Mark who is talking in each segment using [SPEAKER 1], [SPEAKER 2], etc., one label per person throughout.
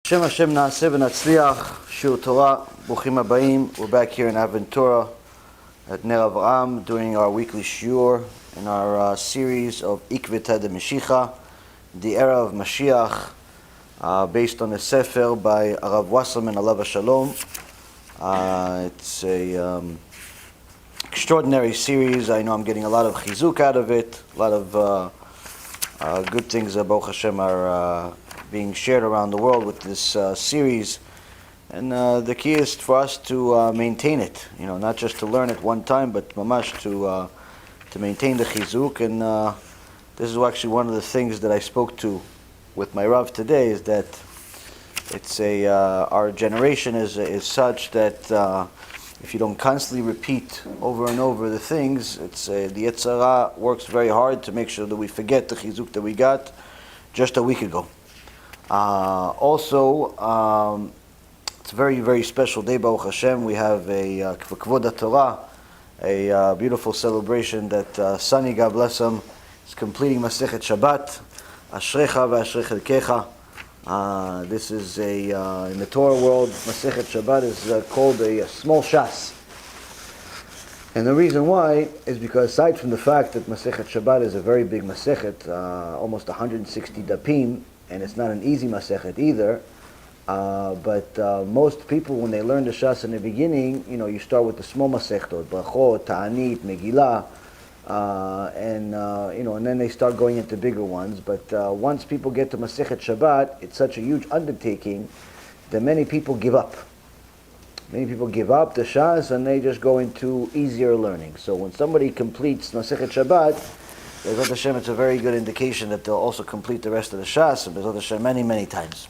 [SPEAKER 1] Hashem Naaseh v'Natzliach, Shiur Torah, Bruchim Habayim. We're back here in Aventura at Ner Avraham doing our weekly shiur in our series of Ikveta de Mashiach, the era of Mashiach, based on a sefer by Rav Wasserman Alav Shalom. It's a extraordinary series. I know I'm getting a lot of chizuk out of it. A lot of good things, Baruch Hashem, are being shared around the world with this series, and the key is for us to maintain it. Not just to learn it one time, but mamash to maintain the chizuk. And this is actually one of the things that I spoke to with my Rav today, is that it's our generation is such that if you don't constantly repeat over and over the things, it's the Yetzer Hara works very hard to make sure that we forget the chizuk that we got just a week ago. Also, it's a very, very special day, Baruch Hashem. We have a Kvod Torah, a beautiful celebration that Sunny, God bless him, is completing Masechet Shabbat. Ashrecha ve'ashrech elkecha. This is in the Torah world, Masechet Shabbat is called a small shas. And the reason why is because, aside from the fact that Masechet Shabbat is a very big Masechet, almost 160 dapim, and it's not an easy Masechet either, but most people, when they learn the Shas in the beginning, you start with the small Masechtot, Brachot, Ta'anit, Megillah, and then they start going into bigger ones. But once people get to Masechet Shabbat, it's such a huge undertaking that many people give up. Many people give up the Shas and they just go into easier learning. So when somebody completes Masechet Shabbat, B'ezrat Hashem, it's a very good indication that they'll also complete the rest of the Shas, and B'ezrat Hashem many, many times.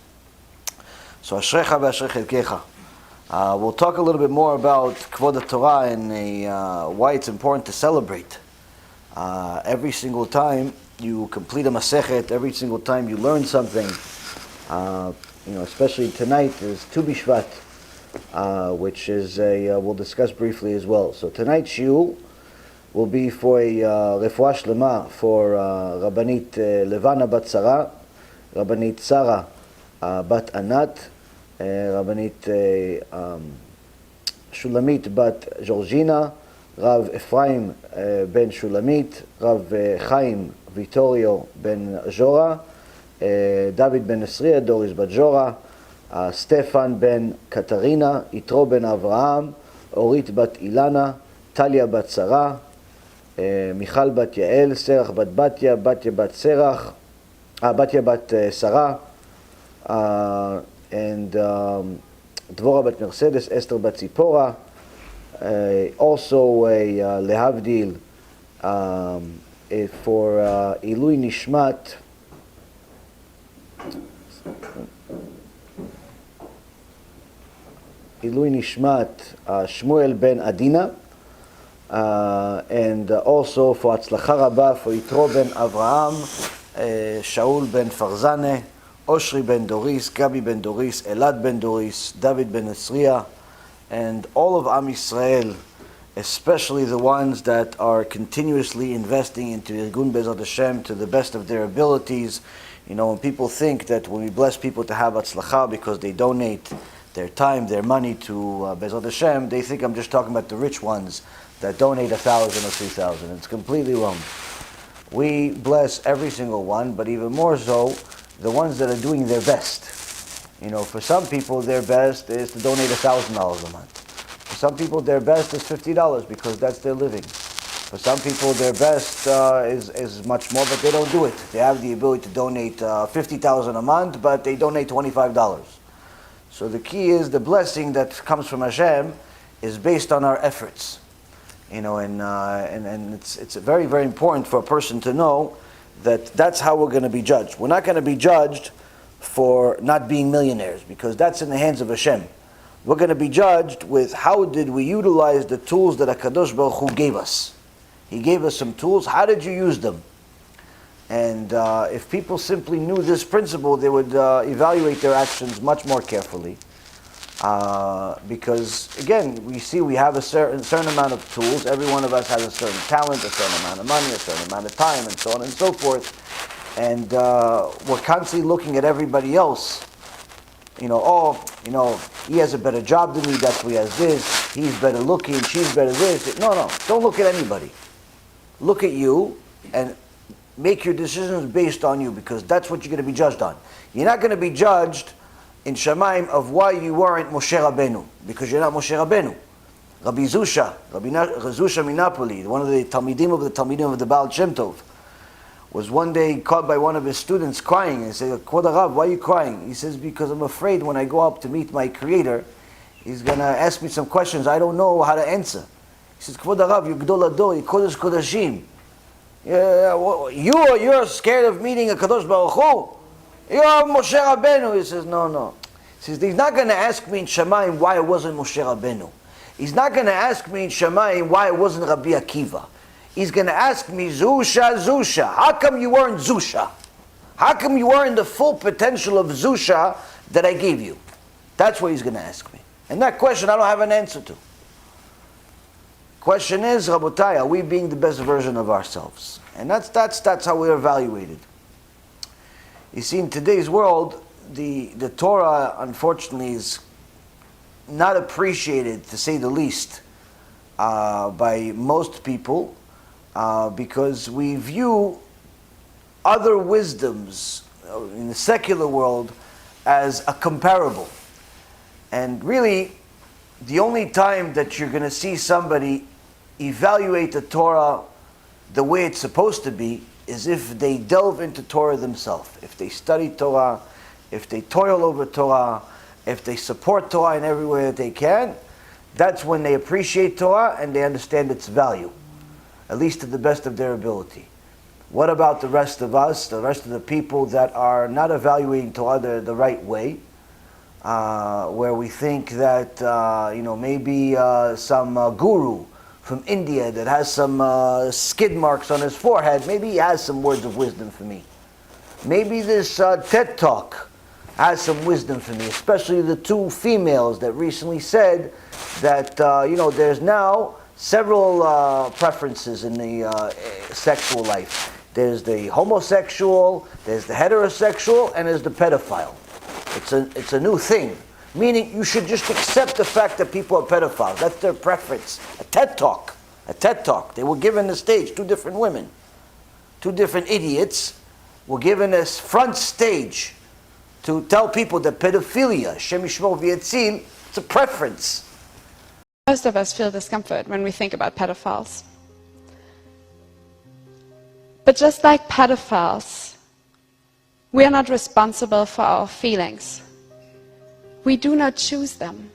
[SPEAKER 1] So Ashrecha ve'ashrech elkecha. We'll talk a little bit more about Kvod Torah and why it's important to celebrate. Every single time you complete a Masechet, every single time you learn something, especially tonight is Tu B'Shvat, which is we'll discuss briefly as well. So tonight's shiur will be for a refuah shlema for Rabbanit Levana bat Sarah, Rabbanit Sarah bat Anat, Rabbanit Shulamit bat Georgina, Rav Ephraim ben Shulamit, Rav Chaim Vittorio ben Jora, David ben Esriya, Doris bat Jora, Stefan ben Katarina, Yitro ben Avraham, Orit bat Ilana, Talia bat Sarah, Michal bat Yael, Serach bat Batya, Batya bat Serach, Batya bat Sarah, and Dvorah bat Mercedes, Esther bat Zipporah. Also a lehavdil for Ilui Nishmat Shmuel ben Adina. And also for Atzlacha Rabba for Yitro ben Avraham, Shaul ben Farzane, Oshri ben Doris, Gabi ben Doris, Elad ben Doris, David ben Esriya, and all of Am Yisrael, especially the ones that are continuously investing into Irgun B'ezrat Hashem to the best of their abilities. When people think that when we bless people to have Atzlacha because they donate their time, their money to B'ezrat Hashem, they think I'm just talking about the rich ones that donate 1,000 or 2,000. It's completely wrong. We bless every single one, but even more so, the ones that are doing their best. For some people, their best is to donate $1,000 a month. For some people, their best is $50 because that's their living. For some people, their best is much more, but they don't do it. They have the ability to donate $50,000 a month, but they donate $25. So the key is the blessing that comes from Hashem is based on our efforts. And it's very, very important for a person to know that that's how we're going to be judged. We're not going to be judged for not being millionaires, because that's in the hands of Hashem. We're going to be judged with how did we utilize the tools that HaKadosh Baruch Hu gave us. He gave us some tools. How did you use them? And if people simply knew this principle, they would evaluate their actions much more carefully. Because again, we have a certain amount of tools. Every one of us has a certain talent, a certain amount of money, a certain amount of time, and so on and so forth. And we're constantly looking at everybody else he has a better job than me, that's why he has this, he's better looking, she's better this. No, don't look at anybody. Look at you and make your decisions based on you, because that's what you're going to be judged on. You're not going to be judged in Shamayim of why you weren't Moshe Rabbeinu, because you're not Moshe Rabbeinu. Rabbi Zusha Minapoli, one of the Talmidim of the Baal Shem Tov, was one day caught by one of his students crying, and said, Kvod Harav, why are you crying? He says, because I'm afraid when I go up to meet my Creator, he's going to ask me some questions I don't know how to answer. He says, Kvod Harav, you're Gdol Ador, you're Kodesh Kodashim. You're scared of meeting a Kadosh Baruch Hu? You're Moshe Rabbeinu. He says, no. He says, he's not going to ask me in Shamayim why I wasn't Moshe Rabbeinu. He's not going to ask me in Shamayim why I wasn't Rabbi Akiva. He's going to ask me, Zusha, how come you weren't Zusha? How come you weren't the full potential of Zusha that I gave you? That's what he's going to ask me. And that question I don't have an answer to. Question is, Rabotai, are we being the best version of ourselves? And that's how we're evaluated. You see, in today's world, the Torah, unfortunately, is not appreciated, to say the least, by most people, because we view other wisdoms in the secular world as a comparable. And really, the only time that you're going to see somebody evaluate the Torah the way it's supposed to be is if they delve into Torah themselves. If they study Torah, if they toil over Torah, if they support Torah in every way that they can, that's when they appreciate Torah and they understand its value, at least to the best of their ability. What about the rest of us, the rest of the people that are not evaluating Torah the right way, where we think that maybe some guru from India that has some skid marks on his forehead, maybe he has some words of wisdom for me. Maybe this TED Talk has some wisdom for me, especially the two females that recently said that there's now several preferences in the sexual life. There's the homosexual, there's the heterosexual, and there's the pedophile. It's a new thing. Meaning you should just accept the fact that people are pedophiles. That's their preference. A TED Talk. They were given the stage, two different women. Two different idiots were given this front stage to tell people that pedophilia, Shem Yishmor V'Yatzil, it's a preference.
[SPEAKER 2] Most of us feel discomfort when we think about pedophiles. But just like pedophiles, we are not responsible for our feelings. We do not choose them,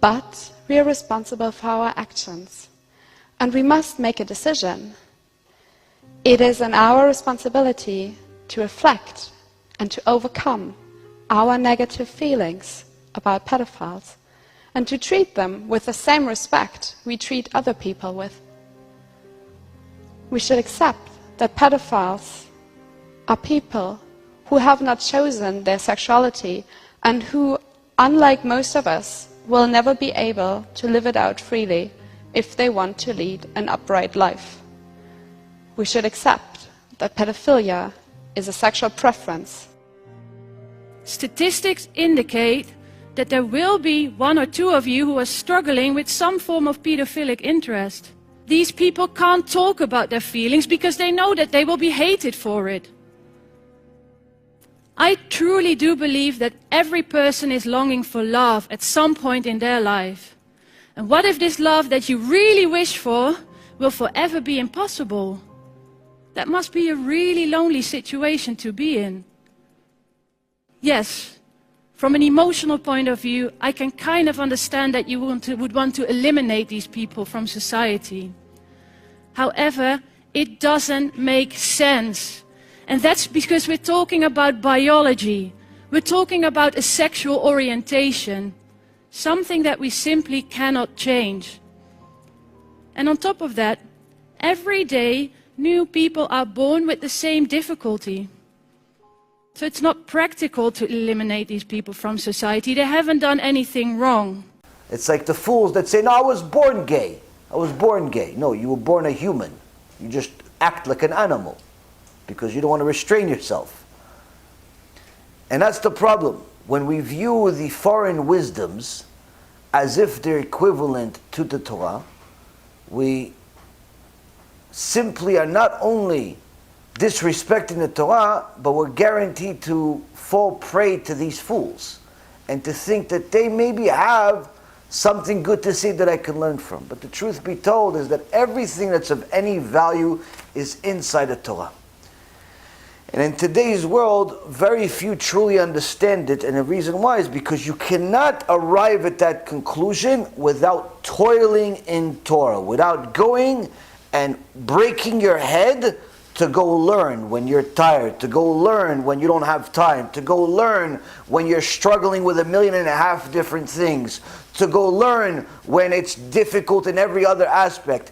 [SPEAKER 2] but we are responsible for our actions, and we must make a decision. It is our responsibility to reflect and to overcome our negative feelings about pedophiles, and to treat them with the same respect we treat other people with. We should accept that pedophiles are people who have not chosen their sexuality and who, unlike most of us, will never be able to live it out freely if they want to lead an upright life. We should accept that pedophilia is a sexual preference.
[SPEAKER 3] Statistics indicate that there will be one or two of you who are struggling with some form of pedophilic interest. These people can't talk about their feelings because they know that they will be hated for it. I truly do believe that every person is longing for love at some point in their life. And what if this love that you really wish for will forever be impossible? That must be a really lonely situation to be in. Yes, from an emotional point of view, I can kind of understand that you would want to eliminate these people from society. However, it doesn't make sense. And that's because we're talking about biology. We're talking about a sexual orientation, something that we simply cannot change. And on top of that, every day new people are born with the same difficulty. So it's not practical to eliminate these people from society. They haven't done anything wrong.
[SPEAKER 1] It's like the fools that say, no, I was born gay. No, you were born a human. You just act like an animal because you don't want to restrain yourself. And that's the problem. when we view the foreign wisdoms as if they're equivalent to the Torah, we simply are not only disrespecting the Torah, but we're guaranteed to fall prey to these fools and to think that they maybe have something good to say that I can learn from. But the truth be told is that everything that's of any value is inside the Torah. And in today's world, very few truly understand it, and the reason why is because you cannot arrive at that conclusion without toiling in Torah, without going and breaking your head to go learn when you're tired, to go learn when you don't have time, to go learn when you're struggling with 1.5 million different things, to go learn when it's difficult in every other aspect.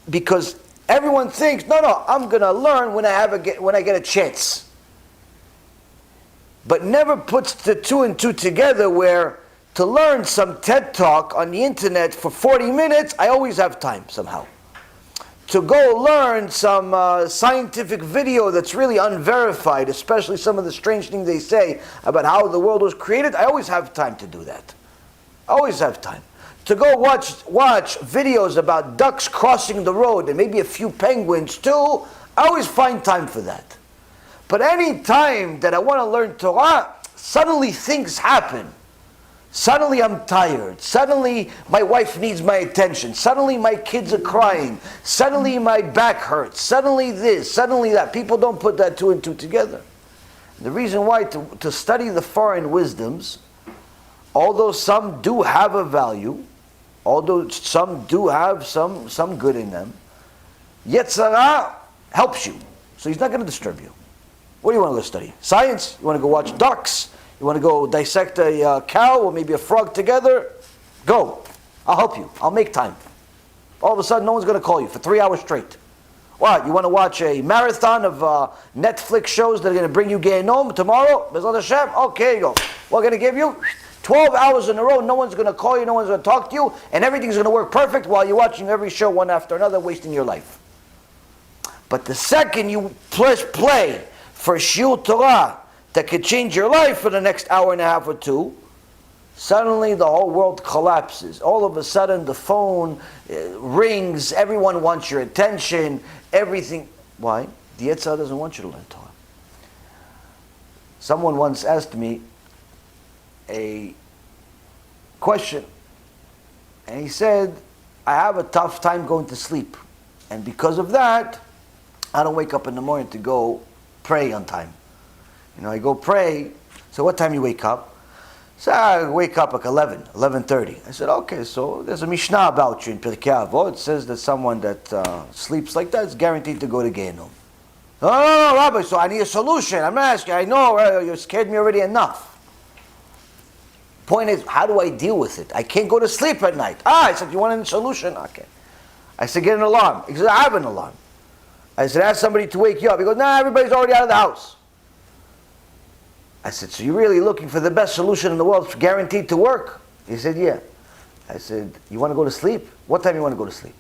[SPEAKER 1] Because everyone thinks, no, I'm going to learn when I get a chance. But never puts the two and two together, where to learn some TED Talk on the internet for 40 minutes, I always have time somehow. To go learn some scientific video that's really unverified, especially some of the strange things they say about how the world was created, I always have time to do that. I always have time. To go watch videos about ducks crossing the road and maybe a few penguins too, I always find time for that. But any time that I want to learn Torah, suddenly things happen. Suddenly I'm tired. Suddenly my wife needs my attention. Suddenly my kids are crying. Suddenly my back hurts. Suddenly this, suddenly that. People don't put that two and two together. The reason why, to study the foreign wisdoms, although some do have a value, although some do have some good in them, Yetzirah helps you. So he's not going to disturb you. What do you want to go study? Science? You want to go watch ducks? You want to go dissect a cow or maybe a frog together? Go. I'll help you. I'll make time. All of a sudden, no one's going to call you for 3 hours straight. What? You want to watch a marathon of Netflix shows that are going to bring you Gehenom tomorrow? Bezrat Hashem? Okay, here you go. We're going to give you 12 hours in a row. No one's going to call you. No one's going to talk to you. And everything's going to work perfect while you're watching every show one after another, wasting your life. But the second you play for Shiur Torah that could change your life for the next hour and a half or two, suddenly the whole world collapses. All of a sudden the phone rings, everyone wants your attention, everything. Why? The Yetzirah doesn't want you to learn Torah. Someone once asked me a question, and he said, I have a tough time going to sleep, and because of that, I don't wake up in the morning to go pray on time. I go pray. So what time you wake up? So I wake up like 11:30. I said, okay, so there's a Mishnah about you in Pirkei Avot. It says that someone that sleeps like that is guaranteed to go to Gehenom. No, Rabbi, so I need a solution. I'm not asking. I know, you scared me already enough. Point is, how do I deal with it? I can't go to sleep at night. I said, you want a solution? Okay. I said, get an alarm. He said, I have an alarm. I said, ask somebody to wake you up. He goes, nah, everybody's already out of the house. I said, so you're really looking for the best solution in the world, guaranteed to work? He said, yeah. I said, you want to go to sleep? What time you want to go to sleep?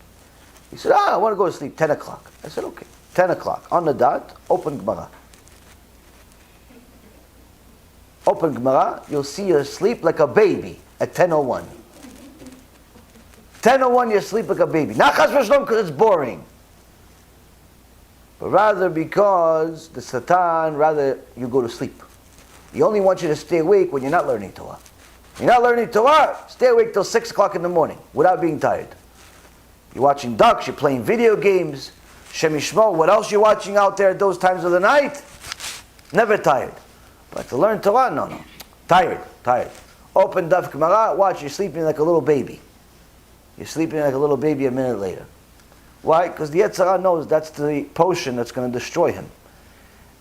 [SPEAKER 1] He said, I want to go to sleep 10 o'clock. I said, okay, 10 o'clock. On the dot, open Gemara. Open Gemara, you'll see you sleep like a baby at 10:01. 10:01, you sleep like a baby. Not chas v'shalom because it's boring, but rather because the Satan, rather you go to sleep. He only wants you to stay awake when you're not learning Torah. You're not learning Torah, stay awake till 6 o'clock in the morning without being tired. You're watching ducks, you're playing video games, Shem Yishmo, what else you're watching out there at those times of the night? Never tired. But to learn Torah, no. Tired. Open Daf Gemara, watch, you're sleeping like a little baby. You're sleeping like a little baby a minute later. Why? Because the Yetzirah knows that's the potion that's going to destroy him.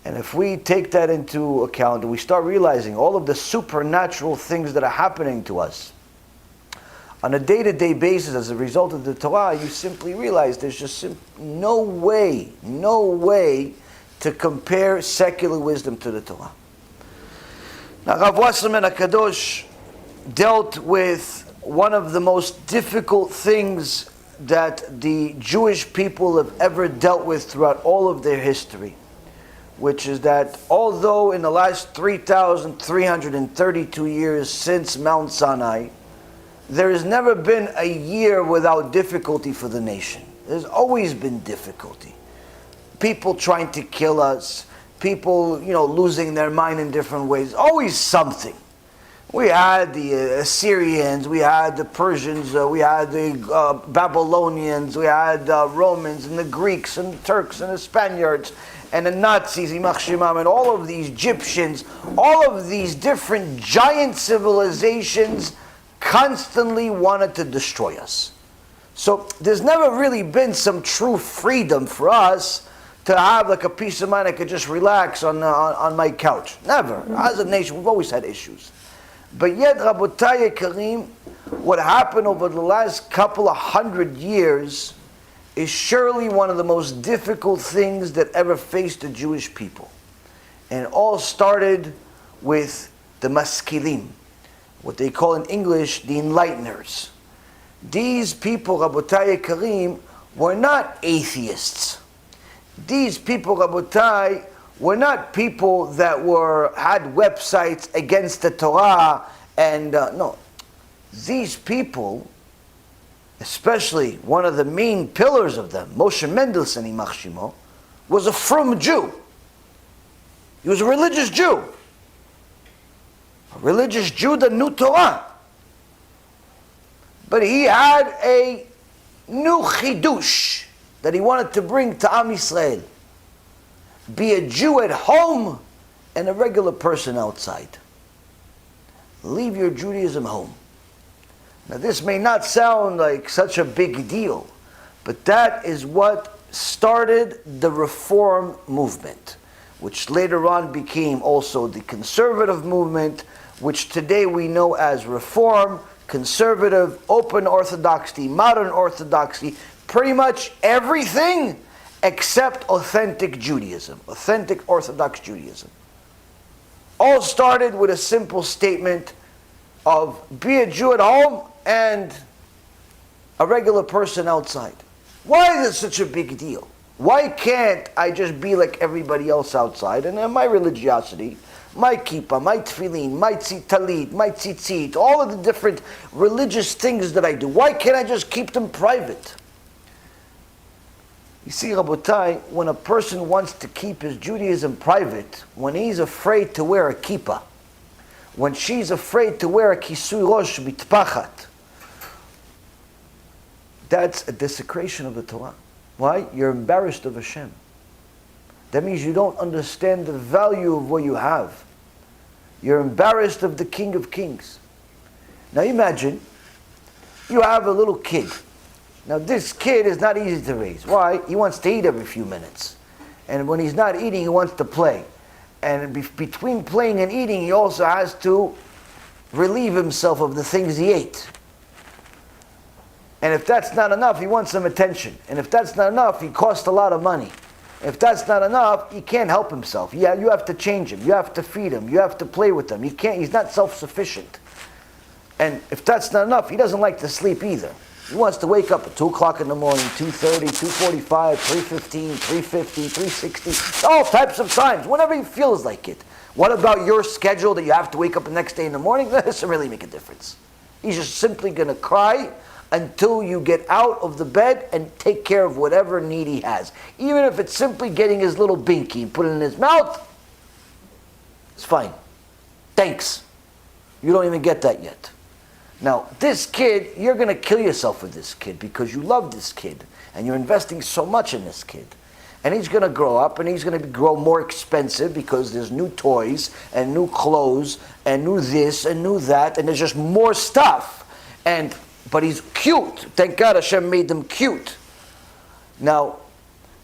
[SPEAKER 1] And if we take that into account and we start realizing all of the supernatural things that are happening to us on a day-to-day basis as a result of the Torah, you simply realize there's just no way to compare secular wisdom to the Torah. Now, Rav Wasserman HaKadosh dealt with one of the most difficult things that the Jewish people have ever dealt with throughout all of their history. which is that although in the last 3,332 years since Mount Sinai, there has never been a year without difficulty for the nation. There's always been difficulty. People trying to kill us, people, losing their mind in different ways. Always something. We had the Assyrians, we had the Persians, we had the Babylonians, we had the Romans and the Greeks and the Turks and the Spaniards and the Nazis, and all of these Egyptians, all of these different giant civilizations constantly wanted to destroy us. So there's never really been some true freedom for us to have like a peace of mind. I could just relax on my couch. Never. As a nation, we've always had issues. But yet, Rabotai Karim, what happened over the last couple of 100 years is surely one of the most difficult things that ever faced the Jewish people. And it all started with the Maskilim, what they call in English the enlighteners. These people, Rabotai Karim, were not atheists. These people, Rabotai, were not people that had websites against the Torah, and no. These people, especially one of the main pillars of them, Moshe Mendelssohn, Yimach Shemo, was a frum Jew. He was a religious Jew. A religious Jew that knew Torah. But he had a new chidush that he wanted to bring to Am Yisrael. Be a Jew at home and a regular person outside. Leave your Judaism home. Now this may not sound like such a big deal, but that is what started the Reform movement, which later on became also the conservative movement, which today we know as Reform, conservative, open orthodoxy, modern orthodoxy, pretty much everything except authentic Judaism, authentic Orthodox Judaism. All started with a simple statement of be a Jew at home and a regular person outside. Why is it such a big deal? Why can't I just be like everybody else outside? And then my religiosity, my kippah, my tefillin, my talit, my tzitzit, all of the different religious things that I do, why can't I just keep them private? You see, Rabotai, when a person wants to keep his Judaism private, when he's afraid to wear a kippah, when she's afraid to wear a kisui rosh mitpachat, that's a desecration of the Torah. Why? You're embarrassed of Hashem. That means you don't understand the value of what you have. You're embarrassed of the King of Kings. Now imagine, you have a little kid. Now this kid is not easy to raise. Why? He wants to eat every few minutes. And when he's not eating, he wants to play. And between playing and eating, he also has to relieve himself of the things he ate. And if that's not enough, he wants some attention. And if that's not enough, he costs a lot of money. If that's not enough, he can't help himself. Yeah, you have to change him. You have to feed him. You have to play with him. He's not self-sufficient. And if that's not enough, he doesn't like to sleep either. He wants to wake up at 2 o'clock in the morning, 2:30, 2:45, 3:15, 3:50, 3:60, all types of times, whenever he feels like it. What about your schedule that you have to wake up the next day in the morning? That doesn't really make a difference. He's just simply going to cry until you get out of the bed and take care of whatever need he has. Even if it's simply getting his little binky and put it in his mouth, it's fine. Thanks. You don't even get that yet. Now, this kid, you're going to kill yourself with this kid because you love this kid and you're investing so much in this kid. And he's going to grow up and he's going to grow more expensive because there's new toys and new clothes and new this and new that and there's just more stuff. But he's cute. Thank God Hashem made them cute. Now,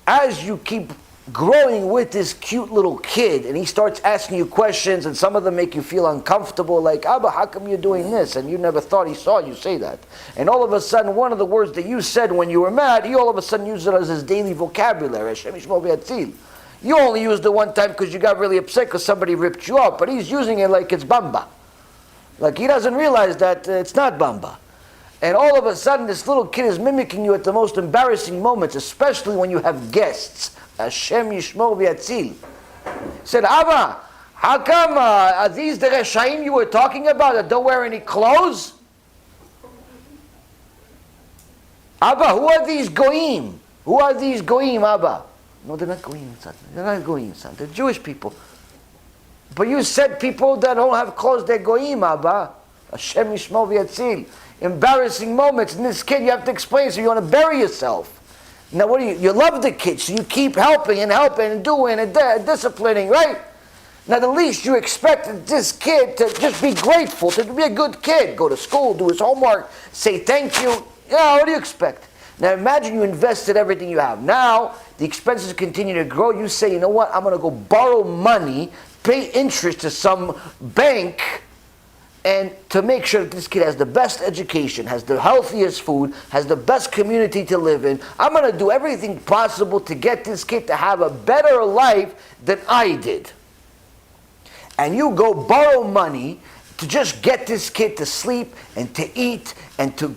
[SPEAKER 1] as you keep growing with this cute little kid and he starts asking you questions and some of them make you feel uncomfortable, like, Abba, how come you're doing this? And you never thought he saw you say that. And all of a sudden, one of the words that you said when you were mad, he all of a sudden used it as his daily vocabulary. Hashem yishmor v'yatzil. You only used it one time because you got really upset because somebody ripped you up, but he's using it like it's bamba. Like he doesn't realize that it's not bamba. And all of a sudden, this little kid is mimicking you at the most embarrassing moments, especially when you have guests. Hashem yishmor v'yatzil. Said, Abba, how come are these the Reshaim you were talking about that don't wear any clothes? Abba, who are these goyim? Who are these goyim, Abba? No, they're not goyim, son. They're not goyim, son. They're Jewish people. But you said people that don't have clothes, they're goyim, Abba. Hashem Yishmor v'Yatzil. Embarrassing moments. And this kid, you have to explain, so you want to bury yourself. Now, what do you love the kid, so you keep helping and doing and disciplining, right? Now, the least you expect this kid to just be grateful, to be a good kid. Go to school, do his homework, say thank you. Yeah, what do you expect? Now, imagine you invested everything you have. Now, the expenses continue to grow. You say, you know what? I'm going to go borrow money, pay interest to some bank, and to make sure that this kid has the best education, has the healthiest food, has the best community to live in. I'm going to do everything possible to get this kid to have a better life than I did. And you go borrow money to just get this kid to sleep and to eat and to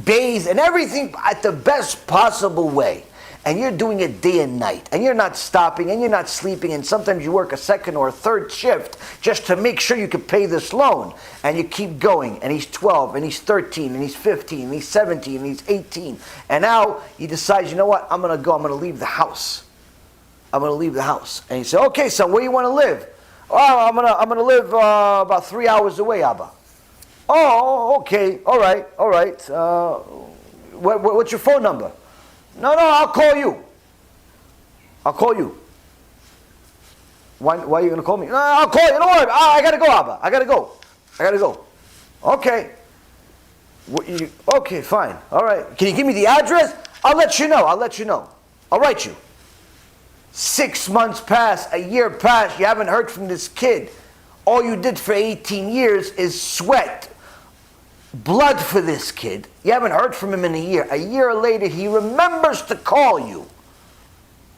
[SPEAKER 1] bathe and everything at the best possible way. And you're doing it day and night. And you're not stopping and you're not sleeping. And sometimes you work a second or a third shift just to make sure you can pay this loan. And you keep going. And he's 12 and he's 13 and he's 15 and he's 17 and he's 18. And now he decides, you know what? I'm going to go. I'm going to leave the house. I'm going to leave the house. And he said, okay, son, where do you want to live? Oh, I'm gonna live about 3 hours away, Abba. Oh, okay, all right. What's your phone number? No, I'll call you. Why are you gonna call me? No, I'll call you. Don't worry. I gotta go, Abba. I gotta go. Okay. Okay, fine. All right. Can you give me the address? I'll let you know. I'll write you. 6 months pass, a year pass, you haven't heard from this kid. All you did for 18 years is sweat blood for this kid. You haven't heard from him in a year. A year later, he remembers to call you.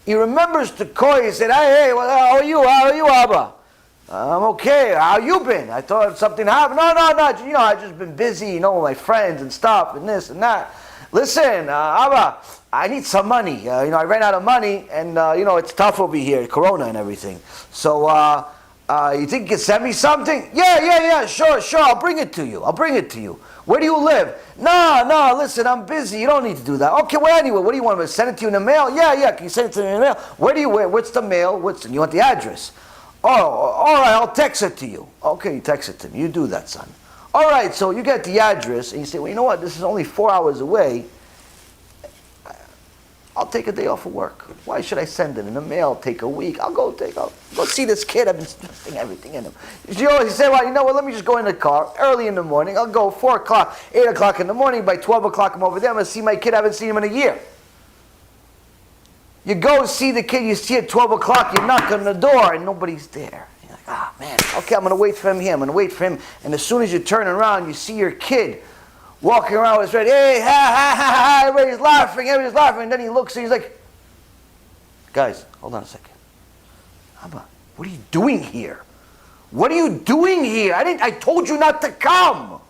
[SPEAKER 1] He remembers to call you and said, hey, well, how are you, Abba? I'm okay. How you been? I thought something happened. No. I've just been busy, with my friends and stuff and this and that. Listen, Abba, I need some money. I ran out of money, and it's tough over here, Corona and everything. So, you think you can send me something? Yeah, sure. I'll bring it to you. Where do you live? No, listen, I'm busy. You don't need to do that. Okay, well, anyway, what do you want me to send it to you in the mail? Yeah, can you send it to me in the mail? What's the mail? You want the address? Oh, all right, I'll text it to you. Okay, you text it to me. You do that, son. All right, so you get the address, and you say, well, you know what? This is only 4 hours away. I'll take a day off of work. Why should I send it in the mail? Take a week. I'll go see this kid. I've been investing everything in him. He said, well, you know what? Let me just go in the car early in the morning. I'll go 4 o'clock, 8 o'clock in the morning. By 12 o'clock, I'm over there. I'm going to see my kid. I haven't seen him in a year. You go see the kid. You see at 12 o'clock. You knock on the door, and nobody's there. You're like, man. Okay, I'm going to wait for him here. And as soon as you turn around, you see your kid walking around with his friend, hey, ha, everybody's laughing, and then he looks and he's like, guys, hold on a second. Abba, what are you doing here? I told you not to come.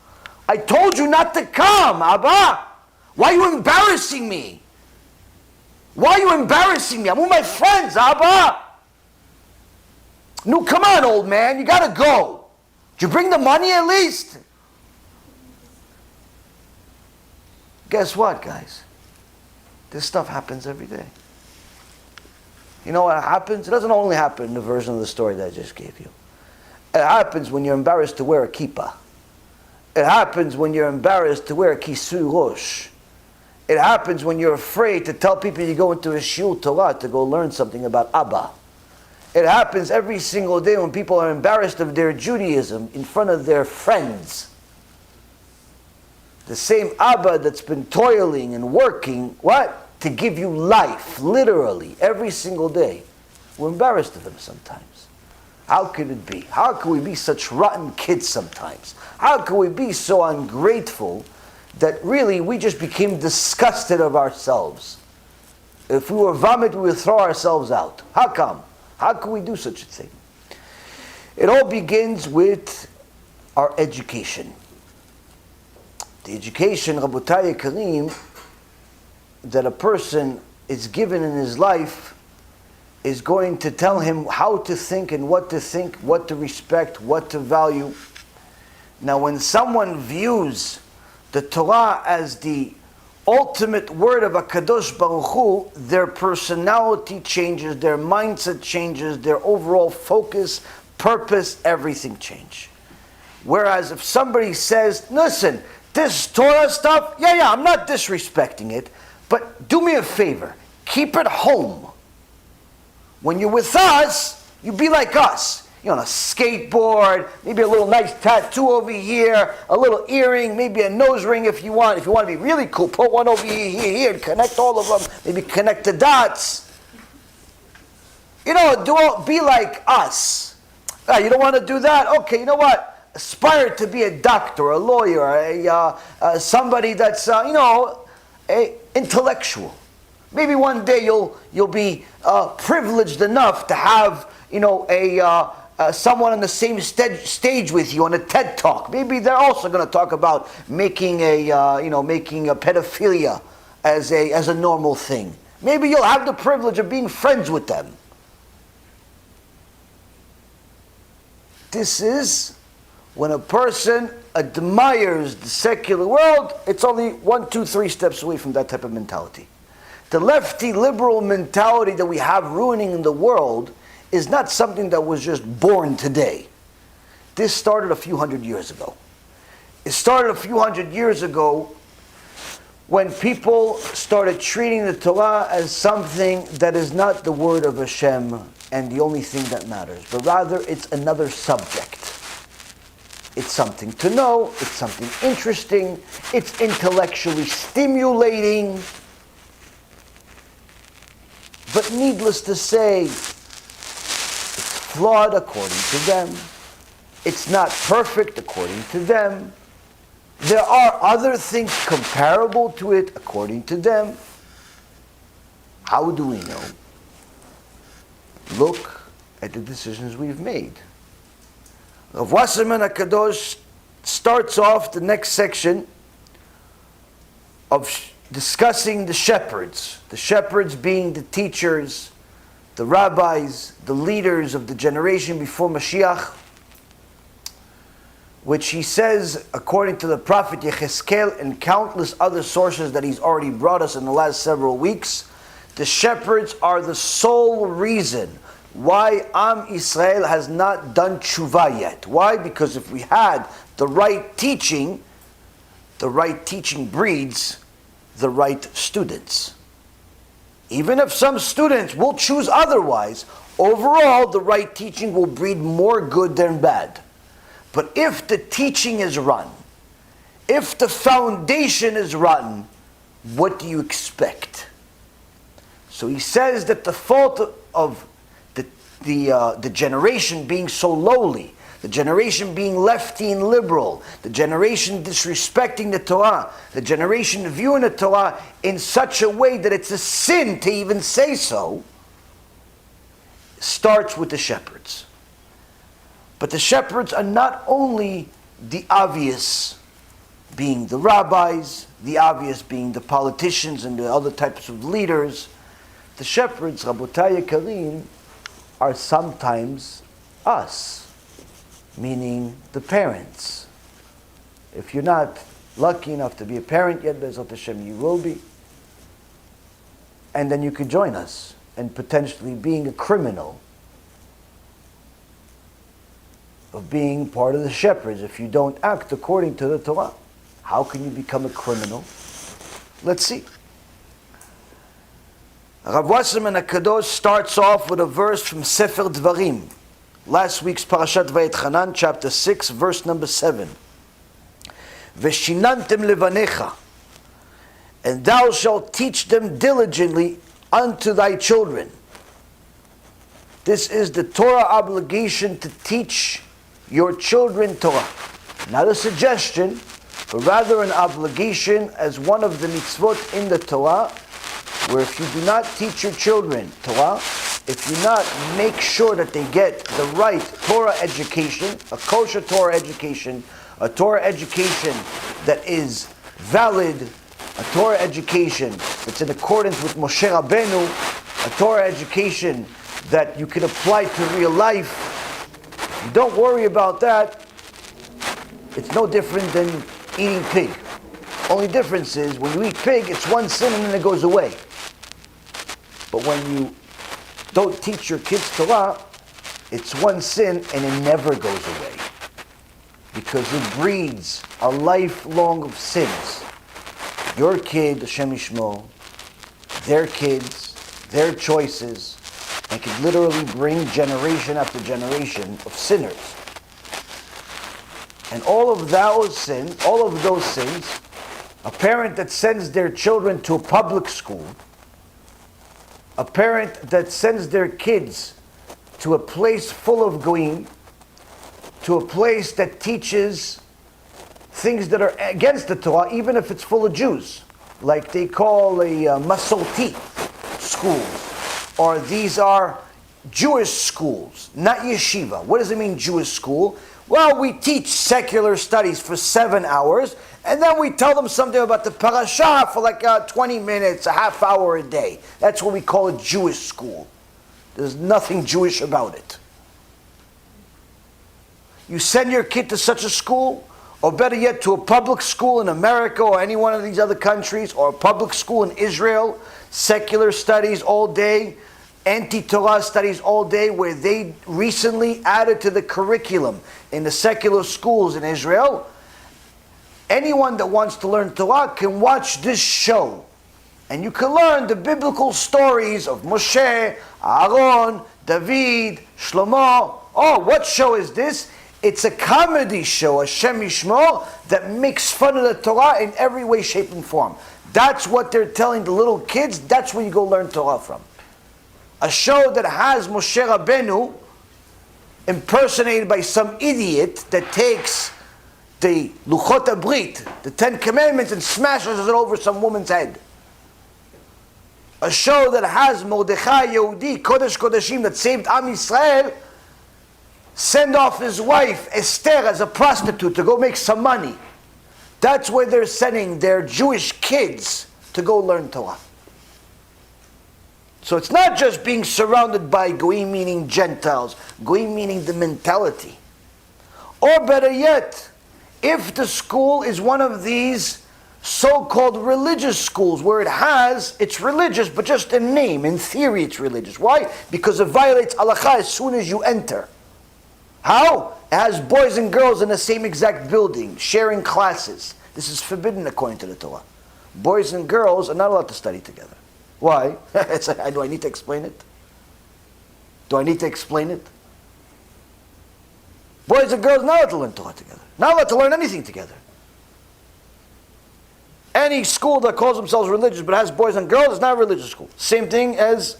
[SPEAKER 1] Abba. Why are you embarrassing me? I'm with my friends, Abba. No, come on, old man, you gotta go. Did you bring the money at least? Guess what, guys? This stuff happens every day. You know what happens? It doesn't only happen in the version of the story that I just gave you. It happens when you're embarrassed to wear a kippah. It happens when you're embarrassed to wear a kisui rosh. It happens when you're afraid to tell people you go into a Shiur Torah to go learn something about Abba. It happens every single day when people are embarrassed of their Judaism in front of their friends. The same Abba that's been toiling and working, what? To give you life, literally, every single day. We're embarrassed of him sometimes. How could it be? How could we be such rotten kids sometimes? How could we be so ungrateful that really we just became disgusted of ourselves? If we were vomit, we would throw ourselves out. How come? How could we do such a thing? It all begins with our education. The education, Rabotai Karim, that a person is given in his life is going to tell him how to think, what to respect, what to value. Now, when someone views the Torah as the ultimate word of HaKadosh Baruch Hu, their personality changes, their mindset changes, their overall focus, purpose, everything change. Whereas if somebody says, listen, this Torah stuff, yeah, I'm not disrespecting it, but do me a favor, keep it home. When you're with us, you be like us. You're on a skateboard, maybe a little nice tattoo over here, a little earring, maybe a nose ring if you want. If you want to be really cool, put one over here, and connect all of them. Maybe connect the dots. Be like us. You don't want to do that? Okay, you know what? Aspire to be a doctor, a lawyer, somebody that's, intellectual. Maybe one day you'll be privileged enough to have, someone on the same stage with you on a TED Talk. Maybe they're also going to talk about making a pedophilia as a normal thing. Maybe you'll have the privilege of being friends with them. This is when a person admires the secular world. It's only 1, 2, 3 steps away from that type of mentality. The lefty liberal mentality that we have ruining the world is not something that was just born today. This started a few hundred years ago. It started a few hundred years ago when people started treating the Torah as something that is not the word of Hashem and the only thing that matters, but rather it's another subject. It's something to know, it's something interesting, it's intellectually stimulating. But needless to say, flawed according to them. It's not perfect according to them. There are other things comparable to it according to them. How do we know? Look at the decisions we've made. Rav Wasserman HaKadosh starts off the next section of discussing the shepherds being the teachers, the rabbis, the leaders of the generation before Mashiach, which he says, according to the prophet Yechezkel and countless other sources that he's already brought us in the last several weeks, the shepherds are the sole reason why Am Yisrael has not done tshuva yet. Why? Because if we had the right teaching breeds the right students. Even if some students will choose otherwise, overall the right teaching will breed more good than bad. But if the teaching is rotten, if the foundation is rotten, what do you expect? So he says that the fault of the generation being so lowly, the generation being lefty and liberal, the generation disrespecting the Torah, the generation viewing the Torah in such a way that it's a sin to even say so, starts with the shepherds. But the shepherds are not only the obvious, being the rabbis, the obvious being the politicians and the other types of leaders. The shepherds, Rabotai Yekarim, are sometimes us, meaning the parents. If you're not lucky enough to be a parent yet, Be'ezrat Hashem, you will be. And then you could join us in potentially being a criminal of being part of the shepherds if you don't act according to the Torah. How can you become a criminal? Let's see. Rav Wasserman HaKadosh starts off with a verse from Sefer Dvarim, last week's Parashat Vayetchanan, chapter 6, verse number 7. Veshinantem levanecha, and thou shalt teach them diligently unto thy children. This is the Torah obligation to teach your children Torah. Not a suggestion, but rather an obligation as one of the mitzvot in the Torah, where if you do not teach your children Torah, if you not make sure that they get the right Torah education, a kosher Torah education, a Torah education that is valid, a Torah education that's in accordance with Moshe Rabbeinu, a Torah education that you can apply to real life, don't worry about that. It's no different than eating pig. Only difference is when you eat pig, it's one sin and then it goes away. But when you don't teach your kids Torah, it's one sin and it never goes away. Because it breeds a lifelong of sins. Your kid, Hashem Yishmo, their kids, their choices, and can literally bring generation after generation of sinners. And all of those sins, a parent that sends their children to a public school, a parent that sends their kids to a place full of goyim, to a place that teaches things that are against the Torah, even if it's full of Jews, like they call a Masorti schools, or these are Jewish schools, not yeshiva. What does it mean, Jewish school? Well, we teach secular studies for 7 hours, and then we tell them something about the parasha for like 20 minutes, a half hour a day. That's what we call a Jewish school. There's nothing Jewish about it. You send your kid to such a school, or better yet, to a public school in America or any one of these other countries, or a public school in Israel, secular studies all day, anti-Torah studies all day, where they recently added to the curriculum in the secular schools in Israel. Anyone that wants to learn Torah can watch this show. And you can learn the biblical stories of Moshe, Aaron, David, Shlomo. Oh, what show is this? It's a comedy show, Hashem Yishmor, that makes fun of the Torah in every way, shape, and form. That's what they're telling the little kids. That's where you go learn Torah from. A show that has Moshe Rabbeinu impersonated by some idiot that takes the Luchot HaBrit, the 10 Commandments, and smashes it over some woman's head. A show that has Mordechai Yehudi, Kodesh Kodeshim, that saved Am Yisrael, send off his wife Esther as a prostitute to go make some money. That's where they're sending their Jewish kids to go learn Torah. So it's not just being surrounded by goyim, meaning Gentiles, goyim meaning the mentality. Or better yet, if the school is one of these so-called religious schools where it's religious but just in name, in theory it's religious. Why? Because it violates halakha as soon as you enter. How? It has boys and girls in the same exact building, sharing classes. This is forbidden according to the Torah. Boys and girls are not allowed to study together. Why? Do I need to explain it? Do I need to explain it? Boys and girls are not allowed to learn Torah together. Not allowed to learn anything together. Any school that calls themselves religious but has boys and girls is not a religious school. Same thing as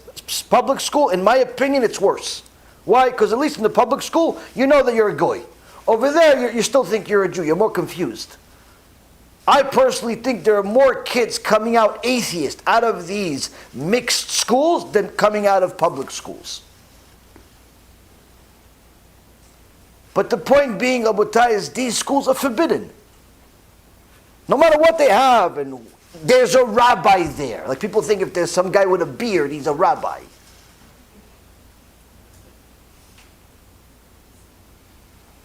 [SPEAKER 1] public school. In my opinion, it's worse. Why? Because at least in the public school, you know that you're a goy. Over there, you still think you're a Jew. You're more confused. I personally think there are more kids coming out atheist out of these mixed schools than coming out of public schools. But the point being, Abutai, is these schools are forbidden. No matter what they have, and there's a rabbi there. Like people think if there's some guy with a beard, he's a rabbi.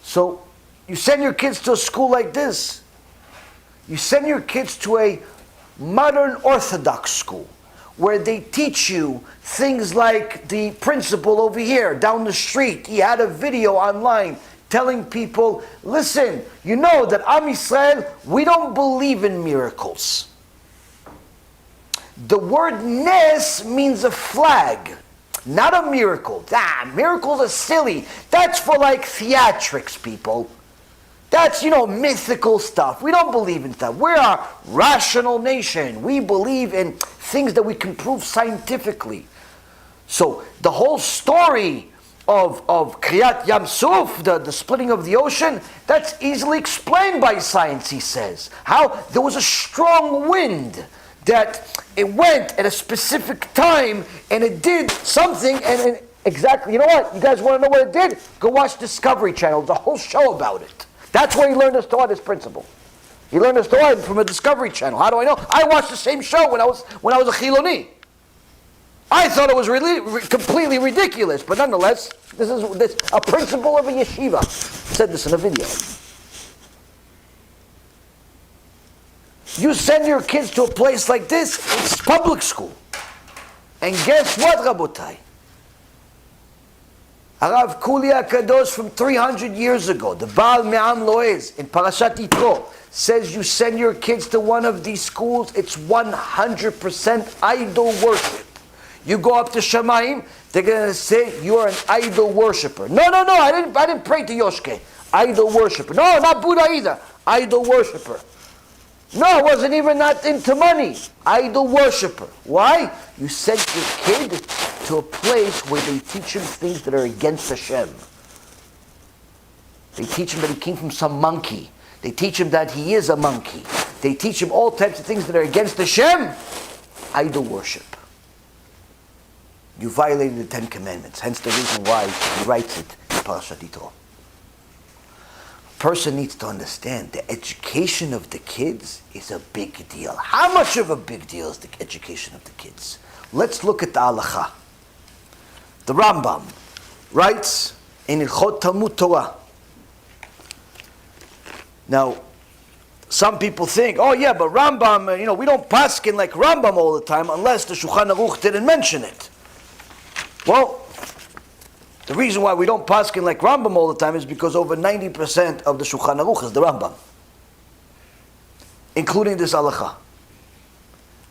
[SPEAKER 1] So, you send your kids to a school like this. You send your kids to a modern Orthodox school where they teach you things like the principal over here, down the street. He had a video online telling people, listen, you know that Am Yisrael, we don't believe in miracles. The word nes means a flag, not a miracle. Miracles are silly. That's for like theatrics, people. That's, mythical stuff. We don't believe in stuff. We're a rational nation. We believe in things that we can prove scientifically. So the whole story of Kriyat Yam Suf, the splitting of the ocean, that's easily explained by science, he says. How there was a strong wind that it went at a specific time and it did something and exactly, you know what? You guys want to know what it did? Go watch Discovery Channel. There's a whole show about it. That's where he learned this Torah, this principle. He learned this Torah from a Discovery Channel. How do I know? I watched the same show when I was a Chiloni. I thought it was completely ridiculous, but nonetheless, this is a principal of a yeshiva said this in a video. You send your kids to a place like this, it's public school. And guess what, Rabotai? Harav Kuli HaKadosh from 300 years ago, the Baal Me'am Loez in Parashat Yitro, says you send your kids to one of these schools, it's 100% idol worship. You go up to Shamayim, they're going to say you're an idol worshiper. No, I didn't pray to Yoshke. Idol worshiper. No, not Buddha either. Idol worshiper. No, I wasn't even not into money. Idol worshiper. Why? You sent your kid to a place where they teach him things that are against Hashem. They teach him that he came from some monkey. They teach him that he is a monkey. They teach him all types of things that are against Hashem. Idol worship. You violated the 10 Commandments. Hence the reason why he writes it in Parashat Yitro. A person needs to understand the education of the kids is a big deal. How much of a big deal is the education of the kids? Let's look at the halacha. The Rambam writes in Hilchot Talmud Torah. Now, some people think, oh yeah, but Rambam, we don't paskin like Rambam all the time unless the Shulchan Aruch didn't mention it. Well, the reason why we don't paskin like Rambam all the time is because over 90% of the Shulchan Aruch is the Rambam. Including this halakha.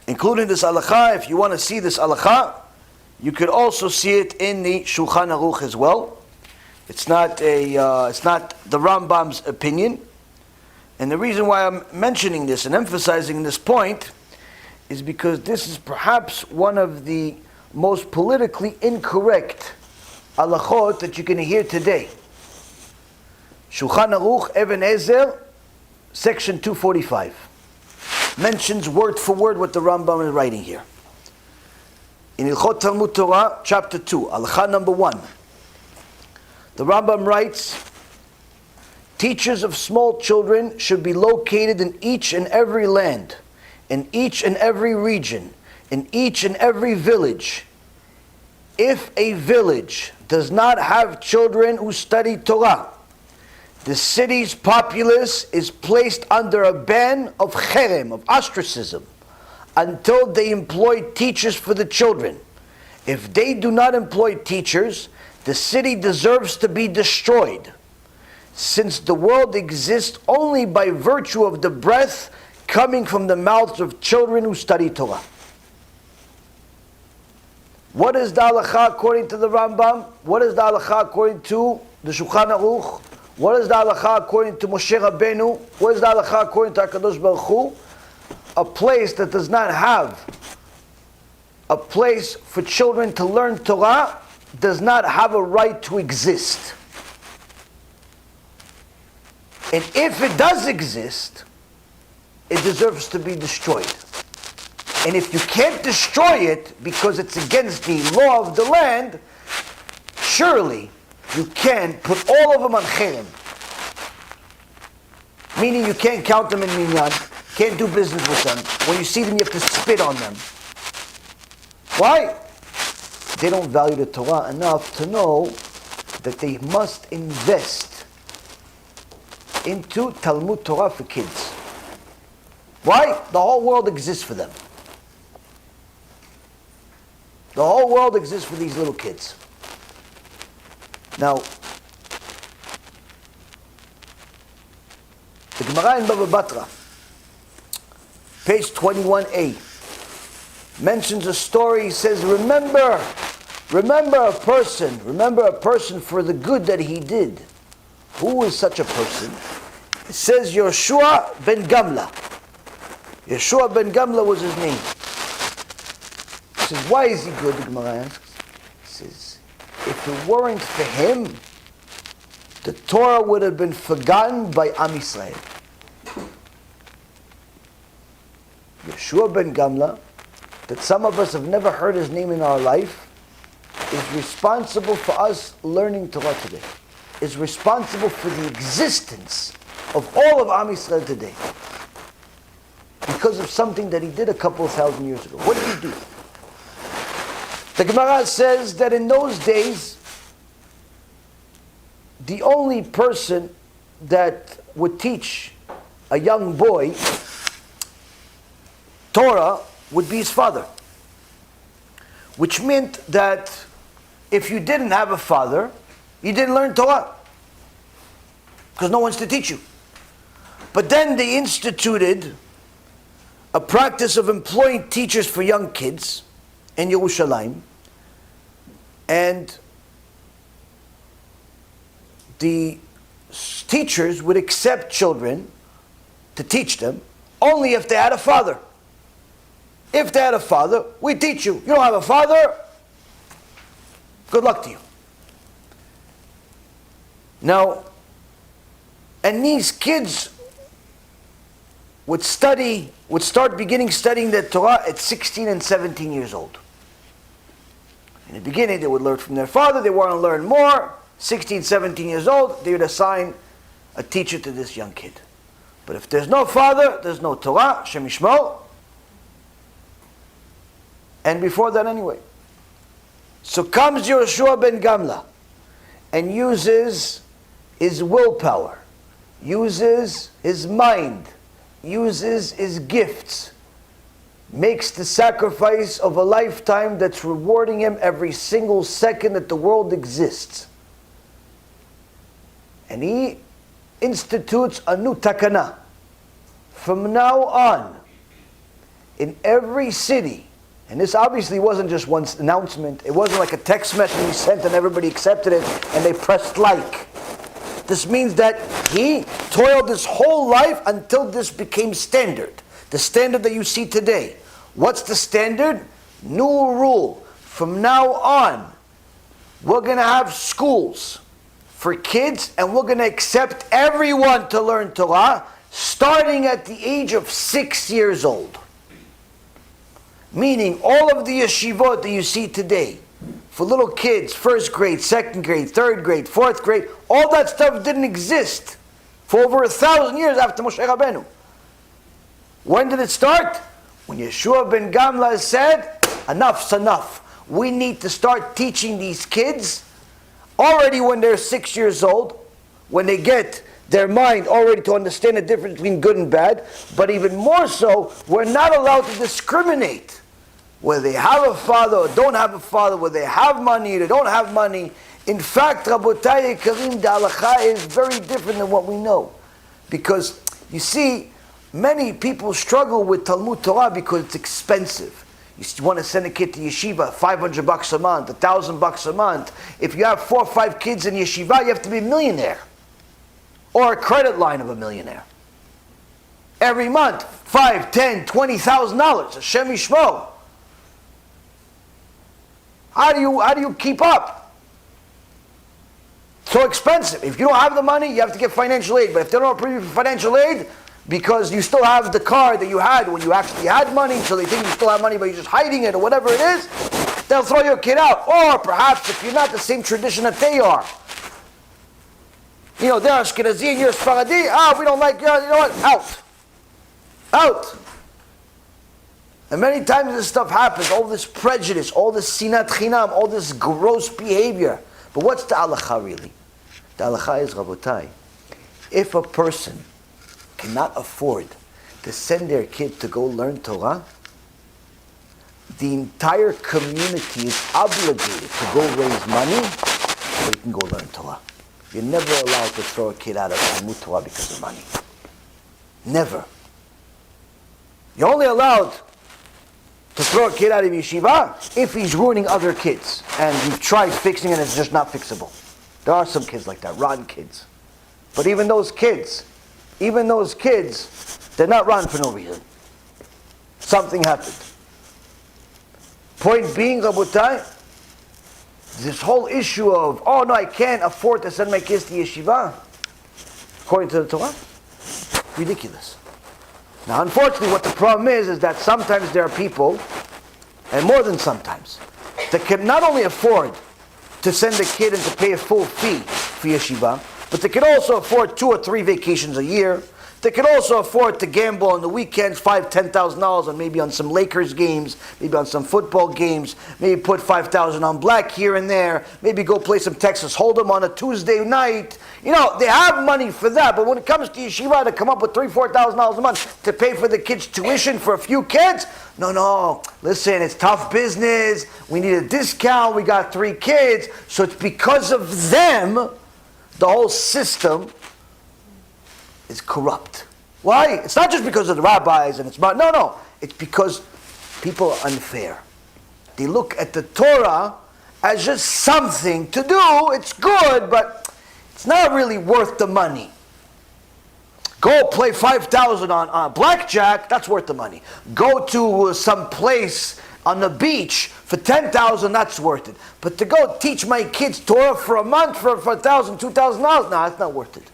[SPEAKER 1] Including this halakha, if you want to see this halakha, you could also see it in the Shulchan Aruch as well. It's not the Rambam's opinion. And the reason why I'm mentioning this and emphasizing this point is because this is perhaps one of the most politically incorrect halachot that you can hear today. Shulchan Aruch, Even Ezer, section 245. Mentions word for word what the Rambam is writing here. In Hilchot Talmud Torah, chapter 2, halakha number 1. The Rambam writes, teachers of small children should be located in each and every land, in each and every region, in each and every village. If a village does not have children who study Torah, the city's populace is placed under a ban of cherem, of ostracism, until they employ teachers for the children. If they do not employ teachers, the city deserves to be destroyed, since the world exists only by virtue of the breath coming from the mouths of children who study Torah. What is the halakha according to the Rambam? What is the halakha according to the Shulchan Aruch? What is the halakha according to Moshe Rabbeinu? What is the halakha according to HaKadosh Baruch Hu? A place that does not have a place for children to learn Torah does not have a right to exist. And if it does exist, it deserves to be destroyed. And if you can't destroy it because it's against the law of the land, surely you can put all of them on cherem. Meaning you can't count them in minyan, can't do business with them. When you see them, you have to spit on them. Why? They don't value the Torah enough to know that they must invest into Talmud Torah for kids. Why? The whole world exists for them. The whole world exists for these little kids. Now, the Gemara in Bava Batra, page 21a, mentions a story. He says, remember a person for the good that he did. Who is such a person? It says Yeshua ben Gamla. Yeshua ben Gamla was his name. He says, why is he good? The Gemara asks. He says, if it weren't for him, the Torah would have been forgotten by Am Yisrael. Yeshua ben Gamla, that some of us have never heard his name in our life, is responsible for us learning Torah today. Is responsible for the existence of all of Am Yisrael today. Because of something that he did a couple of thousand years ago. What did he do? The Gemara says that in those days, the only person that would teach a young boy Torah would be his father. Which meant that if you didn't have a father, you didn't learn Torah. Because no one's to teach you. But then they instituted a practice of employing teachers for young kids in Yerushalayim. And the teachers would accept children to teach them only if they had a father. If they had a father, we teach you. You don't have a father, good luck to you. Now, and these kids would start beginning studying the Torah at 16 and 17 years old. In the beginning, they would learn from their father. They want to learn more. 16, 17 years old, they would assign a teacher to this young kid. But if there's no father, there's no Torah, Shem Yishmo. And before that anyway. So comes Yehoshua ben Gamla and uses his willpower, uses his mind, uses his gifts, makes the sacrifice of a lifetime that's rewarding him every single second that the world exists. And he institutes a new takana. From now on, in every city, and this obviously wasn't just one announcement, it wasn't like a text message he sent and everybody accepted it and they pressed like. This means that he toiled his whole life until this became standard. The standard that you see today. What's the standard? New rule. From now on, we're going to have schools for kids and we're going to accept everyone to learn Torah starting at the age of 6 years old. Meaning all of the yeshivot that you see today, for little kids, first grade, second grade, third grade, fourth grade, all that stuff didn't exist for over 1,000 years after Moshe Rabbeinu. When did it start? When Yehoshua ben Gamla said, enough's enough. We need to start teaching these kids already when they're 6 years old, when they get their mind already to understand the difference between good and bad, but even more so, we're not allowed to discriminate whether they have a father or don't have a father, whether they have money or they don't have money. In fact, Rabotai Karim, the halacha is very different than what we know. Because, you see, many people struggle with Talmud Torah because it's expensive. You want to send a kid to yeshiva, $500 a month, $1,000 a month. If you have 4 or 5 kids in yeshiva, you have to be a millionaire. Or a credit line of a millionaire. Every month, $5,000, $10,000, $20,000. Hashem Yishmo. How do you keep up? So expensive. If you don't have the money, you have to get financial aid. But if they don't approve financial aid, because you still have the car that you had when you actually had money, so they think you still have money but you're just hiding it or whatever it is, they'll throw your kid out. Or perhaps if you're not the same tradition that they are, you know, they're Ashkenazi and you're Sfaradi, we don't like you, you know what, out. Out. And many times this stuff happens, all this prejudice, all this sinat chinam, all this gross behavior. But what's the halacha really? The halacha is, Rabotai, if a person cannot afford to send their kid to go learn Torah, the entire community is obligated to go raise money so he can go learn Torah. You're never allowed to throw a kid out of Talmud Torah because of money. Never. You're only allowed to throw a kid out of yeshiva if he's ruining other kids and you've tried fixing it and it's just not fixable. There are some kids like that, rotten kids. But even those kids, they're not rotten for no reason. Something happened. Point being, Rabotai, this whole issue of, oh no, I can't afford to send my kids to yeshiva, according to the Torah, ridiculous. Now, unfortunately, what the problem is that sometimes there are people, and more than sometimes, that can not only afford to send a kid and to pay a full fee for yeshiva, but they can also afford 2 or 3 vacations a year. They can also afford to gamble on the weekends, $5,000, $10,000 on maybe on some Lakers games, maybe on some football games, maybe put $5,000 on black here and there, maybe go play some Texas Hold'em on a Tuesday night. You know, they have money for that, but when it comes to yeshiva to come up with $3,000, $4,000 a month to pay for the kids' tuition for a few kids, no, listen, it's tough business, we need a discount, we got 3 kids, so it's because of them, the whole system is corrupt. Why? It's not just because of the rabbis and it's no. It's because people are unfair. They look at the Torah as just something to do. It's good, but it's not really worth the money. Go play $5,000 on blackjack, that's worth the money. Go to some place on the beach for $10,000, that's worth it. But to go teach my kids Torah for a month for $1,000, $2,000, no, that's not worth it.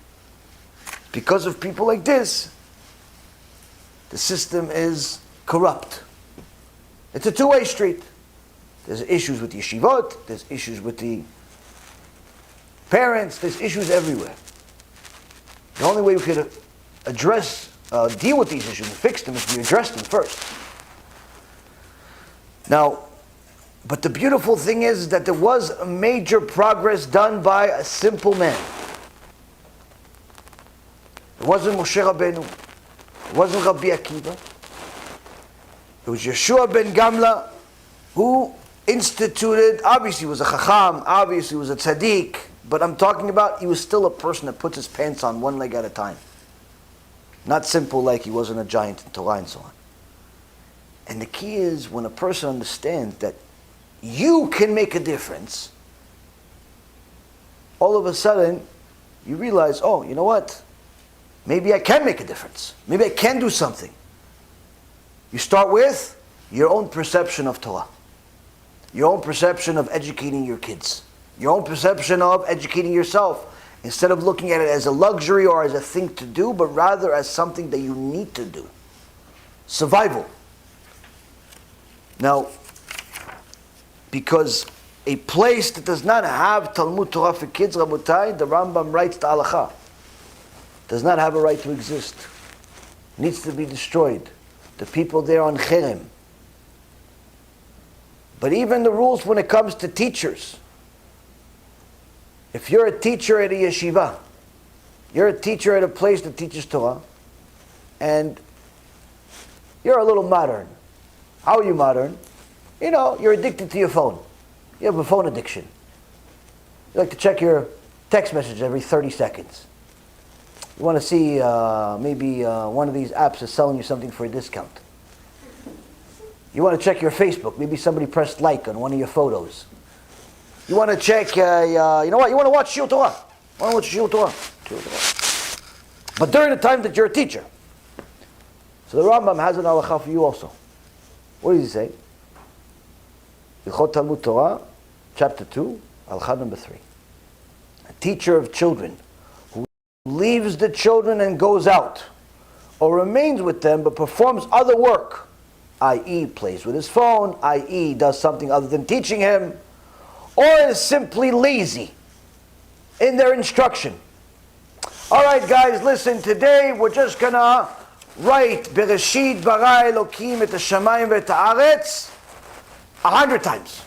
[SPEAKER 1] Because of people like this, the system is corrupt. It's a two-way street. There's issues with yeshivot, there's issues with the parents, there's issues everywhere. The only way we could deal with these issues and fix them is we address them first. Now, but the beautiful thing is that there was a major progress done by a simple man. It wasn't Moshe Rabbeinu. It wasn't Rabbi Akiva. It was Yeshua ben Gamla who instituted, obviously he was a chacham, obviously he was a tzaddik, but I'm talking about he was still a person that puts his pants on one leg at a time. Not simple like he wasn't a giant in Torah and so on. And the key is when a person understands that you can make a difference, all of a sudden you realize, oh, you know what? Maybe I can make a difference. Maybe I can do something. You start with your own perception of Torah. Your own perception of educating your kids. Your own perception of educating yourself. Instead of looking at it as a luxury or as a thing to do, but rather as something that you need to do. Survival. Now, because a place that does not have Talmud Torah for kids, Rabotai, the Rambam writes the halacha, does not have a right to exist. Needs to be destroyed. The people there on cherem. But even the rules when it comes to teachers. If you're a teacher at a yeshiva, you're a teacher at a place that teaches Torah, and you're a little modern. How are you modern? You know, you're addicted to your phone. You have a phone addiction. You like to check your text message every 30 seconds. You want to see maybe one of these apps is selling you something for a discount. You want to check your Facebook. Maybe somebody pressed like on one of your photos. You want to check, you know what? You want to watch Shiur Torah. You want to watch Shiur Torah. But during the time that you're a teacher. So the Rambam has an halacha for you also. What does he say? Hilchot Talmud Torah, chapter 2, halacha number 3. A teacher of children who leaves the children and goes out, or remains with them but performs other work, i.e. plays with his phone, i.e. does something other than teaching him, or is simply lazy in their instruction. Alright guys, listen, today we're just gonna write Bereshit bara Elokim et hashamayim ve'et haaretz 100 times.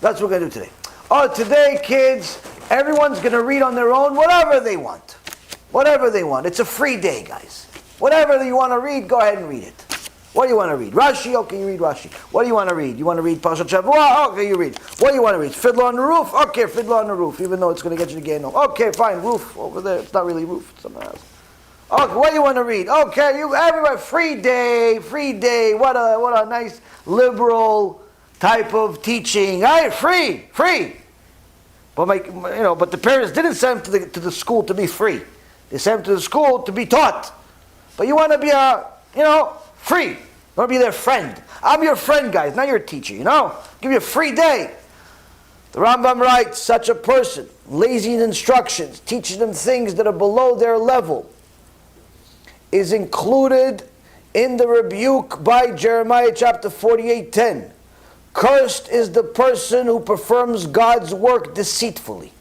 [SPEAKER 1] That's what we're going to do today. Oh, today, kids, everyone's going to read on their own whatever they want. Whatever they want. It's a free day, guys. Whatever you want to read, go ahead and read it. What do you want to read? Rashi? Okay, you read Rashi. What do you want to read? You want to read Parashat Shavua? Okay, you read. What do you want to read? Fiddler on the Roof? Okay, Fiddler on the Roof, even though it's going to get you to Gehinnom. Okay, fine, roof over there. It's not really roof, it's something else. Okay, what do you want to read? Okay, you everybody, free day, free day. What a nice liberal type of teaching. Right? Free. But but the parents didn't send him to the school to be free. They sent him to the school to be taught. But you want to be free. You want to be their friend. I'm your friend, guys, not your teacher. Give you a free day. The Rambam writes, such a person, lazy in instructions, teaching them things that are below their level, is included in the rebuke by Jeremiah chapter 48:10. Cursed is the person who performs God's work deceitfully.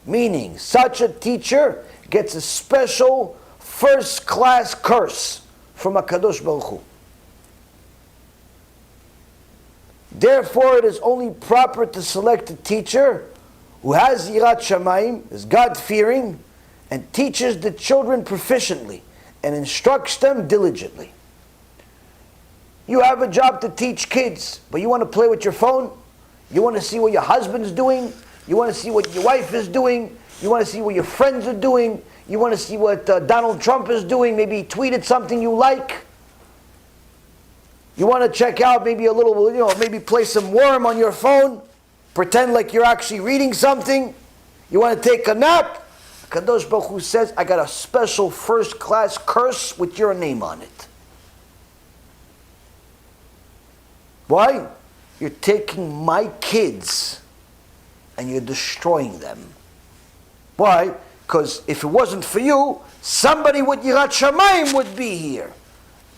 [SPEAKER 1] Meaning, such a teacher gets a special first-class curse from HaKadosh Baruch Hu. Therefore, it is only proper to select a teacher who has Yirat Shamayim, is God-fearing, and teaches the children proficiently and instructs them diligently. You have a job to teach kids, but you want to play with your phone? You want to see what your husband's doing? You want to see what your wife is doing? You want to see what your friends are doing? You want to see what Donald Trump is doing? Maybe he tweeted something you like? You want to check out maybe a little, maybe play some worm on your phone? Pretend like you're actually reading something? You want to take a nap? Kadosh Baruch Hu says, I got a special first-class curse with your name on it. Why? You're taking my kids and you're destroying them. Why? Because if it wasn't for you, somebody with Yirat Shamayim would be here,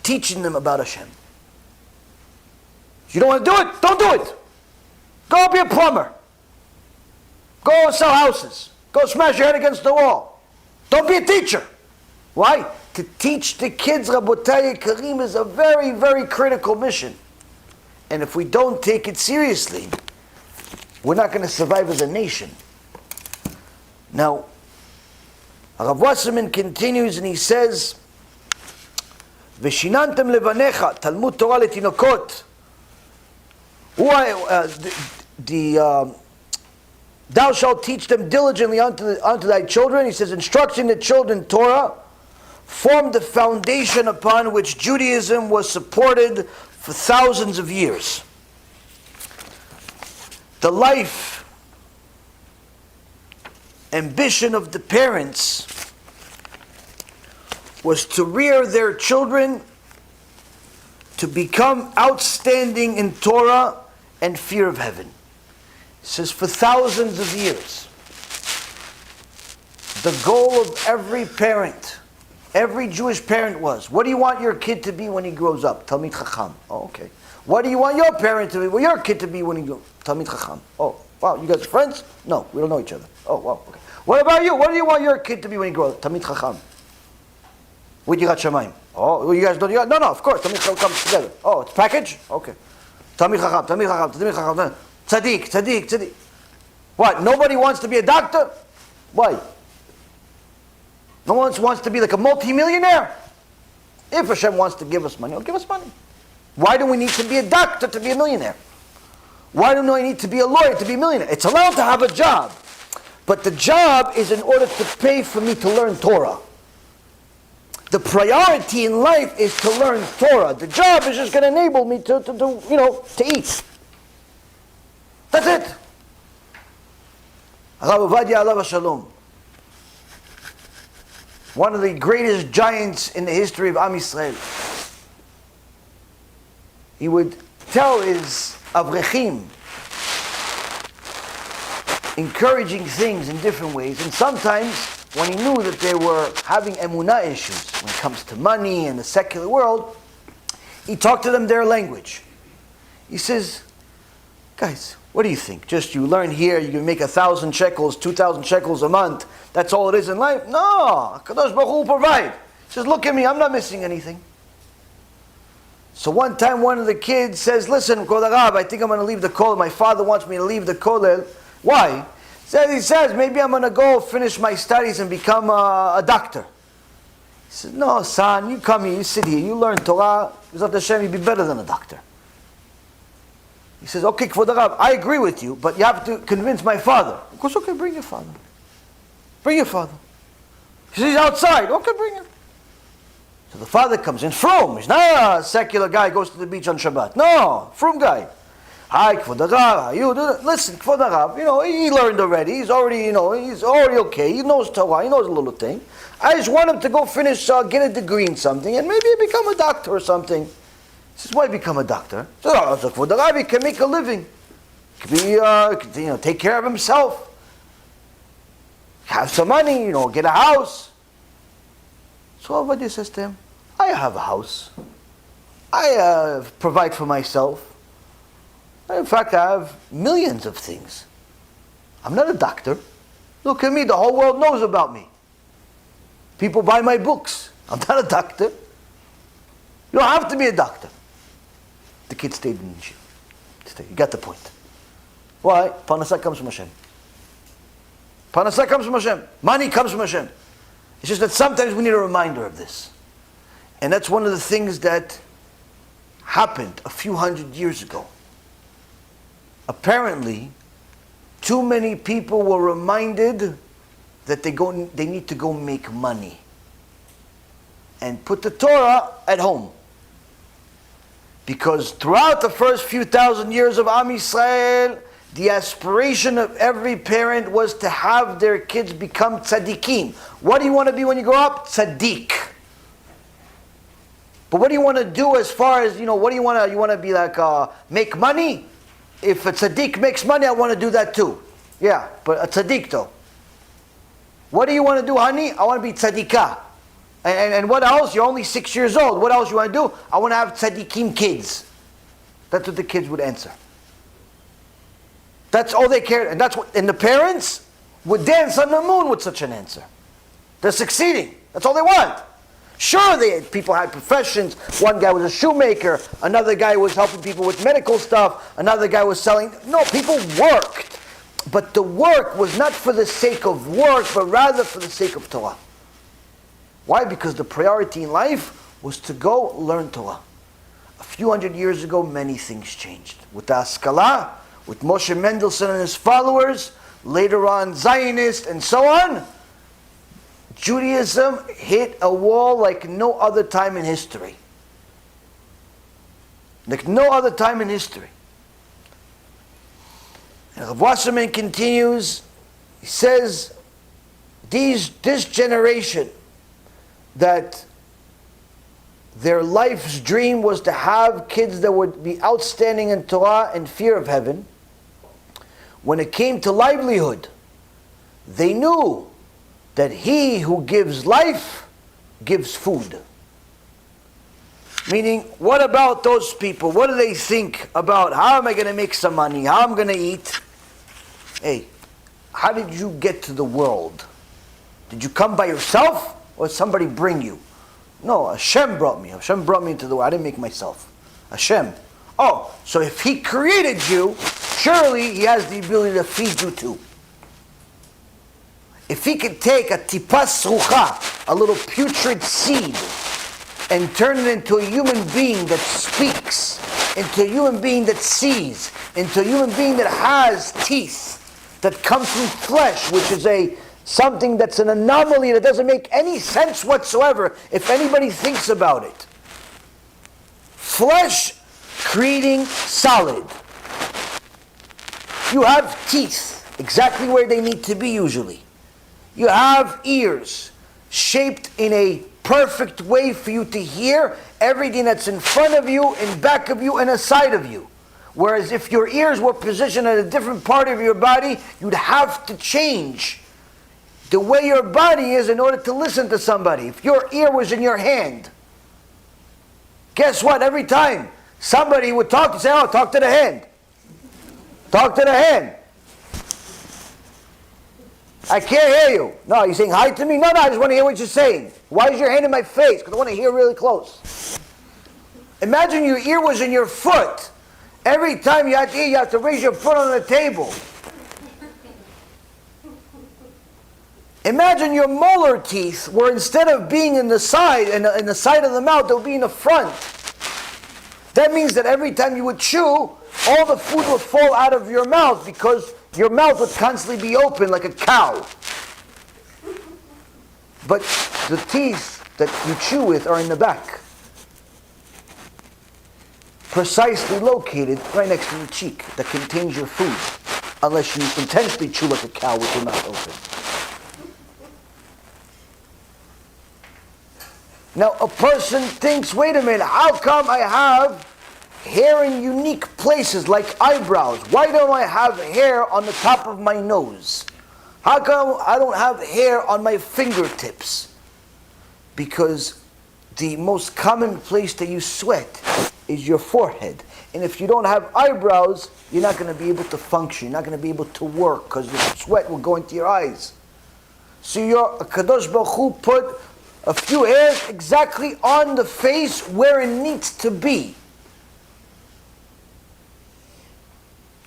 [SPEAKER 1] teaching them about Hashem. If you don't want to do it, don't do it. Go be a plumber. Go sell houses. Go smash your head against the wall. Don't be a teacher. Why? To teach the kids, Rabotai Karim, is a very, very critical mission. And if we don't take it seriously, we're not going to survive as a nation. Now, Rav Wasserman continues and he says, V'shinantam levanecha, Talmud Torah letinokot. Thou shalt teach them diligently unto thy children. He says, instructing the children Torah formed the foundation upon which Judaism was supported for thousands of years. The life, ambition of the parents was to rear their children to become outstanding in Torah and fear of heaven. It says for thousands of years. The goal of every parent, every Jewish parent was, what do you want your kid to be when he grows up? Talmid Chacham. Oh, okay. What do you want your parent to be, your kid to be when he grows up? Talmid Chacham. Oh, wow, you guys are friends? No, we don't know each other. Oh, wow, okay. What about you? What do you want your kid to be when he grows up? Talmid Chacham. With Yirat Shamayim. Oh, you guys don't? No, of course. Talmid Chacham comes together. Oh, it's package? Okay. Talmid Chacham, Talmid Chacham, Talmid Chacham. Tzaddik. What? Nobody wants to be a doctor? Why? No one wants to be like a multimillionaire? If Hashem wants to give us money, He'll give us money. Why do we need to be a doctor to be a millionaire? Why do I need to be a lawyer to be a millionaire? It's allowed to have a job. But the job is in order to pay for me to learn Torah. The priority in life is to learn Torah. The job is just going to enable me to eat. That's it. Rav Ovadia alav shalom, one of the greatest giants in the history of Am Yisrael. He would tell his avrechim encouraging things in different ways, and sometimes when he knew that they were having emunah issues when it comes to money and the secular world, he talked to them their language. He says, guys, what do you think? Just you learn here, you can make 1,000 shekels, 2,000 shekels a month. That's all it is in life? No, Kadosh Baruch Hu will provide. He says, look at me, I'm not missing anything. So one time one of the kids says, listen, Kol Arab, I think I'm going to leave the kollel. My father wants me to leave the kollel. Why? He says, maybe I'm going to go finish my studies and become a doctor. He says, no, son, you come here, you sit here, you learn Torah. B'ezrat Hashem, you'll be better than a doctor. He says, okay, Kvod Arav, I agree with you, but you have to convince my father. Of course, okay, bring your father. Bring your father. He says, he's outside. Okay, bring him. So the father comes in, frum. He's not a secular guy who goes to the beach on Shabbat. No, frum guy. Hi, Kvod Arav, how you? Listen, Kvod Arav, he learned already. He's already, he's already okay. He knows Torah. He knows a little thing. I just want him to go finish, get a degree in something, and maybe become a doctor or something. He says, why become a doctor? So, Kvod Arav, he can make a living. He can take care of himself. Have some money, get a house. So Ovadia says to him, I have a house. I provide for myself. In fact, I have millions of things. I'm not a doctor. Look at me, the whole world knows about me. People buy my books. I'm not a doctor. You don't have to be a doctor. The kid stayed in yeshiva. You got the point. Why? Parnasah comes from Hashem. Parnasah comes from Hashem. Money comes from Hashem. It's just that sometimes we need a reminder of this. And that's one of the things that happened a few hundred years ago. Apparently, too many people were reminded that they need to go make money and put the Torah at home. Because throughout the first few thousand years of Am Yisrael, the aspiration of every parent was to have their kids become tzaddikim. What do you want to be when you grow up? Tzaddik. But what do you want to do as far as, what do you want to be like, make money? If a tzaddik makes money, I want to do that too. Yeah, but a tzaddik though. What do you want to do, honey? I want to be tzaddikah. And what else? You're only 6 years old. What else you want to do? I want to have tzaddikim kids. That's what the kids would answer. That's all they cared. And the parents would dance on the moon with such an answer. They're succeeding. That's all they want. Sure, people had professions. One guy was a shoemaker. Another guy was helping people with medical stuff. Another guy was selling. No, people worked. But the work was not for the sake of work, but rather for the sake of Torah. Why? Because the priority in life was to go learn Torah. A few hundred years ago, many things changed. With the Haskalah, with Moshe Mendelssohn and his followers, later on Zionists and so on, Judaism hit a wall like no other time in history. Like no other time in history. And Rav Wasserman continues, he says, this generation that their life's dream was to have kids that would be outstanding in Torah and fear of heaven, when it came to livelihood, they knew that he who gives life gives food. Meaning, what about those people? What do they think about how am I going to make some money? How am I going to eat? Hey, how did you get to the world? Did you come by yourself or did somebody bring you? No, Hashem brought me. Hashem brought me into the world. I didn't make myself. Hashem. Oh, so if He created you, surely He has the ability to feed you too. If He could take a tipas rucha, a little putrid seed, and turn it into a human being that speaks, into a human being that sees, into a human being that has teeth, that comes from flesh, which is something that's an anomaly that doesn't make any sense whatsoever if anybody thinks about it. Flesh creating solid. You have teeth, exactly where they need to be usually. You have ears, shaped in a perfect way for you to hear everything that's in front of you, in back of you, and aside of you. Whereas if your ears were positioned at a different part of your body, you'd have to change the way your body is in order to listen to somebody. If your ear was in your hand, guess what? Every time somebody would talk, you say, oh, talk to the hand. Talk to the hand. I can't hear you. No, you're saying hi to me? No, I just want to hear what you're saying. Why is your hand in my face? Because I want to hear really close. Imagine your ear was in your foot. Every time you have to eat, you have to raise your foot on the table. Imagine your molar teeth were instead of being in the side, in the side of the mouth, they would be in the front. That means that every time you would chew, all the food would fall out of your mouth because your mouth would constantly be open like a cow. But the teeth that you chew with are in the back. Precisely located right next to the cheek that contains your food. Unless you intentionally chew like a cow with your mouth open. Now a person thinks, wait a minute, how come I have hair in unique places like eyebrows? Why don't I have hair on the top of my nose? How come I don't have hair on my fingertips? Because the most common place that you sweat is your forehead. And if you don't have eyebrows, you're not going to be able to function. You're not going to be able to work because the sweat will go into your eyes. So your Kadosh Baruch Hu put A few hairs exactly on the face where it needs to be.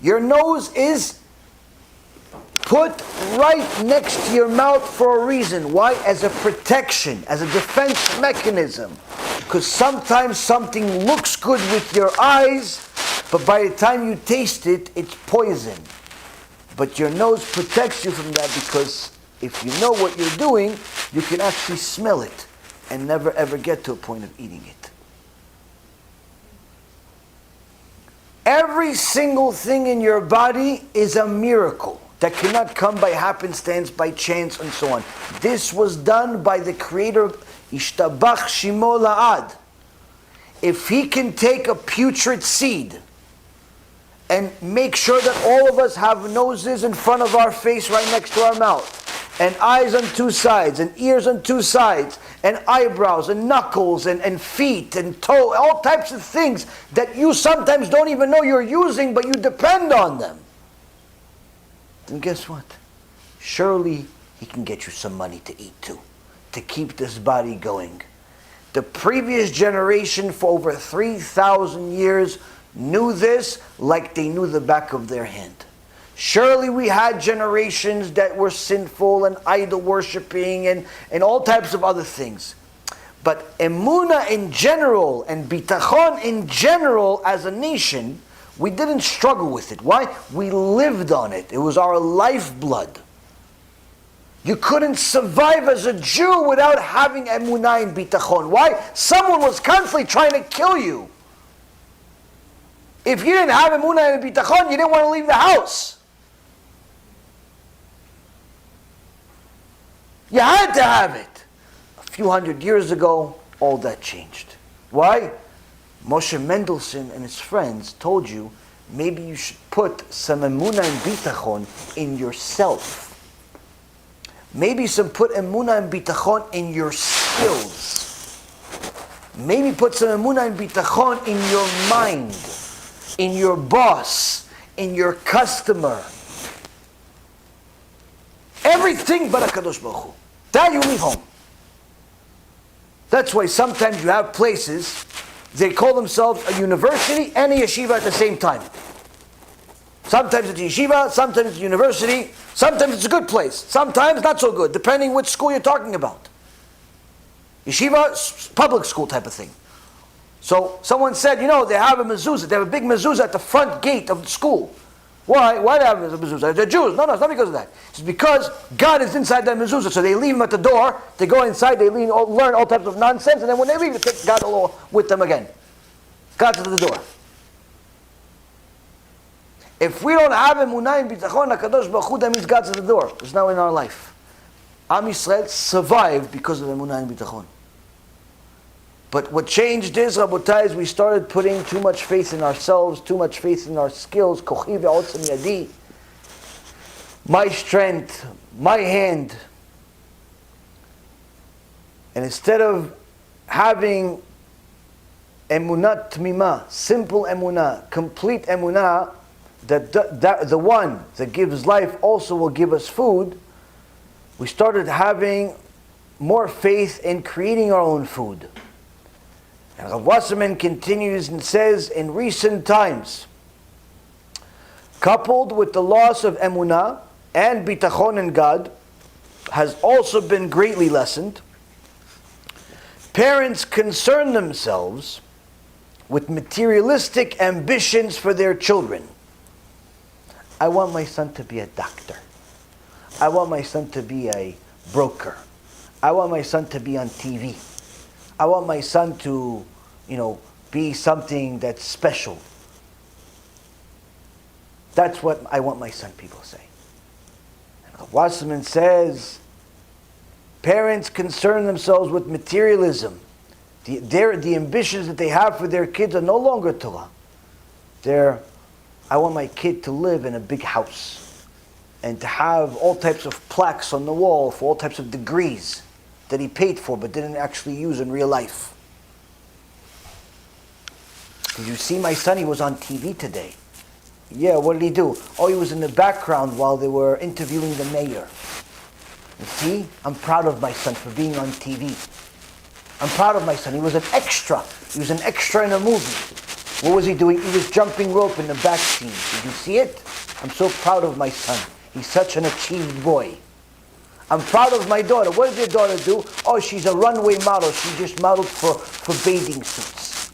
[SPEAKER 1] Your nose is put right next to your mouth for a reason. Why? As a protection, as a defense mechanism. Because sometimes something looks good with your eyes, but by the time you taste it, it's poison. But your nose protects you from that, because if you know what you're doing, you can actually smell it and never ever get to a point of eating it. Every single thing in your body is a miracle that cannot come by happenstance, by chance, and so on. This was done by the Creator, Ishtabach Shimo La'ad. If He can take a putrid seed and make sure that all of us have noses in front of our face right next to our mouth, and eyes on two sides, and ears on two sides, and eyebrows, and knuckles, and feet, and toe, all types of things that you sometimes don't even know you're using, but you depend on them. Then guess what? Surely He can get you some money to eat too, to keep this body going. The previous generation for over 3,000 years knew this like they knew the back of their hand. Surely we had generations that were sinful and idol worshipping and all types of other things. But emunah in general and bitachon in general as a nation, we didn't struggle with it. Why? We lived on it. It was our lifeblood. You couldn't survive as a Jew without having emunah in bitachon. Why? Someone was constantly trying to kill you. If you didn't have emunah in bitachon, you didn't want to leave the house. You had to have it. A few hundred years ago, all that changed. Why? Moshe Mendelssohn and his friends told you, maybe you should put some emunah and bitachon in yourself. Maybe put emunah and bitachon in your skills. Maybe put some emunah and bitachon in your mind, in your boss, in your customer. Everything but HaKadosh Baruch Hu. That you leave home. That's why sometimes you have places, they call themselves a university and a yeshiva at the same time. Sometimes it's a yeshiva, sometimes it's a university, sometimes it's a good place, sometimes not so good, depending which school you're talking about. Yeshiva, public school type of thing. So someone said, they have a mezuzah, they have a big mezuzah at the front gate of the school. Why? Why do they have a mezuzah? They're Jews. No, it's not because of that. It's because God is inside that mezuzah. So they leave him at the door, they go inside, they learn all types of nonsense, and then when they leave, they take God along with them again. God's at the door. If we don't have emunah and bitachon, HaKadosh Baruch Hu, that means God's at the door. It's now in our life. Am Yisrael survived because of emunah and bitachon. But what changed is, Rabotai, is we started putting too much faith in ourselves, too much faith in our skills. Kochi ve'otzem yadi. My strength, my hand. And instead of having emunah tmima, simple emunah, complete emunah, that the one that gives life also will give us food, we started having more faith in creating our own food. And Rav Wasserman continues and says, in recent times, coupled with the loss of emunah and bitachon in God, has also been greatly lessened. Parents concern themselves with materialistic ambitions for their children. I want my son to be a doctor. I want my son to be a broker. I want my son to be on TV. I want my son to, be something that's special. That's what I want my son, people say. And Wasserman says, parents concern themselves with materialism. The ambitions that they have for their kids are no longer Torah. I want my kid to live in a big house and to have all types of plaques on the wall for all types of degrees that he paid for but didn't actually use in real life. Did you see my son? He was on TV today. Yeah, what did he do? Oh, he was in the background while they were interviewing the mayor. You see, I'm proud of my son for being on TV. I'm proud of my son. He was an extra. He was an extra in a movie. What was he doing? He was jumping rope in the back scene. Did you see it? I'm so proud of my son. He's such an achieved boy. I'm proud of my daughter. What did your daughter do? Oh, she's a runway model. She just modeled for bathing suits.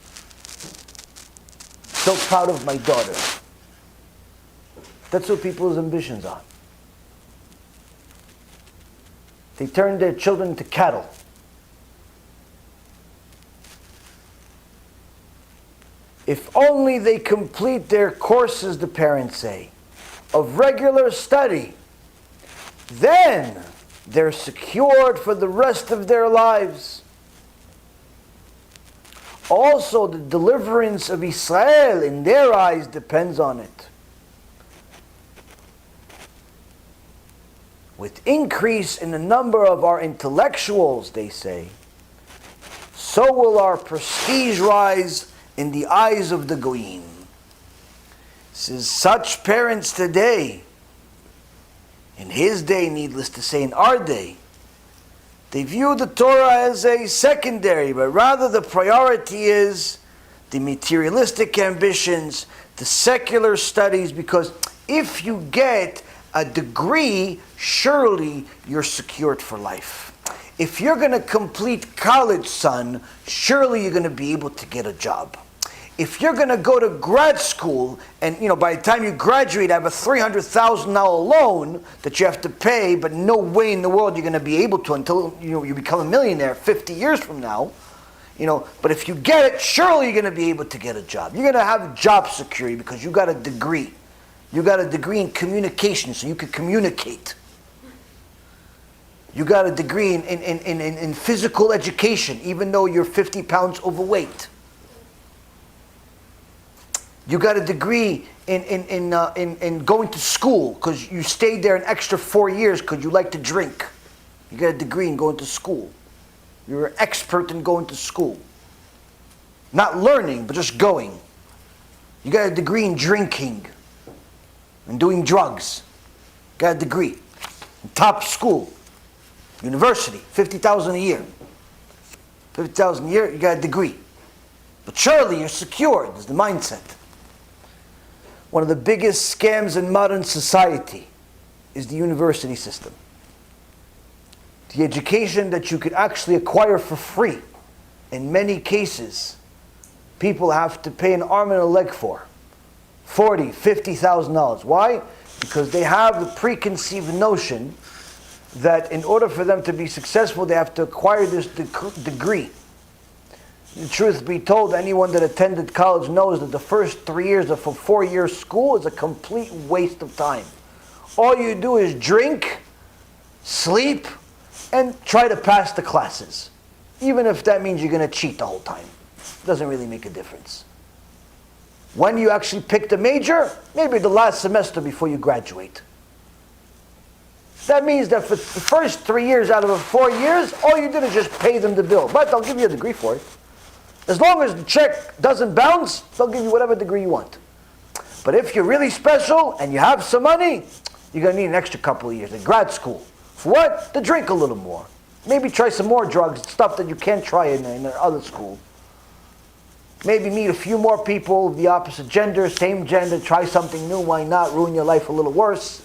[SPEAKER 1] So proud of my daughter. That's what people's ambitions are. They turn their children into cattle. If only they complete their courses, the parents say, of regular study, then they're secured for the rest of their lives. Also, the deliverance of Israel in their eyes depends on it. With increase in the number of our intellectuals, they say, so will our prestige rise in the eyes of the Goyim. Says such parents today, in his day, needless to say, in our day, they view the Torah as a secondary, but rather the priority is the materialistic ambitions, the secular studies, because if you get a degree, surely you're secured for life. If you're going to complete college, son, surely you're going to be able to get a job. If you're going to go to grad school and, by the time you graduate, have a $300,000 loan that you have to pay, but no way in the world you're going to be able to until you become a millionaire 50 years from now. But if you get it, surely you're going to be able to get a job. You're going to have job security because you got a degree. You got a degree in communication, so you can communicate. You got a degree in physical education, even though you're 50 pounds overweight. You got a degree in going to school because you stayed there an extra 4 years because you like to drink. You got a degree in going to school. You're an expert in going to school. Not learning, but just going. You got a degree in drinking and doing drugs. Got a degree in top school, university, $50,000 a year. $50,000 a year, you got a degree. But surely you're secured, is the mindset. One of the biggest scams in modern society is the university system. The education that you could actually acquire for free. In many cases, people have to pay an arm and a leg for. $40,000, $50,000. Why? Because they have the preconceived notion that in order for them to be successful, they have to acquire this degree. The truth be told, anyone that attended college knows that the first 3 years of a 4-year school is a complete waste of time. All you do is drink, sleep, and try to pass the classes. Even if that means you're going to cheat the whole time. It doesn't really make a difference. When you actually pick the major, maybe the last semester before you graduate. That means that for the first 3 years out of the 4 years, all you did is just pay them the bill. But they'll give you a degree for it. As long as the check doesn't bounce, they'll give you whatever degree you want. But if you're really special and you have some money, you're going to need an extra couple of years in grad school. For what? To drink a little more. Maybe try some more drugs, stuff that you can't try in other school. Maybe meet a few more people of the opposite gender, same gender, try something new, why not? Ruin your life a little worse.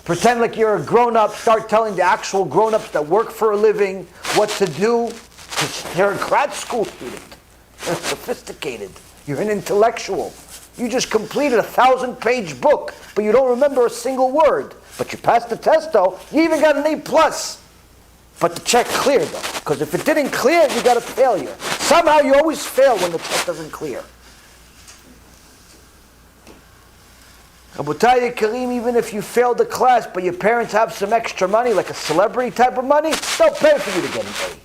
[SPEAKER 1] Pretend like you're a grown-up, start telling the actual grown-ups that work for a living what to do. Because you're a grad school student. You're sophisticated. You're an intellectual. You just completed a 1,000-page book, but you don't remember a single word. But you passed the test, though. You even got an A+. But the check cleared, though. Because if it didn't clear, you got a failure. Somehow you always fail when the check doesn't clear. Rabotai Kareem, even if you failed the class, but your parents have some extra money, like a celebrity type of money, they'll pay for you to get an A.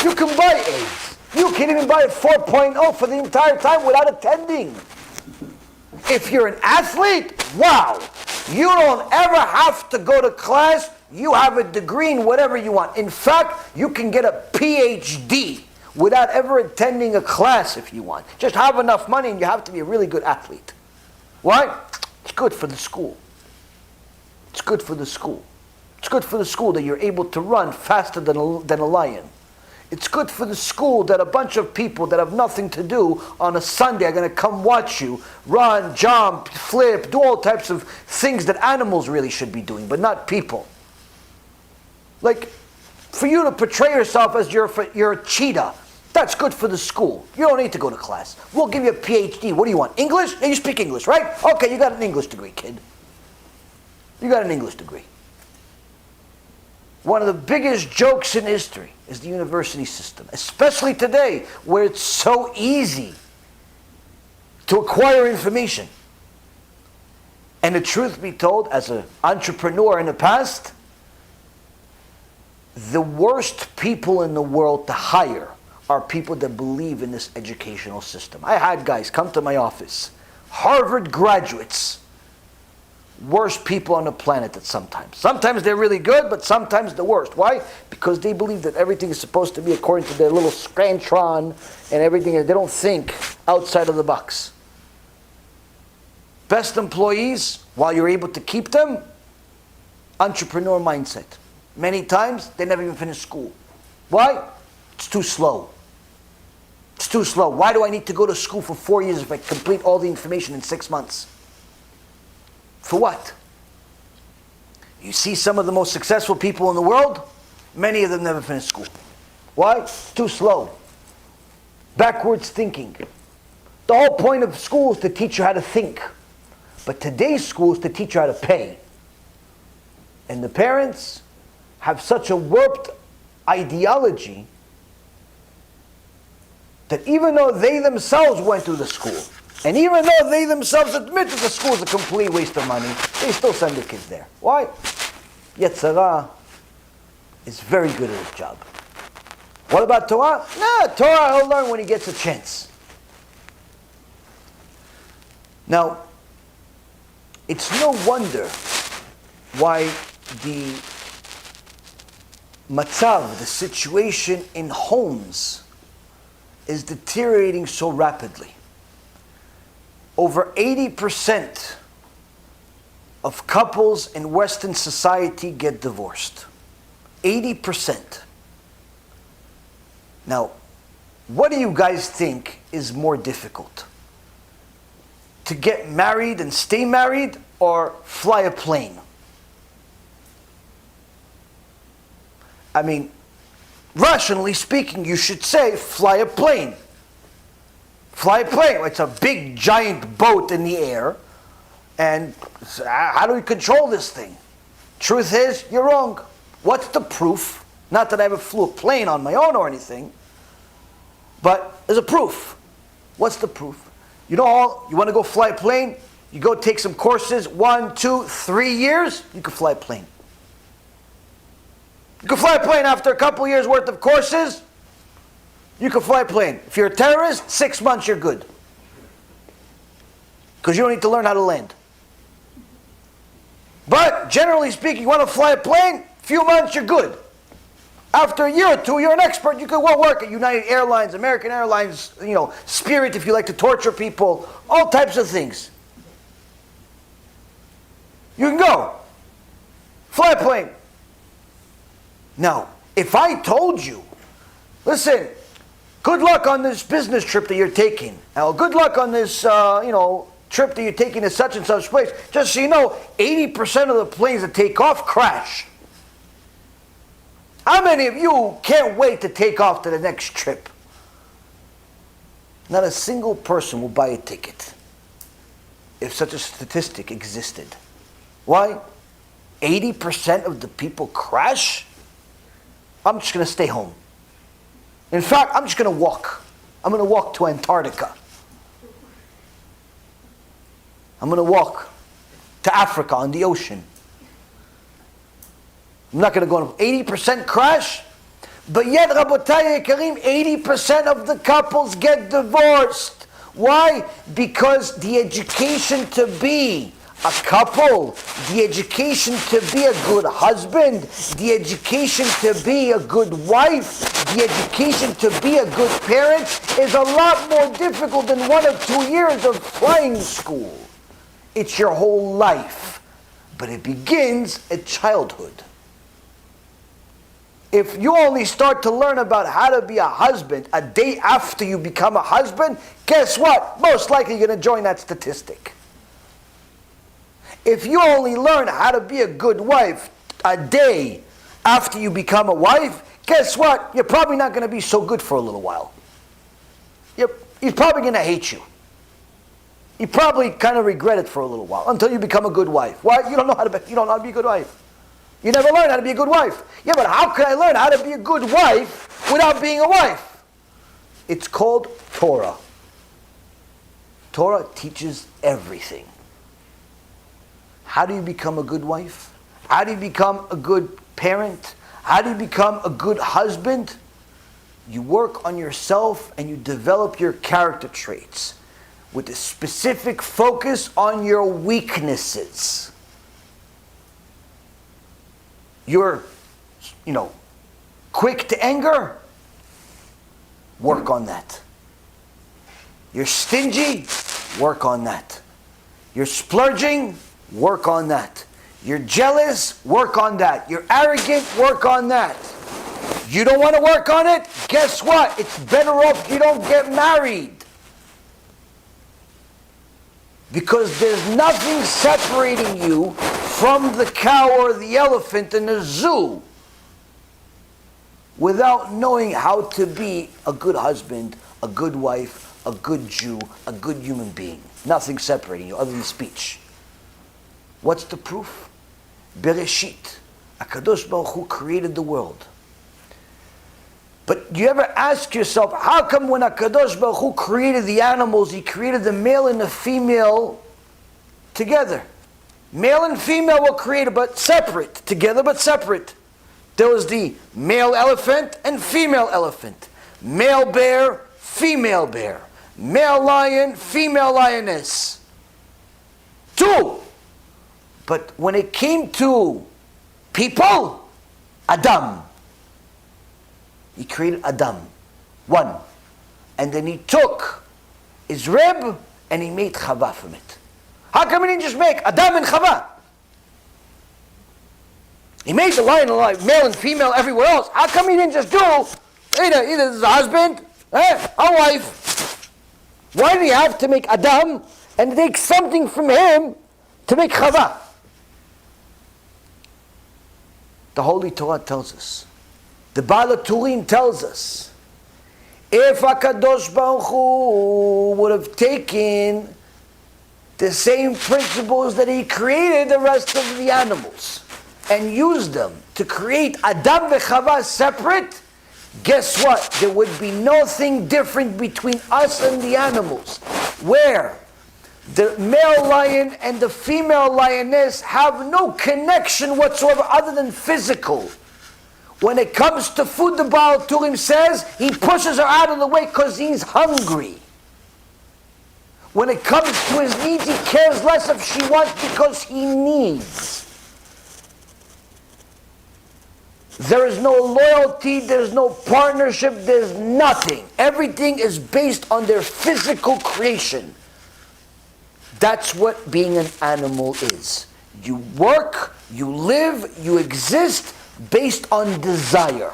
[SPEAKER 1] You can buy A's. You can even buy a 4.0 for the entire time without attending. If you're an athlete, wow. You don't ever have to go to class. You have a degree in whatever you want. In fact, you can get a PhD without ever attending a class if you want. Just have enough money and you have to be a really good athlete. Why? It's good for the school. It's good for the school. It's good for the school that you're able to run faster than a lion. It's good for the school that a bunch of people that have nothing to do on a Sunday are going to come watch you run, jump, flip, do all types of things that animals really should be doing, but not people. Like, for you to portray yourself as you're a cheetah, that's good for the school. You don't need to go to class. We'll give you a PhD. What do you want? English? Yeah, you speak English, right? Okay, you got an English degree, kid. You got an English degree. One of the biggest jokes in history is the university system, especially today, where it's so easy to acquire information. And the truth be told, as an entrepreneur in the past, the worst people in the world to hire are people that believe in this educational system. I had guys come to my office, Harvard graduates, worst people on the planet at sometimes. Sometimes they're really good, but sometimes the worst. Why? Because they believe that everything is supposed to be according to their little scrantron and everything. They don't think outside of the box. Best employees, while you're able to keep them, entrepreneur mindset. Many times, they never even finish school. Why? It's too slow. It's too slow. Why do I need to go to school for 4 years if I complete all the information in 6 months? For what? You see some of the most successful people in the world, many of them never finish school. Why? It's too slow. Backwards thinking. The whole point of school is to teach you how to think. But today's school is to teach you how to pay. And the parents have such a warped ideology that even though they themselves went through the school, and even though they themselves admit that the school is a complete waste of money, they still send their kids there. Why? Yetzirah is very good at his job. What about Torah? No, Torah he'll learn when he gets a chance. Now, it's no wonder why the matzav, the situation in homes, is deteriorating so rapidly. Over 80% of couples in Western society get divorced. 80%. Now, what do you guys think is more difficult? To get married and stay married, or fly a plane? I mean, rationally speaking, you should say fly a plane. Fly a plane. It's a big giant boat in the air. And how do we control this thing? Truth is, you're wrong. What's the proof? Not that I ever flew a plane on my own or anything, but there's a proof. What's the proof? You know, you want to go fly a plane? You go take some courses, 1, 2, 3 years, you can fly a plane. You can fly a plane after a couple years worth of courses. You can fly a plane. If you're a terrorist, 6 months you're good. Because you don't need to learn how to land. But generally speaking, you want to fly a plane, few months you're good. After a year or two, you're an expert. You could well work at United Airlines, American Airlines, Spirit if you like to torture people, all types of things. You can go. Fly a plane. Now, if I told you, listen, good luck on this business trip that you're taking. Now, good luck on this, trip that you're taking to such and such place. Just so you know, 80% of the planes that take off crash. How many of you can't wait to take off to the next trip? Not a single person will buy a ticket if such a statistic existed. Why? 80% of the people crash? I'm just going to stay home. In fact, I'm just going to walk. I'm going to walk to Antarctica. I'm going to walk to Africa on the ocean. I'm not going to go on 80% crash. But yet, Rabotai Yekarim, 80% of the couples get divorced. Why? Because the education to be a couple, the education to be a good husband, the education to be a good wife, the education to be a good parent is a lot more difficult than 1 or 2 years of flying school. It's your whole life. But it begins at childhood. If you only start to learn about how to be a husband a day after you become a husband, guess what? Most likely you're going to join that statistic. If you only learn how to be a good wife a day after you become a wife, guess what? You're probably not going to be so good for a little while. He's probably going to hate you. You probably kind of regret it for a little while until you become a good wife. Why? You don't know how to be a good wife. You never learned how to be a good wife. Yeah, but how can I learn how to be a good wife without being a wife? It's called Torah. Torah teaches everything. How do you become a good wife? How do you become a good parent? How do you become a good husband? You work on yourself and you develop your character traits with a specific focus on your weaknesses. You're, quick to anger? Work on that. You're stingy? Work on that. You're splurging? Work on that. You're jealous? Work on that. You're arrogant? Work on that. You don't want to work on it? Guess what? It's better off you don't get married. Because there's nothing separating you from the cow or the elephant in the zoo without knowing how to be a good husband, a good wife, a good Jew, a good human being. Nothing separating you other than speech. What's the proof? Bereshit. HaKadosh Baruch Hu created the world. But do you ever ask yourself, how come when HaKadosh Baruch Hu created the animals, He created the male and the female together? Male and female were created but separate, together but separate. There was the male elephant and female elephant. Male bear, female bear. Male lion, female lioness. Two. But when it came to people, Adam. He created Adam, one. And then He took his rib and He made Chava from it. How come He didn't just make Adam and Chava? He made the lion alive, male and female everywhere else. How come He didn't just do either this is a husband, a wife? Why did He have to make Adam and take something from him to make Chava? The Holy Torah tells us. The Baal HaTurim tells us, if HaKadosh Baruch Hu would have taken the same principles that He created the rest of the animals and used them to create Adam and Chava separate, guess what? There would be nothing different between us and the animals. Where the male lion and the female lioness have no connection whatsoever other than physical. When it comes to food, the Baal HaTurim says he pushes her out of the way because he's hungry. When it comes to his needs, he cares less if she wants because he needs. There is no loyalty, there's no partnership, there's nothing. Everything is based on their physical creation. That's what being an animal is. You work, you live, you exist based on desire.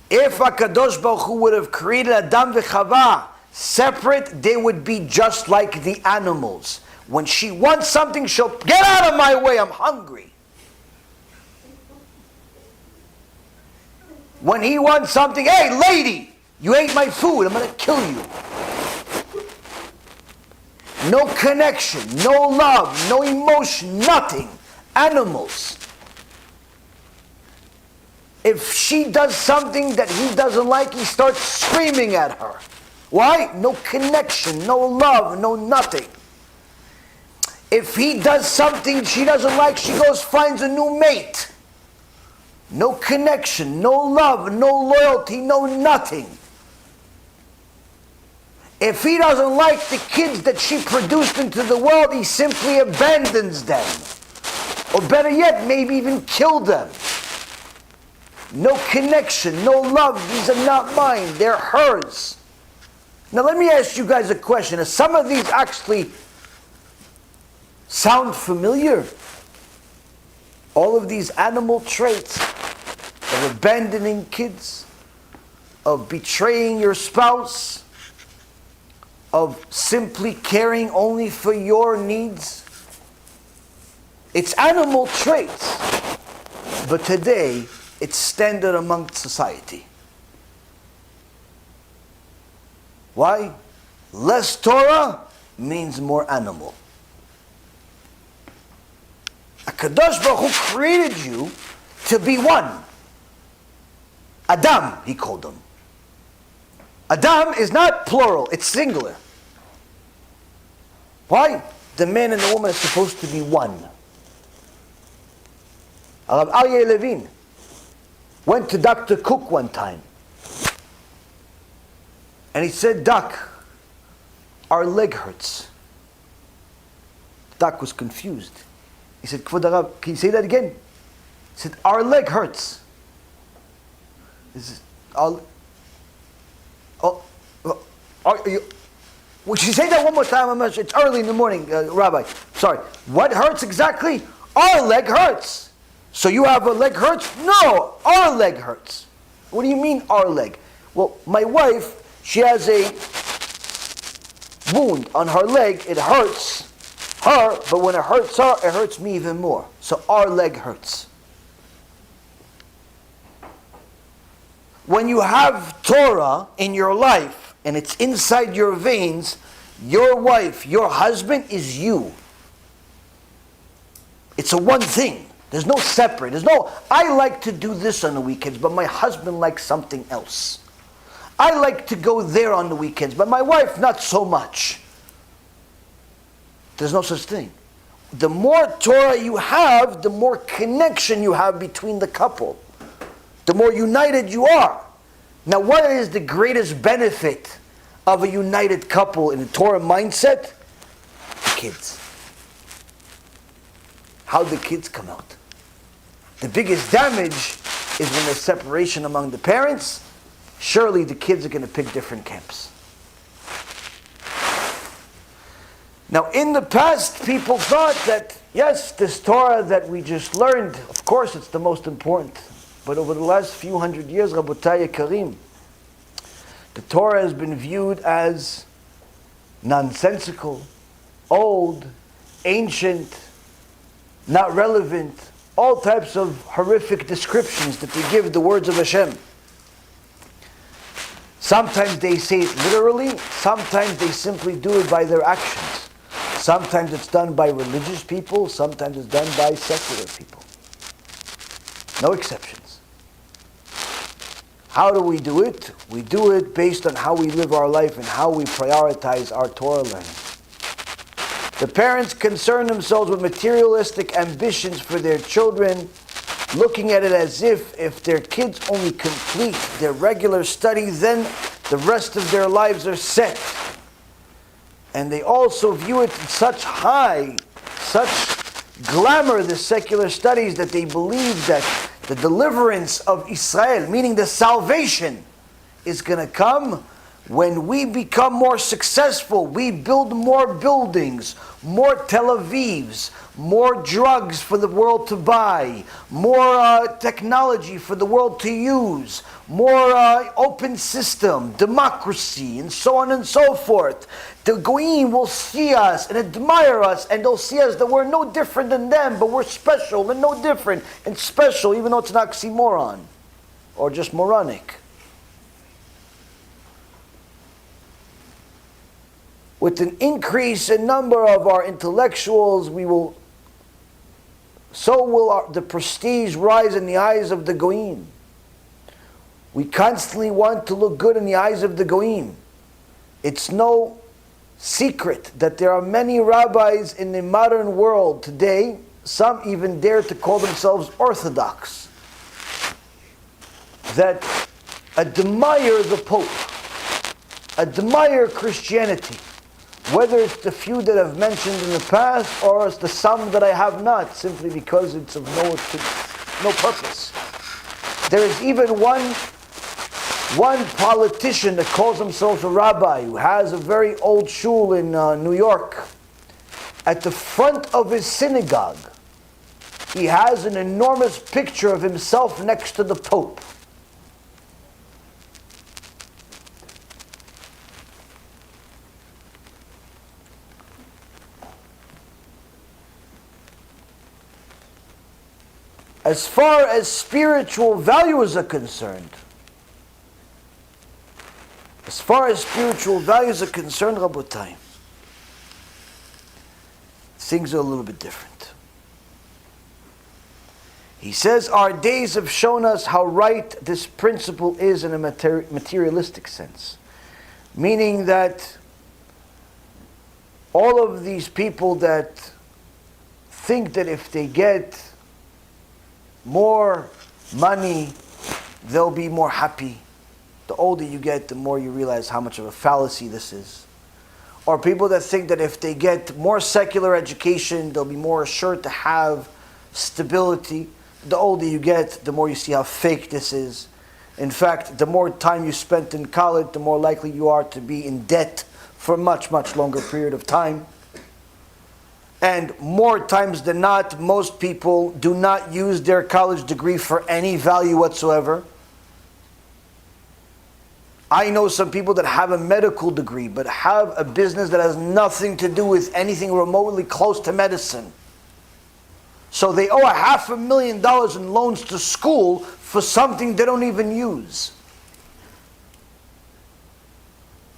[SPEAKER 1] If HaKadosh Baruch Hu would have created Adam and Chava separate, they would be just like the animals. When she wants something, she'll get out of my way, I'm hungry. When he wants something, hey lady, you ate my food, I'm going to kill you. No connection, no love, no emotion, nothing. Animals. If she does something that he doesn't like, he starts screaming at her. Why? No connection, no love, no nothing. If he does something she doesn't like, she goes finds a new mate. No connection, no love, no loyalty, no nothing. If he doesn't like the kids that she produced into the world, he simply abandons them. Or better yet, maybe even kill them. No connection, no love. These are not mine, they're hers. Now let me ask you guys a question. Are some of these actually sound familiar? All of these animal traits of abandoning kids, of betraying your spouse, of simply caring only for your needs. It's animal traits, but today it's standard among society. Why? Less Torah means more animal. HaKadosh Baruch Hu created you to be one. Adam, he called them. Adam is not plural, it's singular. Why? The man and the woman are supposed to be one. Rav Aryeh Lavin went to Dr. Cook one time. And he said, Doc, our leg hurts. Doc was confused. He said, Kvod Harav, can you say that again? He said, our leg hurts. This is, would you say that one more time? It's early in the morning, Rabbi. Sorry. What hurts exactly? Our leg hurts. So you have a leg hurts? No, our leg hurts. What do you mean our leg? Well, my wife, she has a wound on her leg. It hurts her, but when it hurts her, it hurts me even more. So our leg hurts. When you have Torah in your life, and it's inside your veins, your wife, your husband is you. It's a one thing. There's no separate. There's no, I like to do this on the weekends, but my husband likes something else. I like to go there on the weekends, but my wife, not so much. There's no such thing. The more Torah you have, the more connection you have between the couple. The more united you are. Now, what is the greatest benefit of a united couple in the Torah mindset? The kids. How the kids come out. The biggest damage is when there's separation among the parents. Surely the kids are going to pick different camps. Now, in the past, people thought that, yes, this Torah that we just learned, of course it's the most important. But over the last few hundred years, Rabotai Karim, the Torah has been viewed as nonsensical, old, ancient, not relevant, all types of horrific descriptions that they give the words of Hashem. Sometimes they say it literally, sometimes they simply do it by their actions. Sometimes it's done by religious people, sometimes it's done by secular people. No exceptions. How do we do it? We do it based on how we live our life and how we prioritize our Torah learning. The parents concern themselves with materialistic ambitions for their children, looking at it as if their kids only complete their regular study, then the rest of their lives are set. And they also view it in such glamour, the secular studies, that they believe that the deliverance of Israel, meaning the salvation, is going to come when we become more successful. We build more buildings, more Tel Avivs, more drugs for the world to buy, more technology for the world to use, more open system, democracy, and so on and so forth. The Goyim will see us and admire us, and they'll see us that we're no different than them, but we're special and no different and special, even though it's an oxymoron or just moronic. With an increase in number of our intellectuals, so will the prestige rise in the eyes of the Goyim. We constantly want to look good in the eyes of the Goyim. It's no secret that there are many rabbis in the modern world today, some even dare to call themselves Orthodox, that admire the Pope, admire Christianity. Whether it's the few that I've mentioned in the past, or it's the some that I have not, simply because it's of no purpose. There is even one politician that calls himself a rabbi, who has a very old shul in New York. at the front of his synagogue, he has an enormous picture of himself next to the Pope. As far as spiritual values are concerned, Rabotai, things are a little bit different. He says, our days have shown us how right this principle is in a materialistic sense. Meaning that all of these people that think that if they get more money, they'll be more happy. The older you get, the more you realize how much of a fallacy this is. Or people that think that if they get more secular education, they'll be more assured to have stability. The older you get, the more you see how fake this is. In fact, the more time you spent in college, the more likely you are to be in debt for a much, much longer period of time. And more times than not, most people do not use their college degree for any value whatsoever. I know some people that have a medical degree, but have a business that has nothing to do with anything remotely close to medicine. So they owe $500,000 in loans to school for something they don't even use.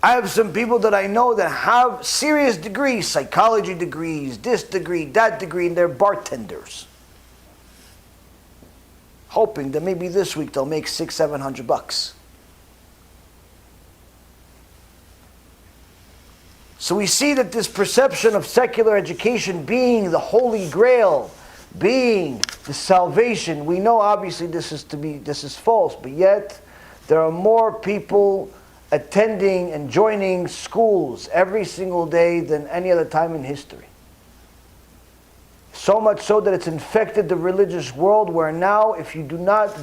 [SPEAKER 1] I have some people that I know that have serious degrees, psychology degrees, this degree, that degree, and they're bartenders. Hoping that maybe this week they'll make $600-700. So we see that this perception of secular education being the holy grail, being the salvation, we know obviously this is false, but yet there are more people attending and joining schools every single day than any other time in history. So much so that it's infected the religious world, where now if you do not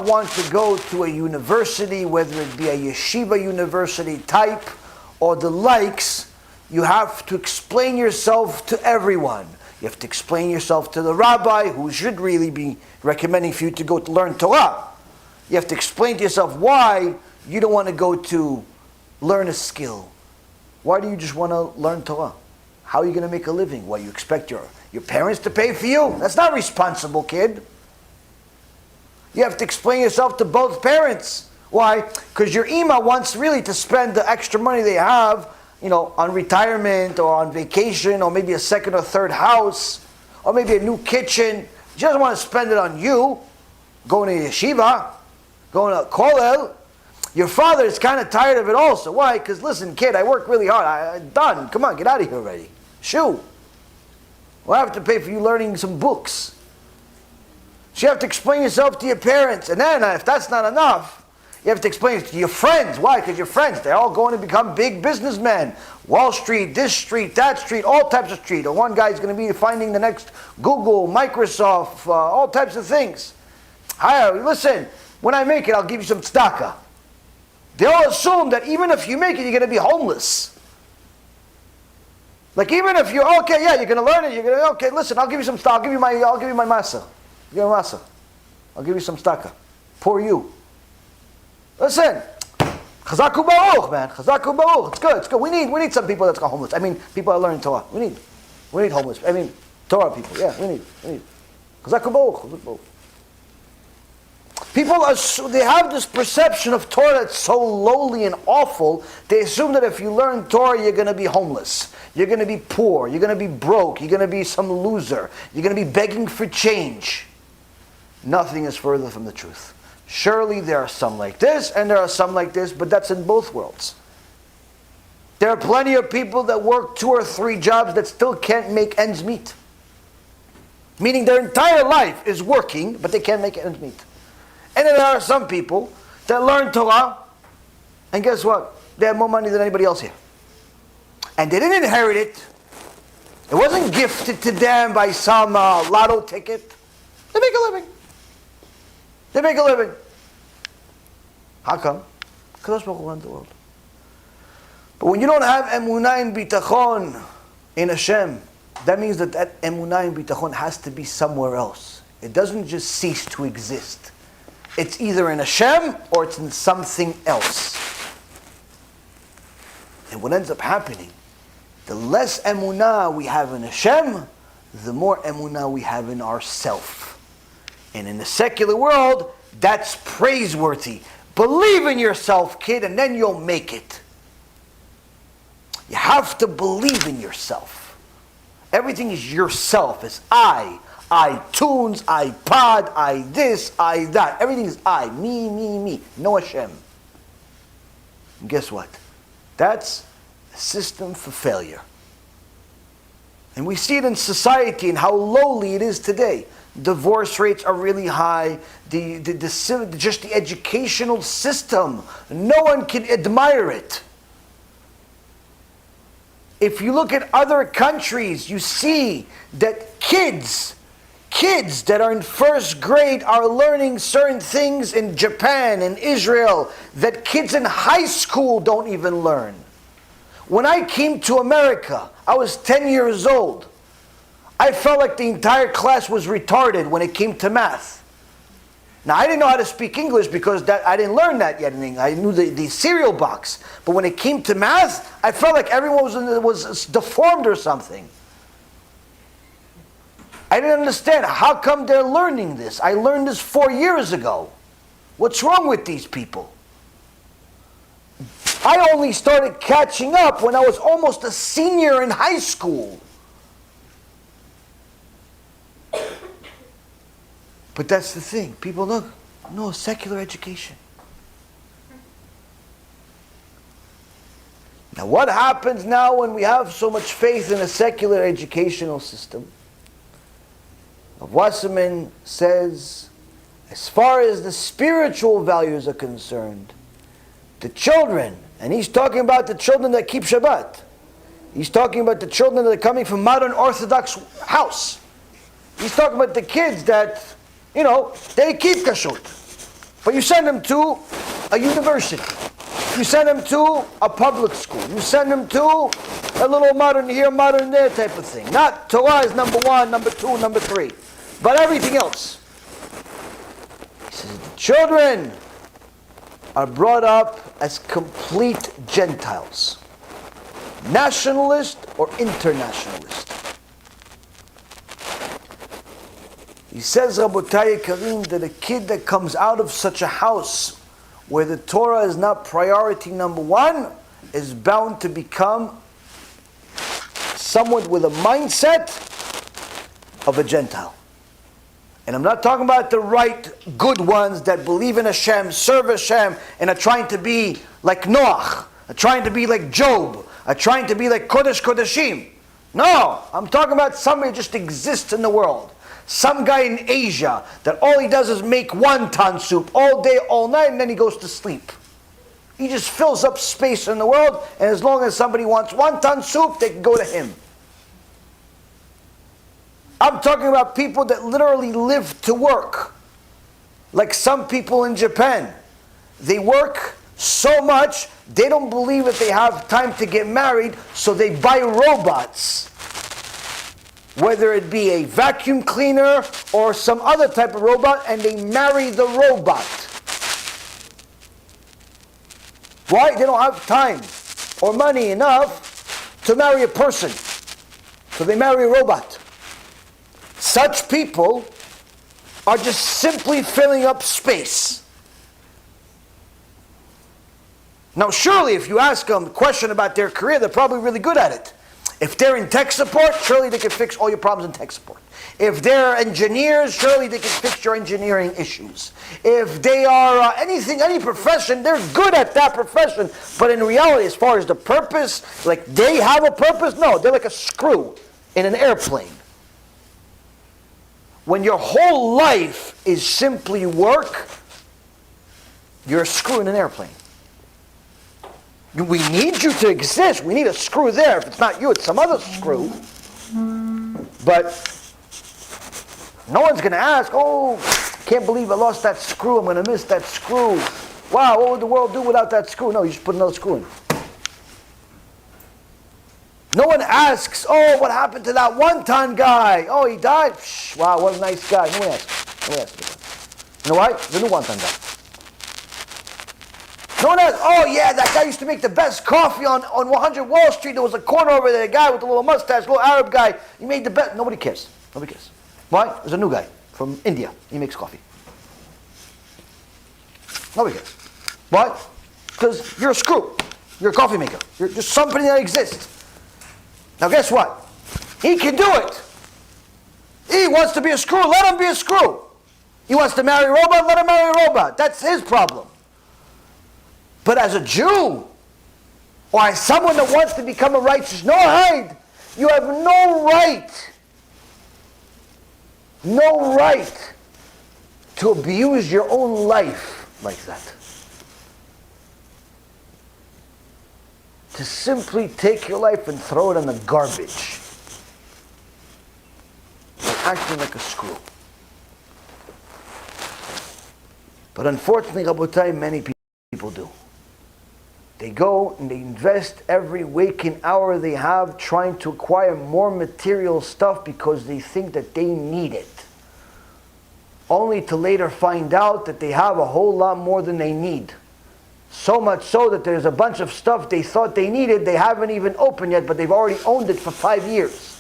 [SPEAKER 1] want to go to a university, whether it be a yeshiva university type or the likes, you have to explain yourself to everyone. You have to explain yourself to the rabbi, who should really be recommending for you to go to learn Torah. You have to explain to yourself why you don't want to go to learn a skill. Why do you just want to learn Torah? How are you going to make a living? What, you expect your parents to pay for you? That's not responsible, kid. You have to explain yourself to both parents. Why? Because your ima wants really to spend the extra money they have, on retirement or on vacation or maybe a second or third house or maybe a new kitchen. She doesn't want to spend it on you, going to yeshiva, going to kollel. Your father is kind of tired of it also. Why? Because listen, kid, I worked really hard. I'm done. Come on, get out of here already. Shoo. Well, I have to pay for you learning some books. So you have to explain yourself to your parents. And then, if that's not enough, you have to explain it to your friends. Why? Because your friends, they're all going to become big businessmen. Wall Street, this street, that street, all types of street. Or one guy's going to be finding the next Google, Microsoft, all types of things. Hi, listen, when I make it, I'll give you some tzedakah. They all assume that even if you make it, you're going to be homeless. Like even if you're you're going to learn it. Listen, I'll give you some tzedakah. I'll give you my masa. I'll give you some tzedakah. Poor you. Listen, chazaku baruch, man. Chazaku baruch. It's good. It's good. We need some people that's got homeless. I mean, people that learn Torah. We need homeless. I mean, Torah people. Yeah, we need. Chazaku baruch. People they have this perception of Torah that's so lowly and awful. They assume that if you learn Torah, you're going to be homeless. You're going to be poor. You're going to be broke. You're going to be some loser. You're going to be begging for change. Nothing is further from the truth. Surely there are some like this and there are some like this, but that's in both worlds. There are plenty of people that work 2 or 3 jobs that still can't make ends meet. Meaning their entire life is working, but they can't make ends meet. And then there are some people that learn Torah, and guess what? They have more money than anybody else here. And they didn't inherit it. It wasn't gifted to them by some lotto ticket. They make a living. How come? Because Baruch runs the world. But when you don't have emunah and bitachon in Hashem, that means that emunah and bitachon has to be somewhere else. It doesn't just cease to exist. It's either in Hashem or it's in something else. And what ends up happening, the less emunah we have in Hashem, the more emunah we have in ourself. And in the secular world, that's praiseworthy. Believe in yourself, kid, and then you'll make it. You have to believe in yourself. Everything is yourself. It's I. iTunes, iPod, I this, I that. Everything is I. Me. No Hashem. And guess what? That's a system for failure. And we see it in society and how lowly it is today. Divorce rates are really high. Just the educational system, no one can admire it. If you look at other countries, you see that kids that are in first grade are learning certain things in Japan and Israel that kids in high school don't even learn. When I came to America, I was 10 years old. I felt like the entire class was retarded when it came to math. Now, I didn't know how to speak English because I didn't learn that yet. I knew the cereal box. But when it came to math, I felt like everyone was deformed or something. I didn't understand. How come they're learning this? I learned this 4 years ago. What's wrong with these people? I only started catching up when I was almost a senior in high school. But that's the thing. People look, no, secular education. Now what happens now when we have so much faith in a secular educational system? Rav Wasserman says, as far as the spiritual values are concerned, the children, and he's talking about the children that keep Shabbat. He's talking about the children that are coming from modern Orthodox house. He's talking about the kids that, they keep kashrut. But you send them to a university. You send them to a public school. You send them to a little modern here, modern there type of thing. Not Torah is number 1, number 2, number 3. But everything else. He says the children are brought up as complete Gentiles. Nationalist or internationalist. He says, Rabotai Karim, that a kid that comes out of such a house where the Torah is not priority number 1 is bound to become someone with a mindset of a Gentile. And I'm not talking about the right, good ones that believe in Hashem, serve Hashem, and are trying to be like Noach, are trying to be like Job, are trying to be like Kodesh Kodeshim. No, I'm talking about somebody who just exists in the world. Some guy in Asia that all he does is make wonton soup all day, all night, and then he goes to sleep. He just fills up space in the world, and as long as somebody wants wonton soup, they can go to him. I'm talking about people that literally live to work. Like some people in Japan. They work so much, they don't believe that they have time to get married, so they buy robots. Whether it be a vacuum cleaner or some other type of robot, and they marry the robot. Why? They don't have time or money enough to marry a person. So they marry a robot. Such people are just simply filling up space. Now surely if you ask them a question about their career, they're probably really good at it. If they're in tech support, surely they can fix all your problems in tech support. If they're engineers, surely they can fix your engineering issues. If they are anything, any profession, they're good at that profession. But in reality, as far as the purpose, like they have a purpose, no, they're like a screw in an airplane. When your whole life is simply work, you're a screw in an airplane. We need you to exist. We need a screw there. If it's not you, it's some other screw. But no one's going to ask, oh, can't believe I lost that screw. I'm going to miss that screw. Wow, what would the world do without that screw? No, you just put another screw in. No one asks, oh, what happened to that one-ton guy? Oh, he died? Psh, wow, what a nice guy. No one asks. No one asks. You know why? The new one-ton guy. No one asks, oh yeah, that guy used to make the best coffee on 100 Wall Street. There was a corner over there, a guy with a little mustache, a little Arab guy. He made the best. Nobody cares. Nobody cares. Why? There's a new guy from India. He makes coffee. Nobody cares. Why? Because you're a screw. You're a coffee maker. You're just somebody that exists. Now guess what? He can do it. He wants to be a screw. Let him be a screw. He wants to marry a robot. Let him marry a robot. That's his problem. But as a Jew, or as someone that wants to become a righteous Noahide, you have no right to abuse your own life like that. To simply take your life and throw it in the garbage. You're acting like a screw. But unfortunately, Rabotai, many people do. They go and they invest every waking hour they have trying to acquire more material stuff because they think that they need it. Only to later find out that they have a whole lot more than they need. So much so that there's a bunch of stuff they thought they needed, they haven't even opened yet, but they've already owned it for 5 years.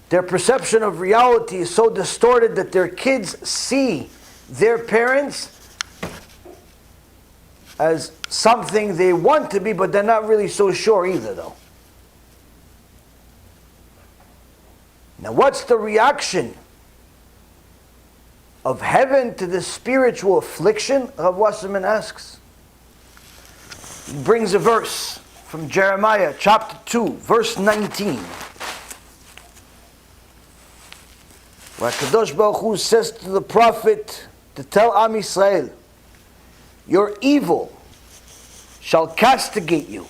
[SPEAKER 1] Their perception of reality is so distorted that their kids see their parents as something they want to be, but they're not really so sure either, though. Now, what's the reaction of heaven to this spiritual affliction? Rav Wasserman asks. He brings a verse from Jeremiah chapter 2, verse 19. Where Kadosh Baruch Hu says to the prophet to tell Am Yisrael, your evil shall castigate you.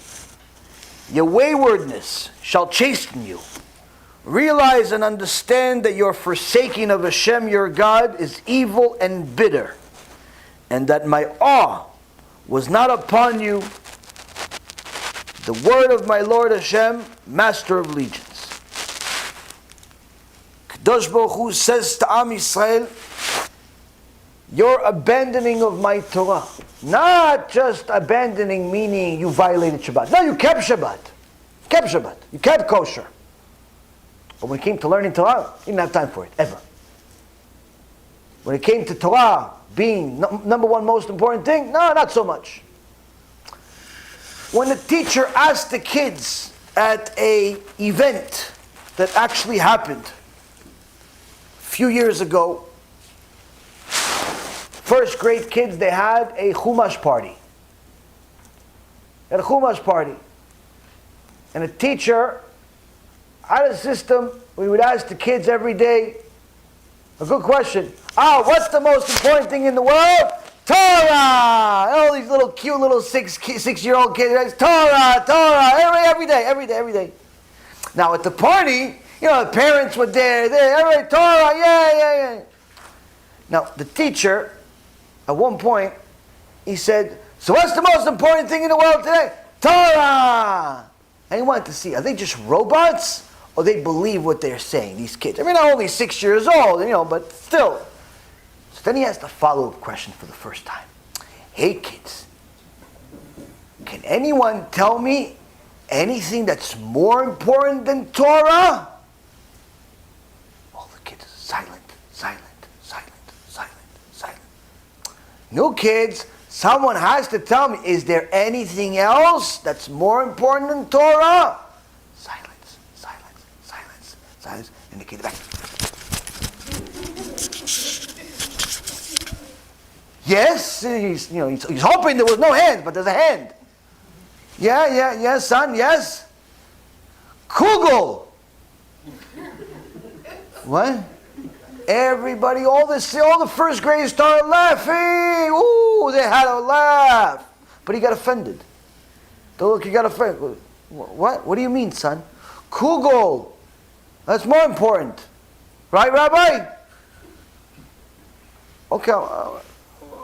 [SPEAKER 1] Your waywardness shall chasten you. Realize and understand that your forsaking of Hashem your God is evil and bitter, and that my awe was not upon you, the word of my Lord Hashem, Master of Legions. Kadosh Baruch Hu says to Am Yisrael, your abandoning of my Torah, not just abandoning meaning you violated Shabbat. No, you kept Shabbat. You kept kosher. But when it came to learning Torah, you didn't have time for it, ever. When it came to Torah being number one most important thing, no, not so much. When the teacher asked the kids at an event that actually happened a few years ago, first grade kids, they had a Chumash party. At a Chumash party. And a teacher had a system, we would ask the kids every day, a good question. What's the most important thing in the world? Torah! All these little cute little six-year-old kids, Torah, every day. Now at the party, the parents were there, everybody, Torah, yeah. Now the teacher, at one point, he said, so what's the most important thing in the world today? Torah! And he wanted to see, are they just robots? Or they believe what they're saying, these kids. I mean, they're only 6 years old, but still. So then he asked a follow-up question for the first time. Hey kids, can anyone tell me anything that's more important than Torah? All the kids, silent. New kids, someone has to tell me, is there anything else that's more important than Torah? Silence, and the kid back. Yes, he's hoping there was no hand, but there's a hand. Yeah, son, yes. Kugel. What? Everybody, all the first graders started laughing. Ooh, they had a laugh. But he got offended. Look, he got offended. What? What do you mean, son? Kugel. That's more important. Right, Rabbi? Okay,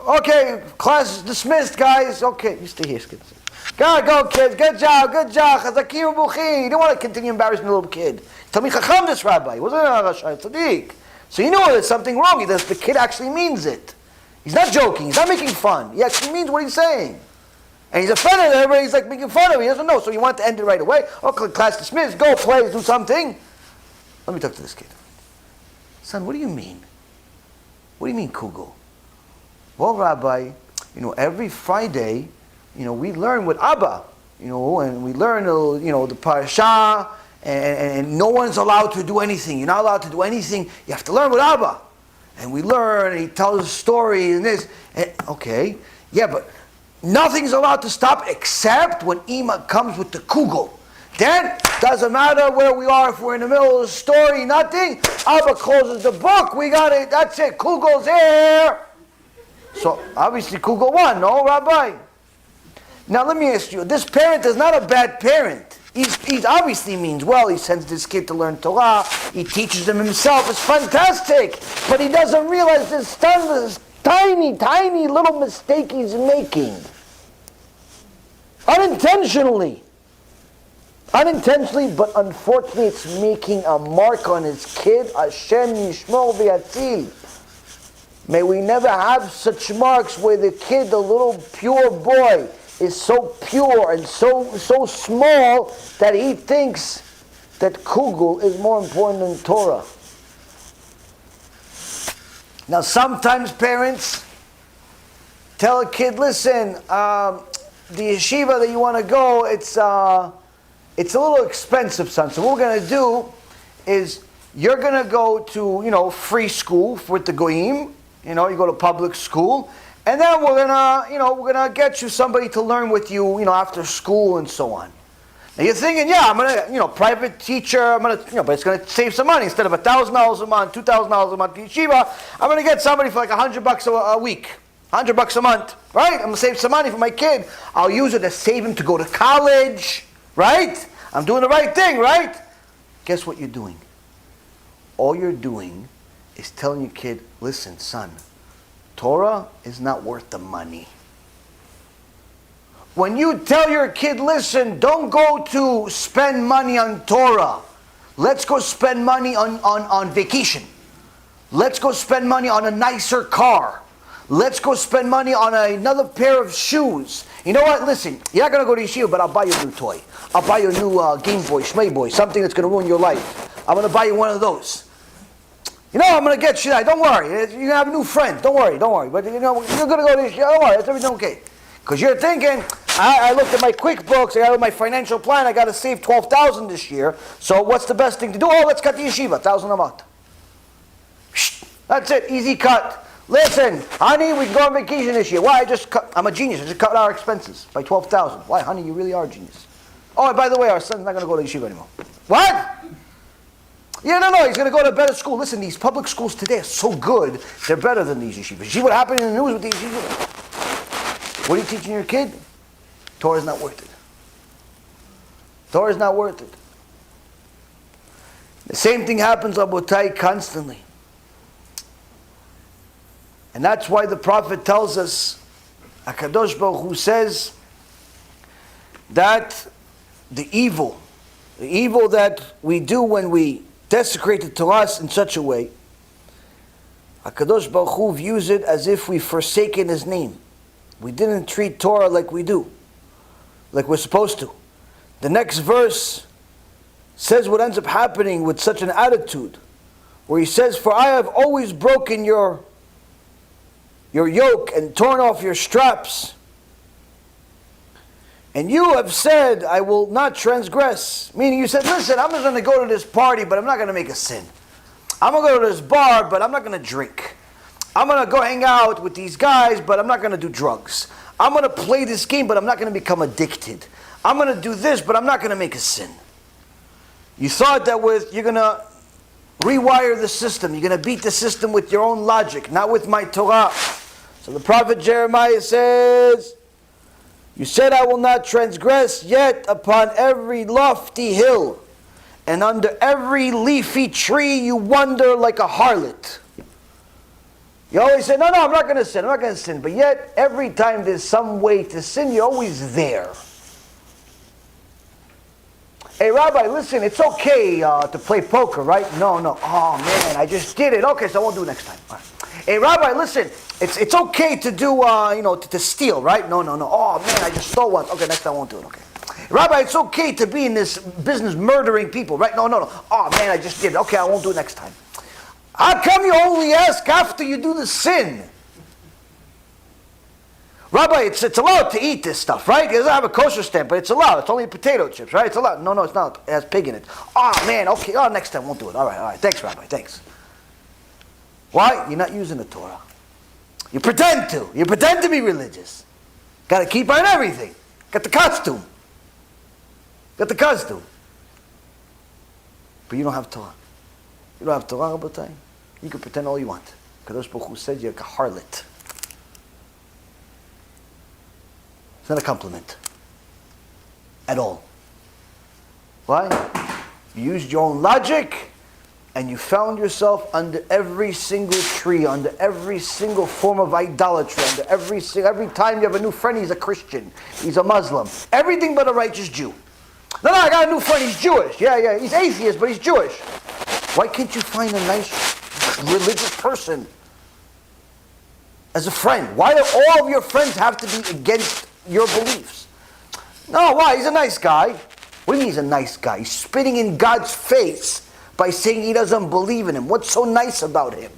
[SPEAKER 1] Okay, class dismissed, guys. Okay, you stay here, kids. Go, kids. Good job. Chazakim u'buchim. You don't want to continue embarrassing the little kid. Tell me, Chacham, this rabbi. He wasn't a Rasha, Tzaddik. So you know there's something wrong. The kid actually means it. He's not joking. He's not making fun. He actually means what he's saying. And he's offended. Everybody's like making fun of him. He doesn't know. So you want to end it right away. Okay, class dismissed. Go play. Do something. Let me talk to this kid. Son, what do you mean? What do you mean, kugel? Well, Rabbi, every Friday, we learn with Abba, and we learn, the parasha, and no one's allowed to do anything. You're not allowed to do anything. You have to learn with Abba. And we learn, and he tells a story, and this. Okay, yeah, but nothing's allowed to stop except when Ima comes with the kugel. Then, doesn't matter where we are, if we're in the middle of the story, nothing. Abba closes the book, we got it, that's it, kugel's here. So, obviously Kugel won, no, Rabbi? Now let me ask you, this parent is not a bad parent. He obviously means well, he sends this kid to learn Torah, he teaches him himself, it's fantastic. But he doesn't realize this tiny little mistake he's making. Unintentionally, but unfortunately it's making a mark on his kid. Hashem yishmor v'yatzil. May we never have such marks where the kid, the little pure boy, is so pure and so small that he thinks that kugel is more important than Torah. Now sometimes parents tell a kid, listen, the yeshiva that you want to go, it's a little expensive, son. So what we're going to do is you're going to go to, free school with the goyim. You go to public school, and then we're gonna get you somebody to learn with you, after school and so on. Now you're thinking, yeah, I'm gonna, private teacher, I'm gonna, but it's gonna save some money. Instead of $1,000 a month, $2,000 a month yeshiva, I'm gonna get somebody for like $100 a week, $100 a month, right? I'm gonna save some money for my kid. I'll use it to save him to go to college, right? I'm doing the right thing, right? Guess what you're doing? All you're doing is telling your kid, listen, son, Torah is not worth the money. When you tell your kid, listen, don't go to spend money on Torah. Let's go spend money on vacation. Let's go spend money on a nicer car. Let's go spend money on another pair of shoes. You know what? Listen, you're not going to go to yeshiva, but I'll buy you a new toy. I'll buy you a new Game Boy, Shmei Boy, something that's going to ruin your life. I'm going to buy you one of those. I'm going to get you that. Don't worry. You're going to have a new friend. Don't worry. But, you're going to go to this. Don't worry. It's everything okay. Because you're thinking, I looked at my QuickBooks. I got my financial plan. I got to save $12,000 this year. So what's the best thing to do? Oh, let's cut the yeshiva. $1,000 a month. That's it. Easy cut. Listen, honey, we can go on vacation this year. Why? I'm a genius. I just cut our expenses by $12,000. Why, honey? You really are a genius. Oh, and by the way, our son's not going to go to yeshiva anymore. What? Yeah, no, he's going to go to a better school. Listen, these public schools today are so good, they're better than these yeshivas. See what happened in the news with these yeshivas? What are you teaching your kid? Torah is not worth it. Torah is not worth it. The same thing happens, Rabotai, constantly. And that's why the Prophet tells us, HaKadosh Baruch Hu says, that the evil that we do when we desecrate the Torah in such a way, HaKadosh Baruch Hu views it as if we've forsaken His name. We didn't treat Torah like we do, like we're supposed to. The next verse says what ends up happening with such an attitude, where he says, for I have always broken your yoke and torn off your straps. And you have said, I will not transgress. Meaning you said, listen, I'm just going to go to this party, but I'm not going to make a sin. I'm going to go to this bar, but I'm not going to drink. I'm going to go hang out with these guys, but I'm not going to do drugs. I'm going to play this game, but I'm not going to become addicted. I'm going to do this, but I'm not going to make a sin. You thought that you're going to rewire the system. You're going to beat the system with your own logic, not with my Torah. So the prophet Jeremiah says, you said I will not transgress, yet upon every lofty hill and under every leafy tree you wander like a harlot. You always say, no, I'm not going to sin, I'm not going to sin. But yet, every time there's some way to sin, you're always there. Hey, Rabbi, listen, it's okay to play poker, right? No. Oh, man, I just did it. Okay, so I won't do it next time. All right. Hey, Rabbi, listen, it's okay to do, to steal, right? No. Oh, man, I just stole once. Okay, next time I won't do it. Okay. Rabbi, it's okay to be in this business murdering people, right? No. Oh, man, I just did it. Okay, I won't do it next time. How come you only ask after you do the sin? Rabbi, it's allowed to eat this stuff, right? It doesn't have a kosher stamp, but it's allowed. It's only potato chips, right? It's allowed. No, it's not. It has pig in it. Oh, man, okay. Oh, next time, won't do it. All right. Thanks, Rabbi, thanks. Why? You're not using the Torah. You pretend to. You pretend to be religious. Got to keep on everything. Got the costume. But you don't have Torah. You don't have Torah, Rabbatai. You can pretend all you want. Kadosh Baruch Hu said you're like a harlot. It's not a compliment. At all. Why? You used your own logic and you found yourself under every single tree, under every single form of idolatry, under every time you have a new friend, he's a Christian, he's a Muslim. Everything but a righteous Jew. No, I got a new friend, he's Jewish. Yeah, he's atheist, but he's Jewish. Why can't you find a nice religious person as a friend? Why do all of your friends have to be against your beliefs? No, why? He's a nice guy. What do you mean he's a nice guy? He's spitting in God's face by saying he doesn't believe in him. What's so nice about him?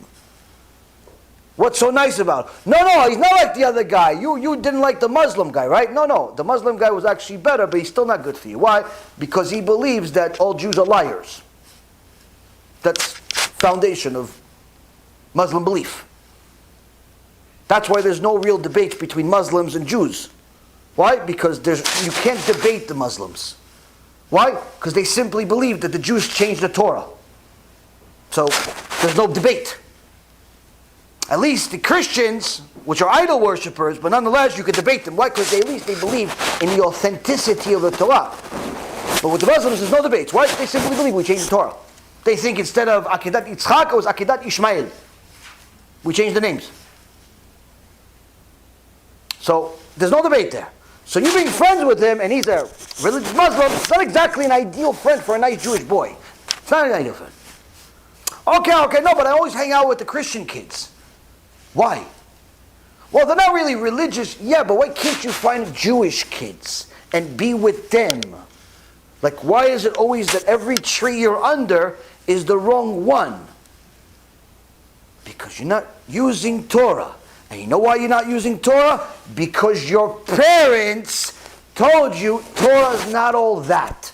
[SPEAKER 1] What's so nice about him? No, he's not like the other guy. You didn't like the Muslim guy, right? No. The Muslim guy was actually better, but he's still not good for you. Why? Because he believes that all Jews are liars. That's foundation of Muslim belief. That's why there's no real debates between Muslims and Jews. Why? Because you can't debate the Muslims. Why? Because they simply believe that the Jews changed the Torah. So there's no debate. At least the Christians, which are idol worshippers, but nonetheless you could debate them. Why? Because at least they believe in the authenticity of the Torah. But with the Muslims there's no debates. Why? They simply believe we changed the Torah. They think instead of Akedat Yitzchak, it was Akedat Ishmael. We changed the names. So there's no debate there. So you being friends with him, and he's a religious Muslim, it's not exactly an ideal friend for a nice Jewish boy. It's not an ideal friend. Okay, no, but I always hang out with the Christian kids. Why? Well, they're not really religious. Yeah, but why can't you find Jewish kids and be with them? Like, why is it always that every tree you're under is the wrong one? Because you're not using Torah. And you know why you're not using Torah? Because your parents told you Torah's not all that.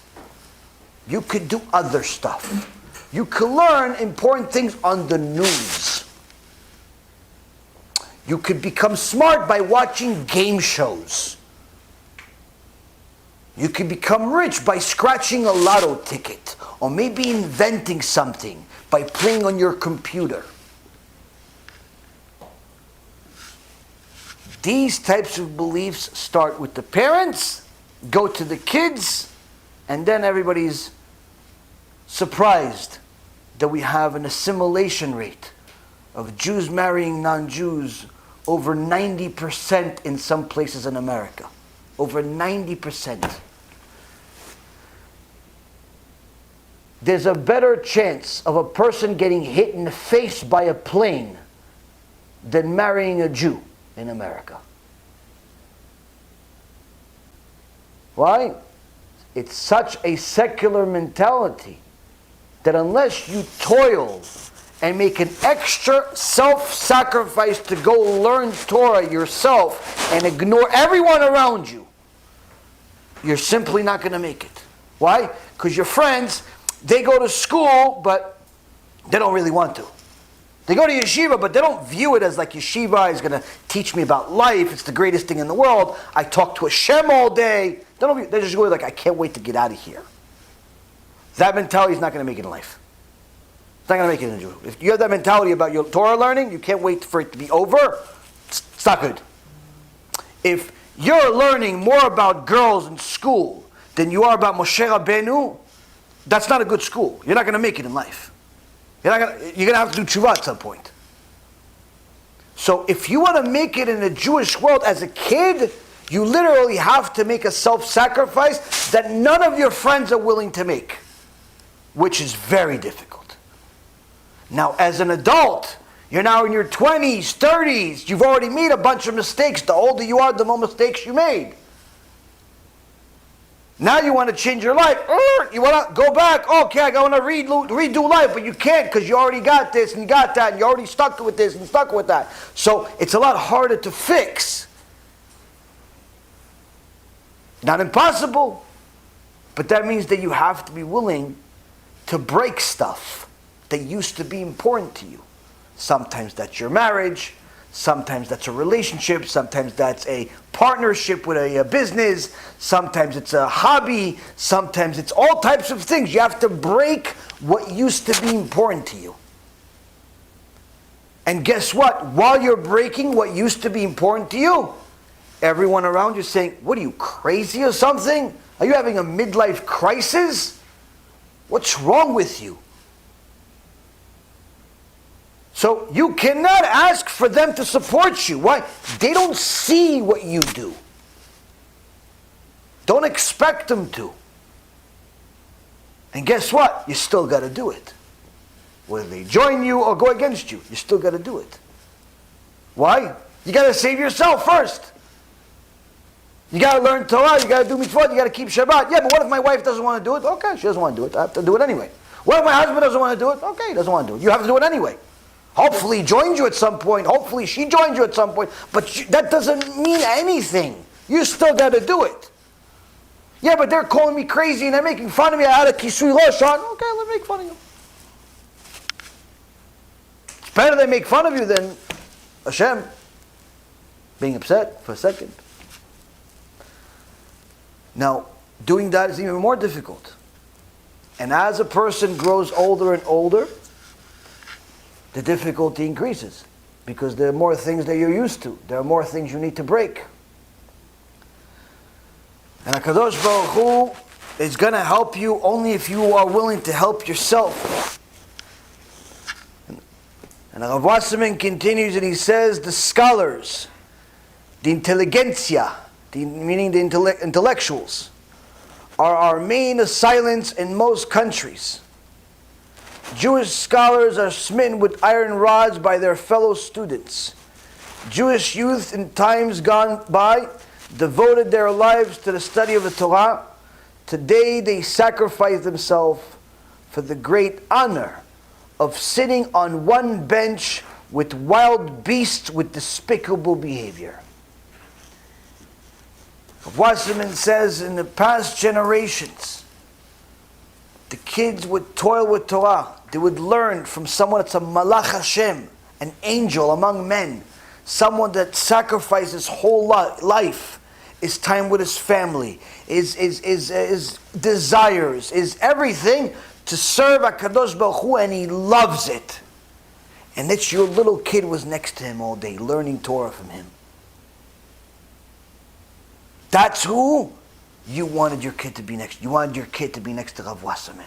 [SPEAKER 1] You could do other stuff. You could learn important things on the news. You could become smart by watching game shows. You could become rich by scratching a lotto ticket, or maybe inventing something by playing on your computer. These types of beliefs start with the parents, go to the kids, and then everybody's surprised that we have an assimilation rate of Jews marrying non-Jews over 90% in some places in America. Over 90%. There's a better chance of a person getting hit in the face by a plane than marrying a Jew in America. Why? It's such a secular mentality that unless you toil and make an extra self-sacrifice to go learn Torah yourself and ignore everyone around you, you're simply not going to make it. Why? Because your friends, they go to school, but they don't really want to. They go to yeshiva, but they don't view it as like yeshiva is going to teach me about life. It's the greatest thing in the world. I talk to Hashem all day. They just go like, I can't wait to get out of here. That mentality is not going to make it in life. It's not going to make it in Jew. If you have that mentality about your Torah learning, you can't wait for it to be over, it's not good. If you're learning more about girls in school than you are about Moshe Rabbeinu, that's not a good school. You're not going to make it in life. You're going to have to do tshuva at some point. So if you want to make it in the Jewish world as a kid, you literally have to make a self-sacrifice that none of your friends are willing to make, which is very difficult. Now, as an adult, you're now in your 20s, 30s, you've already made a bunch of mistakes. The older you are, the more mistakes you made. Now you want to change your life. You want to go back. Okay, I want to redo life, but you can't because you already got this and you got that and you're already stuck with this and stuck with that. So it's a lot harder to fix. Not impossible, but that means that you have to be willing to break stuff that used to be important to you. Sometimes that's your marriage, sometimes that's a relationship, sometimes that's a partnership with a business, sometimes it's a hobby, sometimes it's all types of things. You have to break what used to be important to you. And guess what? While you're breaking what used to be important to you, everyone around you is saying, what are you, crazy or something? Are you having a midlife crisis? What's wrong with you? So you cannot ask for them to support you. Why? They don't see what you do. Don't expect them to. And guess what? You still got to do it. Whether they join you or go against you, you still got to do it. Why? You got to save yourself first. You got to learn Torah, you got to do mitzvot, you got to keep Shabbat. Yeah, but what if my wife doesn't want to do it? Okay, she doesn't want to do it. I have to do it anyway. What if my husband doesn't want to do it? Okay, he doesn't want to do it. You have to do it anyway. Hopefully he joins you at some point. Hopefully she joins you at some point. But that doesn't mean anything. You still got to do it. Yeah, but they're calling me crazy and they're making fun of me. I had a kisui rosh on. Okay, let me make fun of you. It's better they make fun of you than Hashem being upset for a second. Now, doing that is even more difficult. And as a person grows older and older, the difficulty increases because there are more things that you're used to. There are more things you need to break. And HaKadosh Baruch Hu is going to help you only if you are willing to help yourself. And Rav Wasserman continues and he says, the scholars, the intelligentsia, meaning the intellectuals, are our main assailants in most countries. Jewish scholars are smitten with iron rods by their fellow students. Jewish youth in times gone by devoted their lives to the study of the Torah. Today they sacrifice themselves for the great honor of sitting on one bench with wild beasts with despicable behavior. Wasserman says in the past generations, the kids would toil with Torah. They would learn from someone that's a Malach Hashem, an angel among men, someone that sacrificed his whole life, his time with his family, his desires, his everything to serve HaKadosh Baruch Hu, and he loves it. And that your little kid was next to him all day, learning Torah from him. That's who you wanted your kid to be next. You wanted your kid to be next to Rav Wasserman.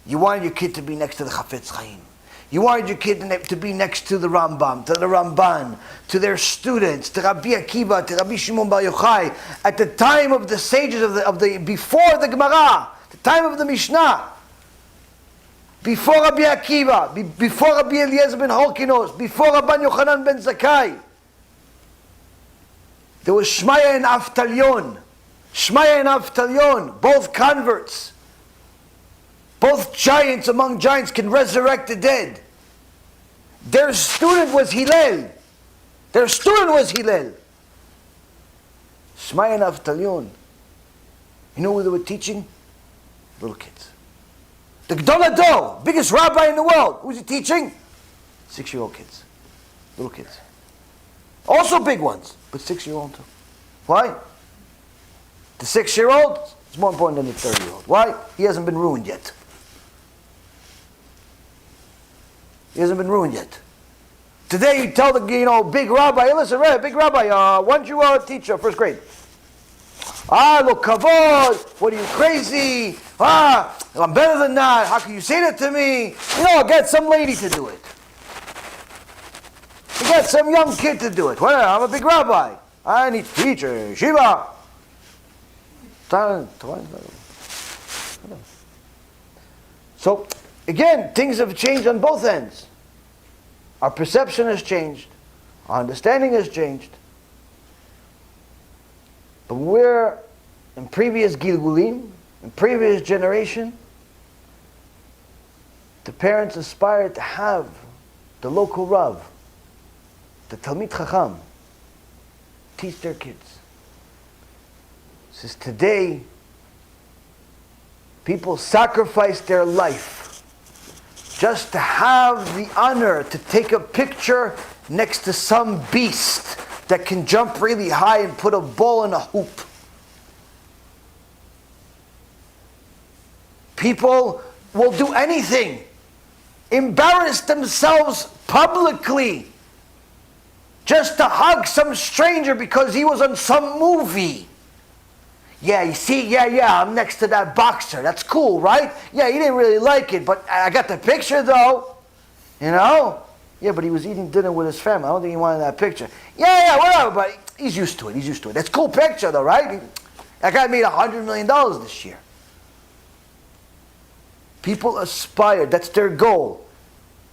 [SPEAKER 1] You wanted your kid to be next to the Chafetz Chaim. You wanted your kid to be next to the Rambam, to the Ramban, to their students, to Rabbi Akiva, to Rabbi Shimon Bar Yochai. At the time of the sages of the before the Gemara, the time of the Mishnah, before Rabbi Akiva, before Rabbi Eliezer ben Horkinos, before Rabban Yochanan ben Zakkai, there was Shmaya and Avtalion. Shmaya and Avtalion, both converts. Both giants among giants can resurrect the dead. Their student was Hillel. Their student was Hillel. Shmaya and Avtalion. You know who they were teaching? Little kids. The Gdol Ador, biggest rabbi in the world. Who's he teaching? 6-year-old kids. Little kids. Also big ones, but 6-year-old too. Why? The 6-year-old is more important than the 30-year-old. Why? He hasn't been ruined yet. He hasn't been ruined yet. Today you tell the big rabbi, hey, listen, big rabbi, why don't you teach first grade? Look, kavod, what are you, crazy? I'm better than that. How can you say that to me? I'll get some lady to do it. You get some young kid to do it. Well, I'm a big rabbi. I need to teach Shiva. So, again, things have changed on both ends. Our perception has changed. Our understanding has changed. But we're in previous Gilgulim, in previous generation, the parents aspired to have the local Rav, the Talmid Chacham, teach their kids. Says today, people sacrifice their life just to have the honor to take a picture next to some beast that can jump really high and put a ball in a hoop. People will do anything, embarrass themselves publicly just to hug some stranger because he was on some movie. Yeah, you see, yeah, I'm next to that boxer. That's cool, right? Yeah, he didn't really like it, but I got the picture though. You know? Yeah, but he was eating dinner with his family. I don't think he wanted that picture. Yeah, whatever, but he's used to it. That's a cool picture though, right? That guy made $100 million this year. People aspire, that's their goal.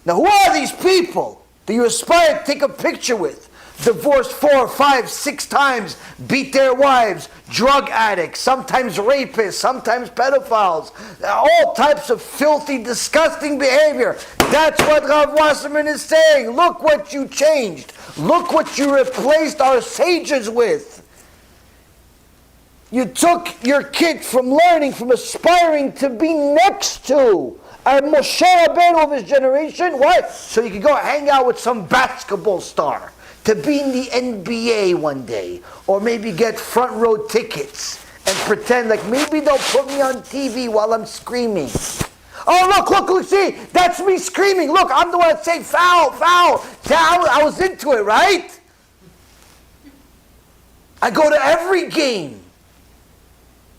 [SPEAKER 1] Now who are these people that you aspire to take a picture with? Divorced 4, 5, 6 times, beat their wives, drug addicts, sometimes rapists, sometimes pedophiles, all types of filthy, disgusting behavior. That's what Rav Wasserman is saying. Look what you changed. Look what you replaced our sages with. You took your kid from learning, from aspiring to be next to a Moshe Rabbeinu of his generation. Why? So you could go hang out with some basketball star. To be in the NBA one day, or maybe get front row tickets and pretend like maybe they'll put me on TV while I'm screaming. Oh, look, see, that's me screaming. Look, I'm the one that say foul. See, I was into it, right? I go to every game.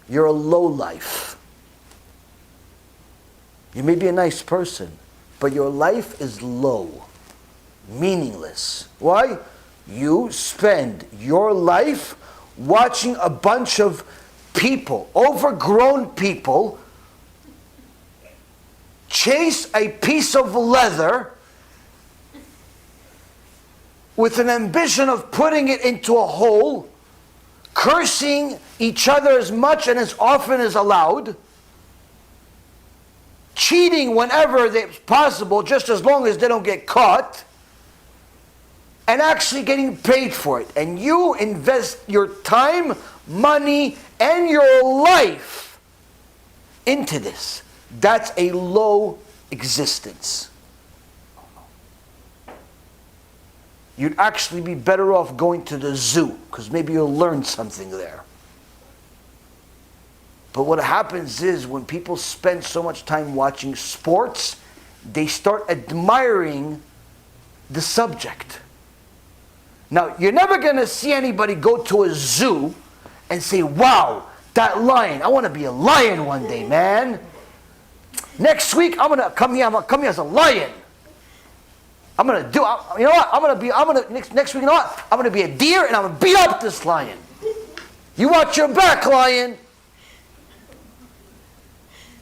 [SPEAKER 1] You're a lowlife. You may be a nice person, but your life is low, meaningless. Why? You spend your life watching a bunch of people, overgrown people, chase a piece of leather with an ambition of putting it into a hole, cursing each other as much and as often as allowed, cheating whenever it's possible, just as long as they don't get caught, and actually getting paid for it. And you invest your time, money, and your life into this. That's a low existence. You'd actually be better off going to the zoo, because maybe you'll learn something there. But what happens is, when people spend so much time watching sports, they start admiring the subject. Now, you're never going to see anybody go to a zoo and say, wow, that lion, I want to be a lion one day, man. Next week, I'm going to come here as a lion. I'm going to do, you know what, next week, you know what, I'm going to be a deer and I'm going to beat up this lion. You watch your back, lion.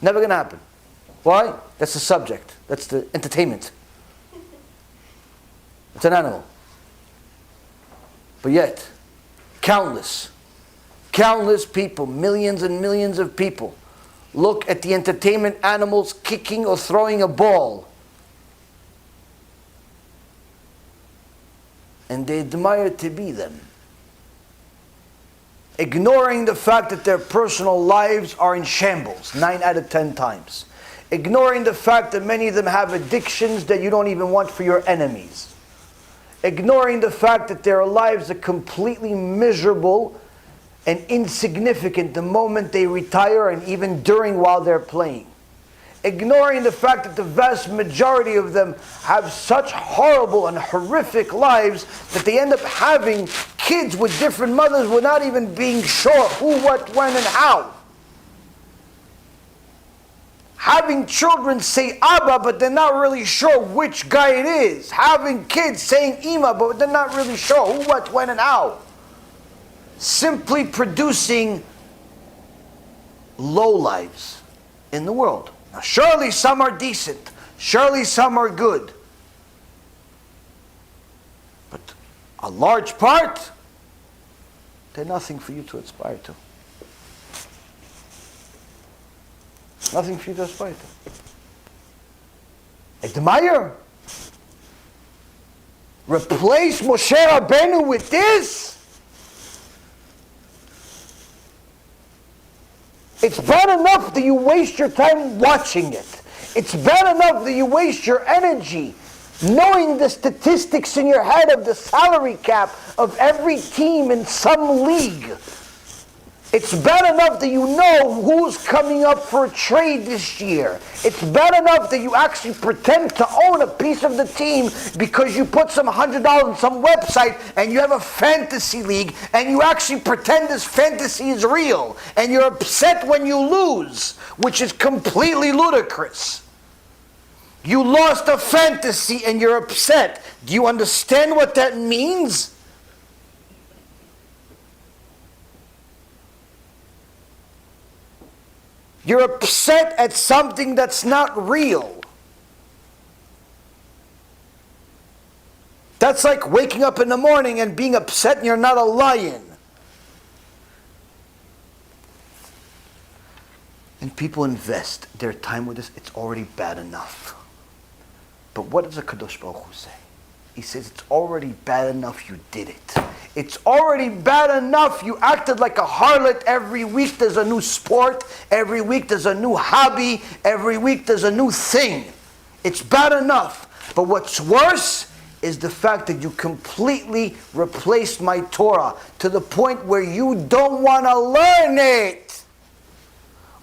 [SPEAKER 1] Never going to happen. Why? That's the subject. That's the entertainment. It's an animal. But yet, countless people, millions and millions of people, look at the entertainment animals kicking or throwing a ball, and they admire to be them, ignoring the fact that their personal lives are in shambles 9 out of 10 times, ignoring the fact that many of them have addictions that you don't even want for your enemies, ignoring the fact that their lives are completely miserable and insignificant the moment they retire and even during while they're playing. Ignoring the fact that the vast majority of them have such horrible and horrific lives that they end up having kids with different mothers without even being sure who, what, when, and how. Having children say Abba, but they're not really sure which guy it is. Having kids saying Ima, but they're not really sure who, what, when, and how. Simply producing lowlives in the world. Now, surely some are decent. Surely some are good. But a large part, they're nothing for you to aspire to. Nothing for you to aspire to. Admire. Replace Moshe Rabbeinu with this? It's bad enough that you waste your time watching it. It's bad enough that you waste your energy knowing the statistics in your head of the salary cap of every team in some league. It's bad enough that you know who's coming up for a trade this year. It's bad enough that you actually pretend to own a piece of the team because you put some $100 on some website and you have a fantasy league and you actually pretend this fantasy is real and you're upset when you lose, which is completely ludicrous. You lost a fantasy and you're upset. Do you understand what that means? You're upset at something that's not real. That's like waking up in the morning and being upset and you're not a lion. And people invest their time with this. It's already bad enough. But what does the Kadosh Baruch Hu say? He says it's already bad enough you did it. It's already bad enough you acted like a harlot. Every week there's a new sport. Every week there's a new hobby. Every week there's a new thing. It's bad enough. But what's worse is the fact that you completely replaced my Torah to the point where you don't want to learn it.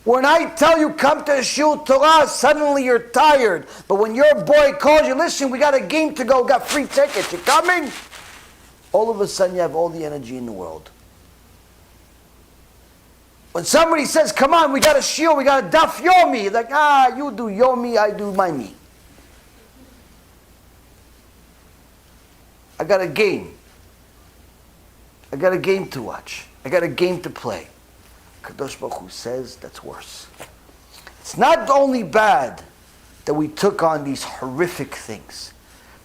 [SPEAKER 1] When I tell you come to a Shiur Torah, suddenly you're tired. But when your boy calls you, listen, we got a game to go, got free tickets, you coming? All of a sudden you have all the energy in the world. When somebody says, come on, we got a shiur, we got a daf yomi, like, you do yomi, I do my me. I got a game. I got a game to watch. I got a game to play. Kadosh Baruch Hu says that's worse. It's not only bad that we took on these horrific things,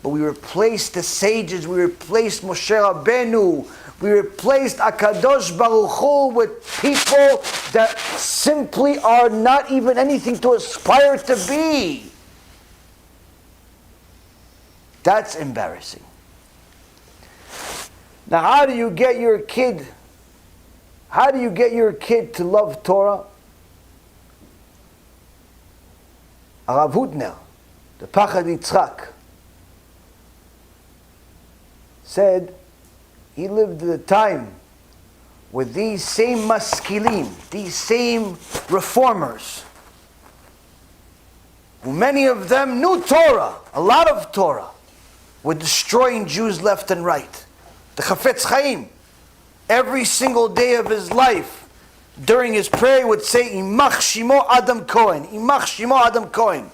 [SPEAKER 1] but we replaced the sages, we replaced Moshe Rabbeinu, we replaced HaKadosh Baruch Hu with people that simply are not even anything to aspire to be. That's embarrassing. Now, how do you get your kid to love Torah? Rav Hutner, the Pachad Yitzchak, said he lived at a time with these same Maskilim, these same reformers, who many of them knew Torah, a lot of Torah, were destroying Jews left and right. The Chafetz Chaim, every single day of his life, during his prayer, he would say, Imach Shimo Adam Cohen, Imach Shimo Adam Cohen.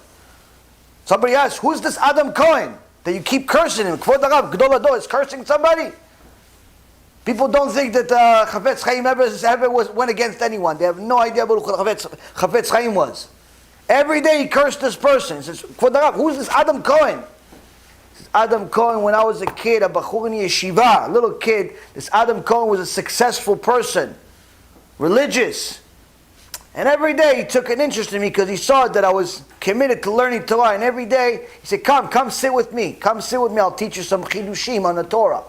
[SPEAKER 1] Somebody asks, who's this Adam Cohen that you keep cursing him? Kvod Harav, Gdol Hador is cursing somebody? People don't think that Chafetz Chaim ever went against anyone. They have no idea what Chafetz Chaim was. Every day he cursed this person. He says, Kvod Harav, who's this Adam Cohen? Adam Cohen, when I was a kid, a bachur in yeshiva, a little kid, this Adam Cohen was a successful person, religious. And every day he took an interest in me because he saw that I was committed to learning Torah. And every day he said, come sit with me. Come sit with me, I'll teach you some chidushim on the Torah.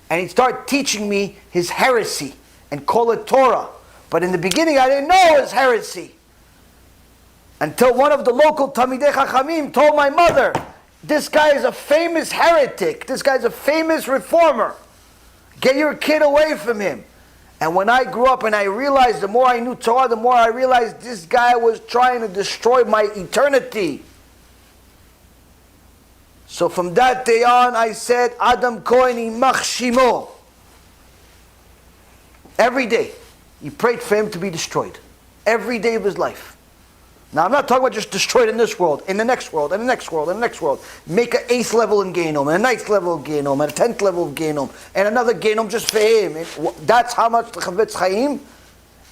[SPEAKER 1] And he'd start teaching me his heresy and call it Torah. But in the beginning I didn't know it was heresy. Until one of the local Talmidei Chachamim told my mother, this guy is a famous heretic. This guy's a famous reformer. Get your kid away from him. And when I grew up and I realized, the more I knew Torah, the more I realized this guy was trying to destroy my eternity. So from that day on, I said, Adam Cohen imach shimo. Every day, he prayed for him to be destroyed. Every day of his life. Now, I'm not talking about just destroyed in this world, in the next world, and the next world, and the next world. Make an 8th level in Gehinnom, and a 9th level of Gehinnom, and a 10th level of Gehinnom, and another Gehinnom just for him. That's how much the Chavetz Chaim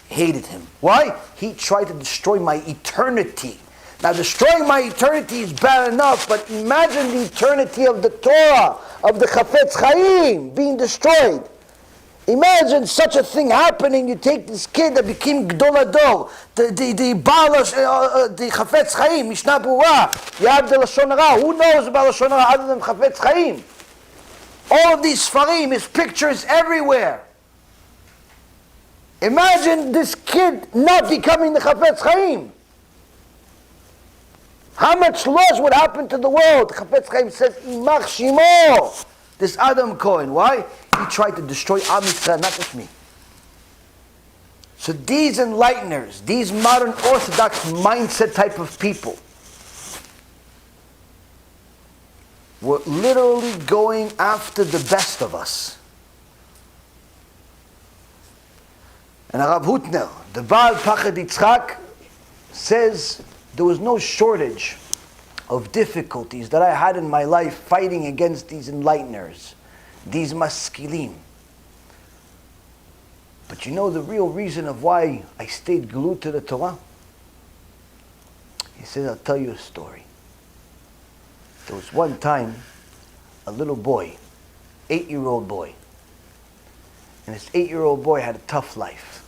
[SPEAKER 1] hated him. Why? He tried to destroy my eternity. Now, destroying my eternity is bad enough, but imagine the eternity of the Torah, of the Chavetz Chaim being destroyed. Imagine such a thing happening. You take this kid that became Gdol Ador, the Chafetz Chaim, Mishnah Berurah, Yad de Lashon Hara. Who knows about Lashon Hara other than Chafetz Chaim? All of these Sfarim, his pictures everywhere. Imagine this kid not becoming the Chafetz Chaim. How much loss would happen to the world? Chafetz Chaim says, Imach Shimo. This Adam Cohen. Why? He tried to destroy Am Yisrael, not just me. So these enlighteners, these modern Orthodox mindset type of people, were literally going after the best of us. And Rav Hutner, the Baal Pachad Yitzchak, says there was no shortage of difficulties that I had in my life fighting against these enlighteners, these Maskilim. But you know the real reason of why I stayed glued to the Torah? He says, I'll tell you a story. There was one time a little boy, 8-year-old boy, and this 8-year-old boy had a tough life.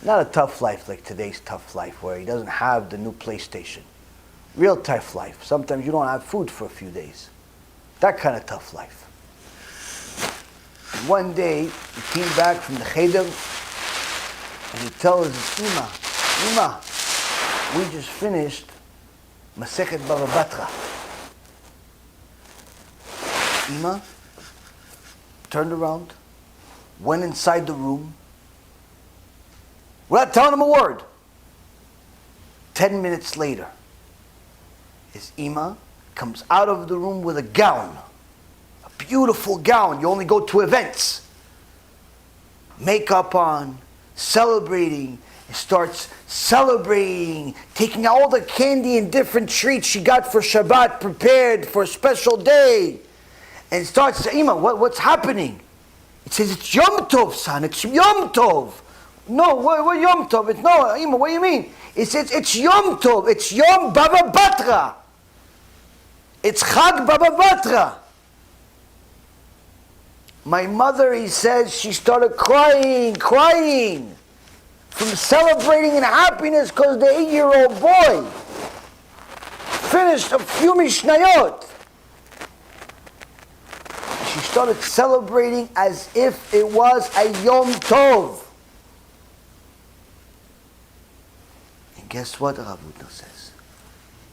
[SPEAKER 1] Not a tough life like today's tough life where he doesn't have the new PlayStation. Real tough life. Sometimes you don't have food for a few days. That kind of tough life. And one day, he came back from the cheder and he tells his Ima, we just finished Masechet Bava Batra. Ima turned around, went inside the room, without telling him a word. 10 minutes later, his Ima comes out of the room with a gown, a beautiful gown. You only go to events. Makeup on, celebrating, and starts celebrating, taking all the candy and different treats she got for Shabbat prepared for a special day, and starts saying, Ima, what's happening? It says, it's Yom Tov, son, it's Yom Tov. No, what Yom Tov? It's no, Ima, what do you mean? It says, it's Yom Tov, it's Yom Bava Batra. It's Chag Bava Batra. My mother, he says, she started crying from celebrating in happiness because the 8-year-old boy finished a few Mishnayot. She started celebrating as if it was a Yom Tov. And guess what Rav Hutner says?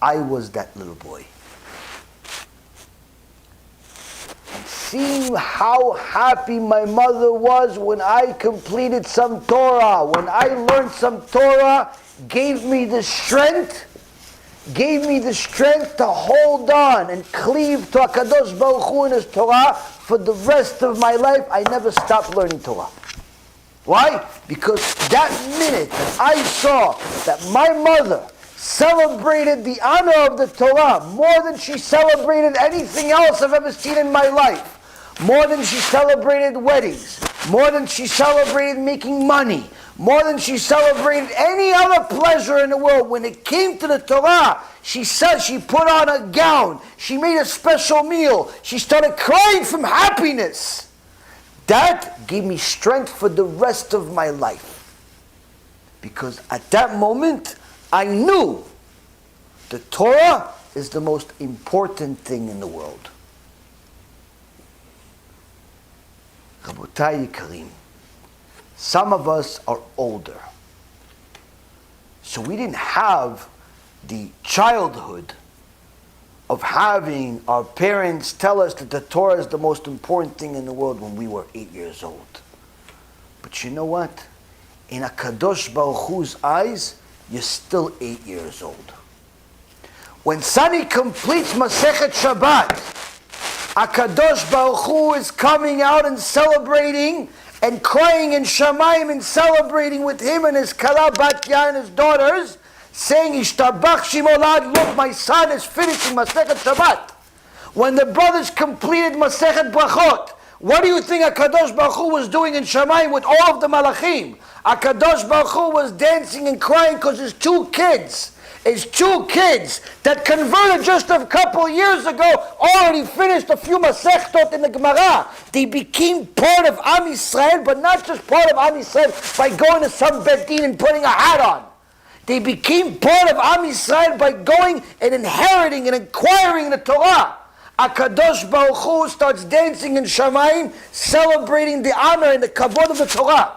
[SPEAKER 1] I was that little boy. Seeing how happy my mother was when I completed some Torah, when I learned some Torah, gave me the strength to hold on and cleave to HaKadosh Baruch Hu and His Torah for the rest of my life. I never stopped learning Torah. Why? Because that minute that I saw that my mother celebrated the honor of the Torah more than she celebrated anything else I've ever seen in my life, more than she celebrated weddings, more than she celebrated making money, more than she celebrated any other pleasure in the world. When it came to the Torah, she said she put on a gown, she made a special meal, she started crying from happiness. That gave me strength for the rest of my life. Because at that moment, I knew the Torah is the most important thing in the world. Rabotai Yikarim, some of us are older. So we didn't have the childhood of having our parents tell us that the Torah is the most important thing in the world when we were 8 years old. But you know what? In HaKadosh Baruch Hu's eyes, you're still 8 years old. When Sani completes Masechet Shabbat, HaKadosh Baruch Hu is coming out and celebrating and crying in Shamayim and celebrating with him and his Kala Batya and his daughters, saying, Ishtabach Shimolad, look, my son is finishing Masechet Shabbat. When the brothers completed Masechet Brachot, what do you think HaKadosh Baruch Hu was doing in Shamayim with all of the Malachim? HaKadosh Baruch Hu was dancing and crying because his two kids that converted just a couple years ago already finished a few Masechtot in the Gemara. They became part of Am Yisrael, but not just part of Am Yisrael by going to some Bet Din and putting a hat on. They became part of Am Yisrael by going and inheriting and acquiring the Torah. HaKadosh Baruch Hu starts dancing in Shamayim, celebrating the honor and the kavod of the Torah.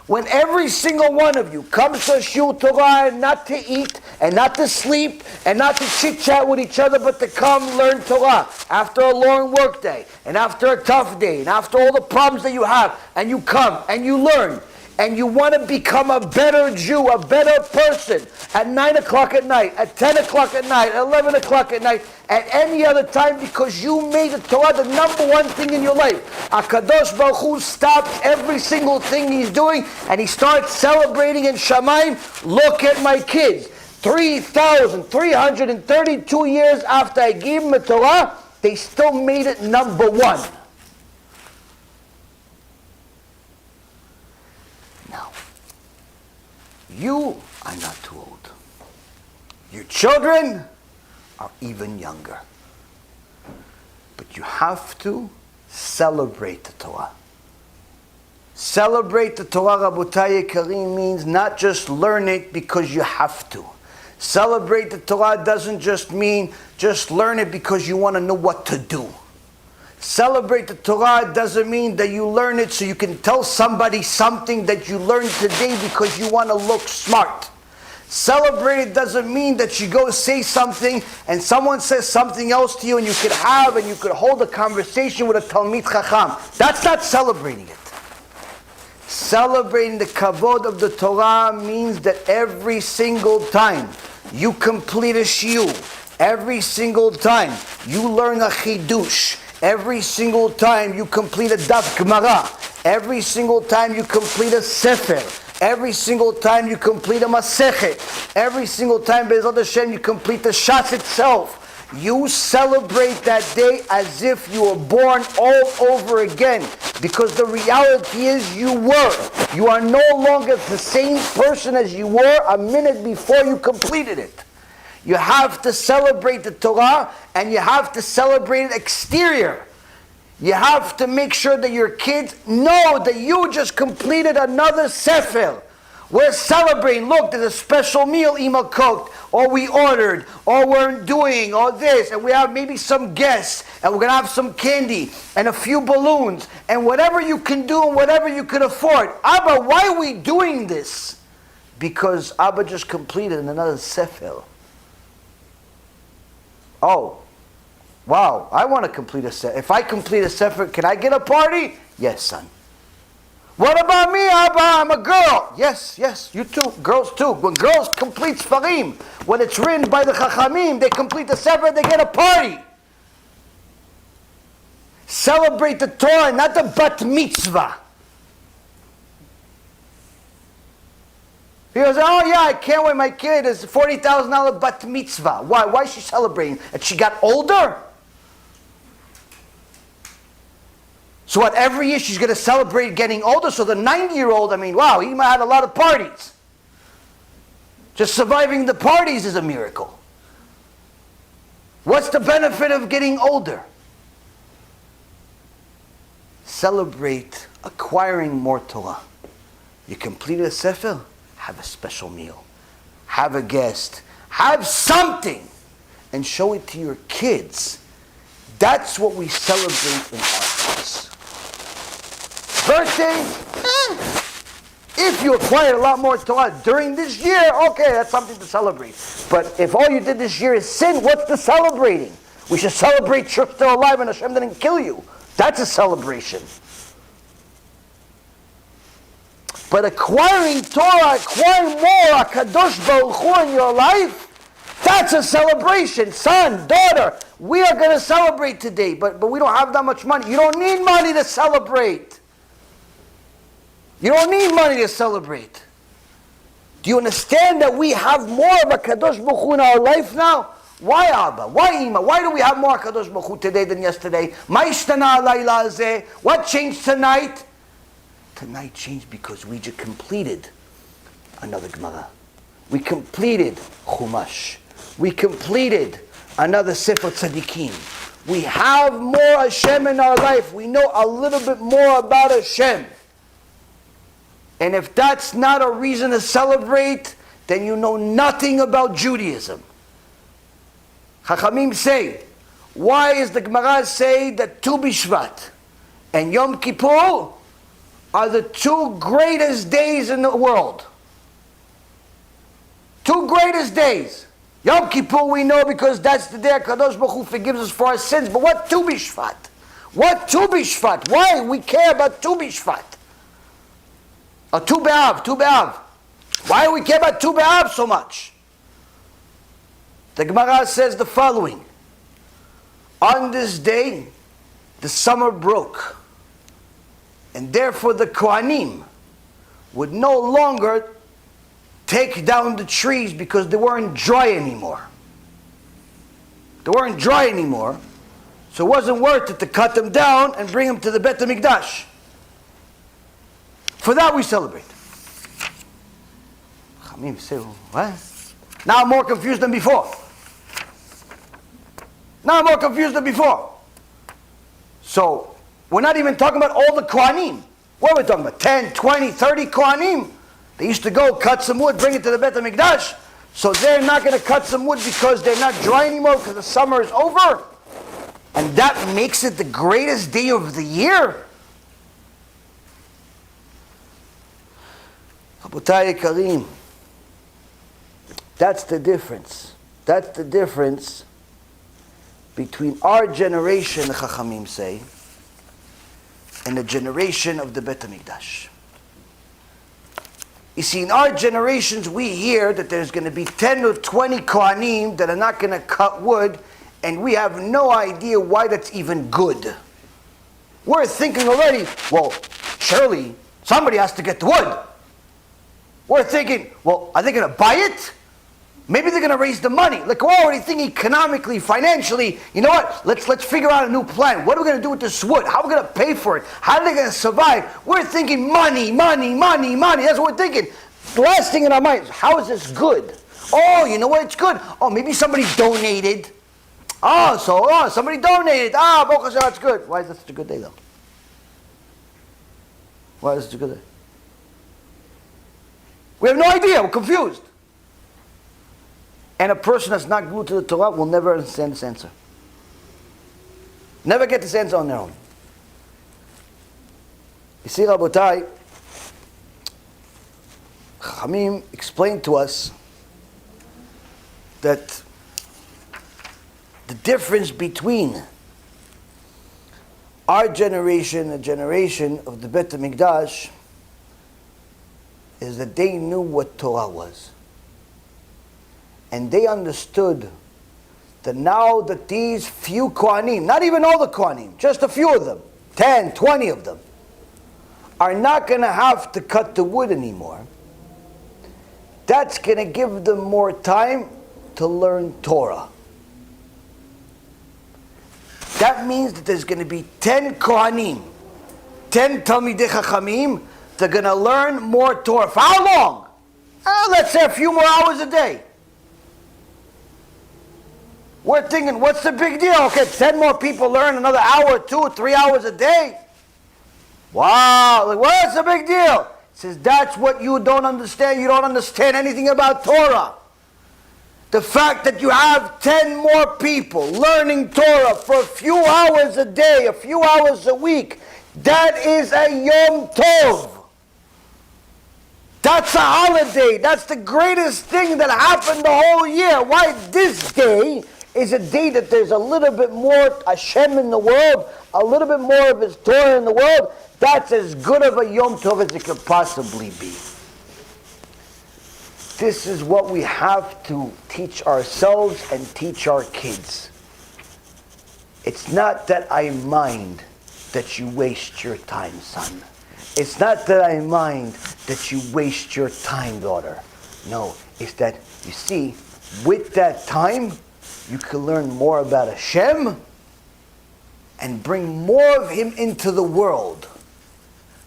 [SPEAKER 1] When every single one of you comes to Shiur Torah and not to eat, and not to sleep, and not to chit-chat with each other, but to come learn Torah after a long work day, and after a tough day, and after all the problems that you have, and you come, and you learn, and you want to become a better Jew, a better person, at 9 o'clock at night, at 10 o'clock at night, at 11 o'clock at night, at any other time, because you made the Torah the number one thing in your life. HaKadosh Baruch Hu stops every single thing he's doing, and he starts celebrating in Shamayim. Look at my kids. 3,332 years after I gave them the Torah, they still made it number one. Now, you are not too old. Your children are even younger. But you have to celebrate the Torah. Celebrate the Torah, Rabotai Yekarim, means not just learn it because you have to. Celebrate the Torah doesn't just mean just learn it because you want to know what to do. Celebrate the Torah doesn't mean that you learn it so you can tell somebody something that you learned today because you want to look smart. Celebrate it doesn't mean that you go say something and someone says something else to you and you could hold a conversation with a Talmid Chacham. That's not celebrating it. Celebrating the kavod of the Torah means that every single time you complete a shiur, every single time you learn a chidush, every single time you complete a daf Gemara, every single time you complete a sefer, every single time you complete a masechet, every single time Be'ezrat Hashem you complete the shas itself, you celebrate that day as if you were born all over again. Because the reality is you are no longer the same person as you were a minute before you completed it. You have to celebrate the Torah, and you have to celebrate it exterior. You have to make sure that your kids know that you just completed another sefer. We're celebrating. Look, there's a special meal Ima cooked, or we ordered, or we're doing, or this, and we have maybe some guests, and we're going to have some candy, and a few balloons, and whatever you can do, and whatever you can afford. Abba, why are we doing this? Because Abba just completed another sefer. Oh, wow, I want to complete a sefer. If I complete a sefer, can I get a party? Yes, son. What about me, Abba? I'm a girl. Yes, you too. Girls too. When girls complete Sfarim, when it's written by the Chachamim, they complete the Sefer, they get a party. Celebrate the Torah, not the Bat Mitzvah. He goes, oh yeah, I can't wait, my kid is $40,000 Bat Mitzvah. Why? Why is she celebrating? And she got older? So what, every year she's going to celebrate getting older? So the 90-year-old, wow, he might have had a lot of parties. Just surviving the parties is a miracle. What's the benefit of getting older? Celebrate acquiring more Torah. You completed a sefer, have a special meal. Have a guest. Have something. And show it to your kids. That's what we celebrate in our house. Birthdays, if you acquired a lot more Torah during this year, okay, that's something to celebrate. But if all you did this year is sin, what's the celebrating? We should celebrate you're still alive and Hashem didn't kill you. That's a celebration. But acquiring Torah, acquiring more HaKadosh Baruch Hu in your life, that's a celebration. Son, daughter, we are going to celebrate today, but we don't have that much money. You don't need money to celebrate. You don't need money to celebrate. Do you understand that we have more of a Kadosh Baruch Hu in our life now? Why, Abba? Why, Ima? Why do we have more Kadosh Baruch Hu today than yesterday? Ma ishtana halayla hazeh? What changed tonight? Tonight changed because we just completed another Gemara. We completed Chumash. We completed another Sefer Tzadikim. We have more Hashem in our life. We know a little bit more about Hashem. And if that's not a reason to celebrate, then you know nothing about Judaism. Chachamim say, why is the Gemara say that Tu B'Shvat and Yom Kippur are the two greatest days in the world? Two greatest days. Yom Kippur we know because that's the day HaKadosh Baruch Hu forgives us for our sins. But what Tu B'Shvat? What Tu B'Shvat? Why we care about Tu B'Shvat? Or Tu B'Av, Tu B'Av. Why do we care about Tu B'Av so much? The Gemara says the following. On this day, the summer broke. And therefore the Kohanim would no longer take down the trees because they weren't dry anymore. They weren't dry anymore. So it wasn't worth it to cut them down and bring them to the Beit HaMikdash. For that we celebrate. Chamim say, what? Now I'm more confused than before. Now I'm more confused than before. So, we're not even talking about all the Kohanim. What are we talking about? 10, 20, 30 Kohanim? They used to go cut some wood, bring it to the Beit HaMikdash. So they're not going to cut some wood because they're not dry anymore because the summer is over. And that makes it the greatest day of the year. Rabotai Karim, that's the difference. That's the difference between our generation, the Chachamim say, and the generation of the Beit HaMikdash. You see, in our generations, we hear that there's going to be 10 or 20 Kohanim that are not going to cut wood, and we have no idea why that's even good. We're thinking already, well, surely somebody has to get the wood. We're thinking, well, are they going to buy it? Maybe they're going to raise the money. Like, we're already thinking economically, financially. You know what? Let's figure out a new plan. What are we going to do with this wood? How are we going to pay for it? How are they going to survive? We're thinking money, money, money, money. That's what we're thinking. The last thing in our minds, how is this good? Oh, you know what? It's good. Oh, maybe somebody donated. Somebody donated. Baruch Hashem, that's good. Why is that such a good day, though? Why is it such a good day? We have no idea. We're confused. And a person that's not glued to the Torah will never understand this answer. Never get this answer on their own. You see, Rabotai, Chachamim explained to us that the difference between our generation and the generation of the Beit HaMikdash is that they knew what Torah was. And they understood that now that these few Kohanim, not even all the Kohanim, just a few of them, 10, 20 of them, are not going to have to cut the wood anymore, that's going to give them more time to learn Torah. That means that there's going to be 10 Kohanim, 10 Talmidei Chachamim, they're going to learn more Torah. For how long? Let's say a few more hours a day. We're thinking, what's the big deal? Okay, 10 more people learn another hour, 2 or 3 hours a day. Wow, like, what's the big deal? It says, that's what you don't understand. You don't understand anything about Torah. The fact that you have 10 more people learning Torah for a few hours a day, a few hours a week, that is a Yom Tov. That's a holiday. That's the greatest thing that happened the whole year. Why this day is a day that there's a little bit more Hashem in the world, a little bit more of His Torah in the world. That's as good of a Yom Tov as it could possibly be. This is what we have to teach ourselves and teach our kids. It's not that I mind that you waste your time, son. It's not that I mind that you waste your time, daughter. No, it's that, you see, with that time, you can learn more about Hashem and bring more of Him into the world.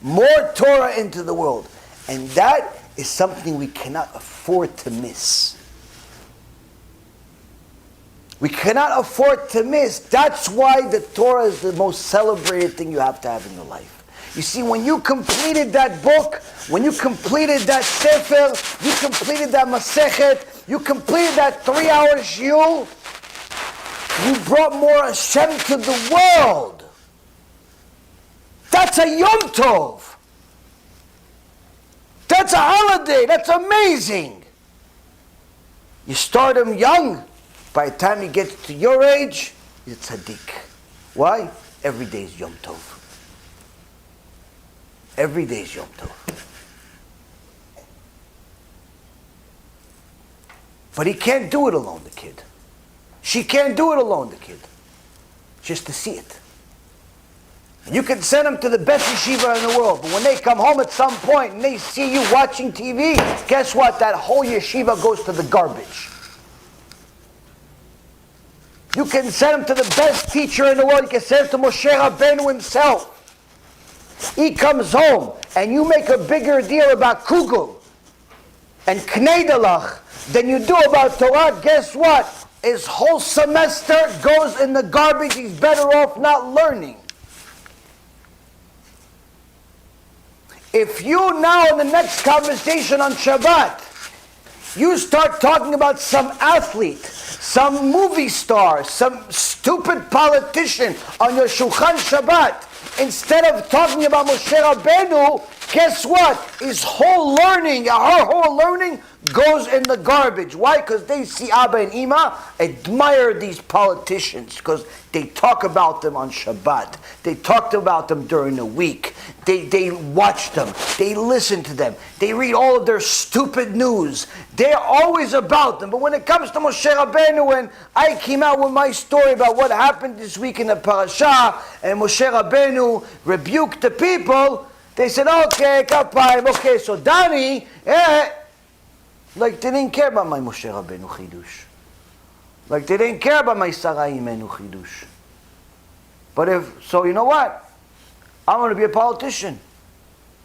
[SPEAKER 1] More Torah into the world. And that is something we cannot afford to miss. We cannot afford to miss. That's why the Torah is the most celebrated thing you have to have in your life. You see, when you completed that book, when you completed that sefer, you completed that masechet, you completed that 3-hour shiur, you brought more Hashem to the world. That's a Yom Tov. That's a holiday. That's amazing. You start him young. By the time he gets to your age, he's a tzaddik. Why? Every day is Yom Tov. Every day is Yom Tov. But he can't do it alone, the kid. She can't do it alone, the kid. Just to see it. And you can send them to the best yeshiva in the world, but when they come home at some point and they see you watching TV, guess what? That whole yeshiva goes to the garbage. You can send them to the best teacher in the world. You can send them to Moshe Rabbeinu himself. He comes home and you make a bigger deal about Kugel and Kneidalach than you do about Torah. Guess what? His whole semester goes in the garbage. He's better off not learning. If you now in the next conversation on Shabbat, you start talking about some athlete, some movie star, some stupid politician on your Shulchan Shabbat, instead of talking about Moshe Rabbeinu, guess what? His whole learning, her whole learning goes in the garbage. Why? Because they see Abba and Ima admire these politicians because they talk about them on Shabbat. They talked about them during the week. They watch them. They listen to them. They read all of their stupid news. They're always about them. But when it comes to Moshe Rabbeinu, and I came out with my story about what happened this week in the parasha, and Moshe Rabbeinu rebuked the people, they said, okay, kapayim, okay, so Danny, like they didn't care about my Moshe Rabbeinu chidush. Like they didn't care about my Sarai Imenu chidush. But you know what? I'm going to be a politician.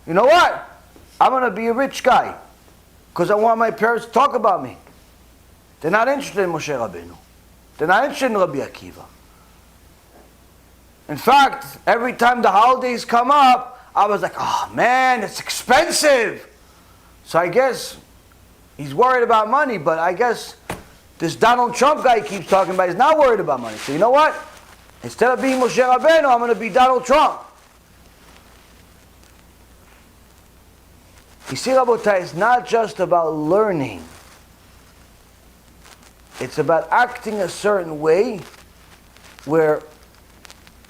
[SPEAKER 1] You know what? I'm going to be a rich guy. Because I want my parents to talk about me. They're not interested in Moshe Rabbeinu. They're not interested in Rabbi Akiva. In fact, every time the holidays come up, I was like, oh man, it's expensive. So I guess he's worried about money, but I guess this Donald Trump guy he keeps talking about is not worried about money. So you know what? Instead of being Moshe Rabbeinu, I'm going to be Donald Trump. You see, Rabotai, it's not just about learning. It's about acting a certain way where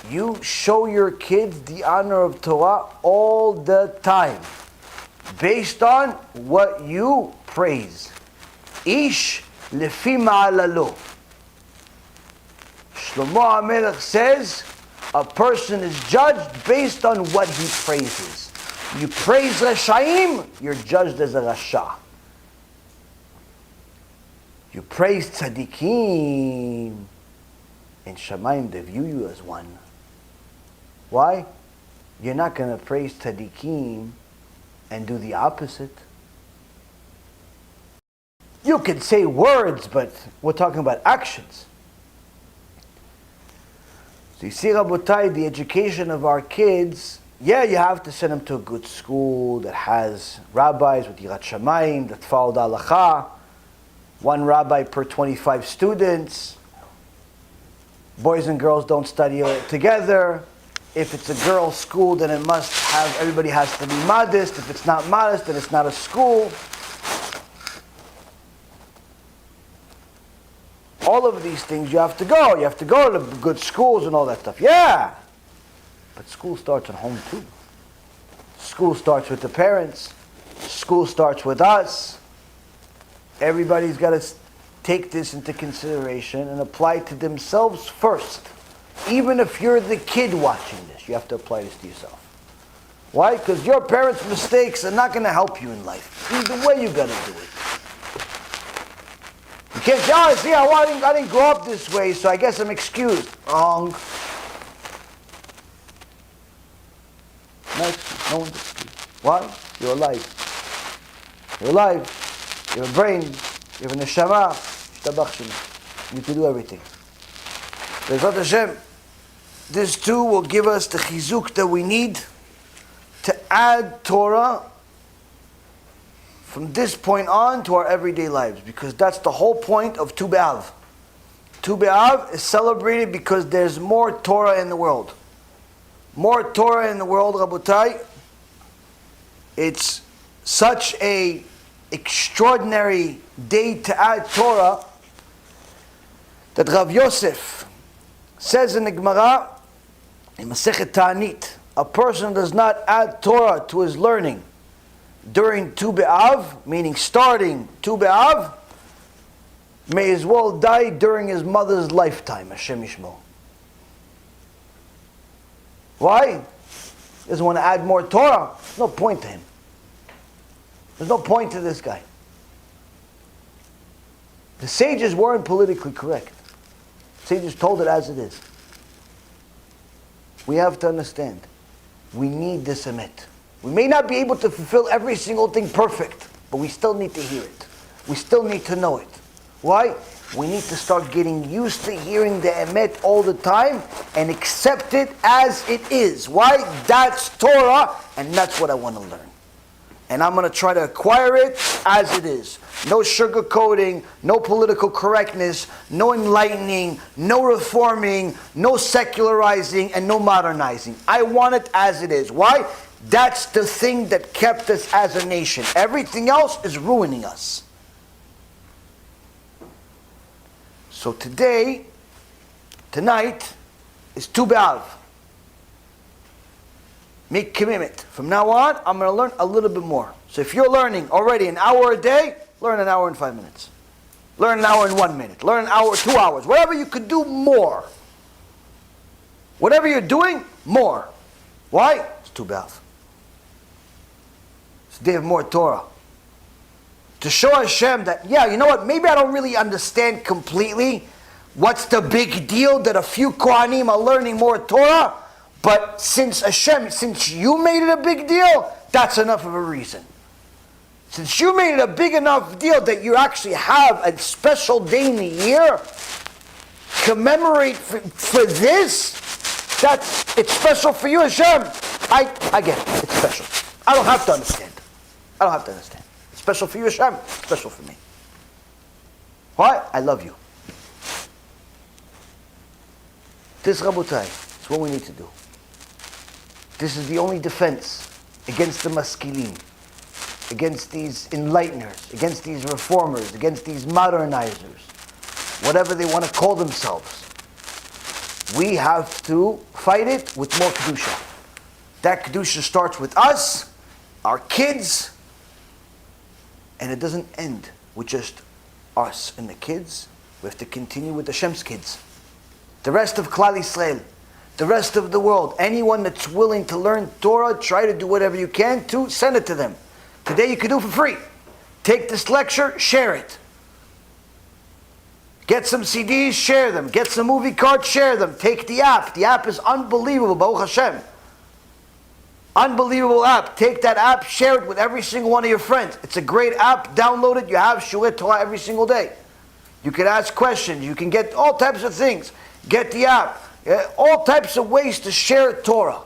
[SPEAKER 1] you show your kids the honor of Torah all the time, based on what you praise. Ish lefi ma'alalo. Shlomo HaMelech says, a person is judged based on what he praises. You praise Rashaim, you're judged as a Rasha. You praise Tzadikim, in Shamayim they view you as one. Why? You're not going to praise Tzadikim and do the opposite. You can say words, but we're talking about actions. So you see, Rabotai, the education of our kids, yeah, you have to send them to a good school that has rabbis with Yirat Shamayim, that follow the halacha, one rabbi per 25 students. Boys and girls don't study together. If it's a girls' school, then it must have, everybody has to be modest. If it's not modest, then it's not a school. All of these things you have to go. You have to go to the good schools and all that stuff. Yeah! But school starts at home too. School starts with the parents. School starts with us. Everybody's got to take this into consideration and apply it to themselves first. Even if you're the kid watching this, you have to apply this to yourself. Why? Because your parents' mistakes are not going to help you in life. Either way, you got to do it. You can't say, oh, see, I didn't grow up this way, so I guess I'm excused. Wrong. No one's excused. Why? You're alive. You're alive. You have a brain. You have a neshama. You need to do everything. Be'ezrat Hashem, this too will give us the chizuk that we need to add Torah from this point on to our everyday lives, because that's the whole point of Tu B'Av. Tu B'Av is celebrated because there's more Torah in the world. More Torah in the world, Rabotai. It's such a extraordinary day to add Torah that Rav Yosef says in the Gemara, in Masechet Ta'anit, a person does not add Torah to his learning during Tu B'Av, meaning starting Tu B'Av, may as well die during his mother's lifetime, Hashem Yishmo. Why? He doesn't want to add more Torah. There's no point to him. There's no point to this guy. The sages weren't politically correct. The sages told it as it is. We have to understand. We need this emet. We may not be able to fulfill every single thing perfect, but we still need to hear it. We still need to know it. Why? We need to start getting used to hearing the emet all the time and accept it as it is. Why? That's Torah, and that's what I want to learn. And I'm going to try to acquire it as it is. No sugarcoating, no political correctness, no enlightening, no reforming, no secularizing, and no modernizing. I want it as it is. Why? That's the thing that kept us as a nation. Everything else is ruining us. So tonight, is Tu B'Av. Make commitment. From now on, I'm going to learn a little bit more. So if you're learning already an hour a day, learn an hour in 5 minutes. Learn an hour in 1 minute. Learn an hour, 2 hours. Whatever you could do, more. Whatever you're doing, more. Why? It's Tu B'Av. It's the day of more Torah. To show Hashem that, yeah, you know what, maybe I don't really understand completely what's the big deal that a few Kohanim are learning more Torah, but since Hashem, since you made it a big deal, that's enough of a reason. Since you made it a big enough deal that you actually have a special day in the year, commemorate for this, it's special for you, Hashem. I get it, it's special. I don't have to understand. I don't have to understand. It's special for you, Hashem, it's special for me. Why? I love you. This, Rabotai, is what we need to do. This is the only defense against the Maskilim, against these enlighteners, against these reformers, against these modernizers, whatever they want to call themselves. We have to fight it with more Kedusha. That Kedusha starts with us, our kids, and it doesn't end with just us and the kids. We have to continue with Hashem's kids. The rest of Klal Yisrael, the rest of the world, anyone that's willing to learn Torah, try to do whatever you can to send it to them. Today you can do it for free. Take this lecture, share it. Get some CDs, share them. Get some movie cards, share them. Take the app. The app is unbelievable, Baruch Hashem. Unbelievable app. Take that app, share it with every single one of your friends. It's a great app. Download it. You have Shiur Torah every single day. You can ask questions. You can get all types of things. Get the app. All types of ways to share Torah.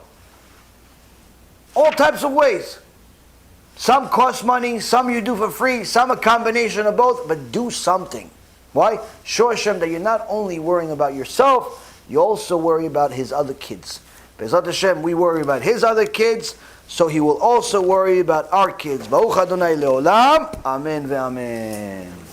[SPEAKER 1] All types of ways. Some cost money, some you do for free, some a combination of both, but do something. Why? Show Hashem that you're not only worrying about yourself, you also worry about His other kids. Be'ezrat Hashem, we worry about His other kids, so He will also worry about our kids. Baruch Adonai Leolam. Amen ve'amen.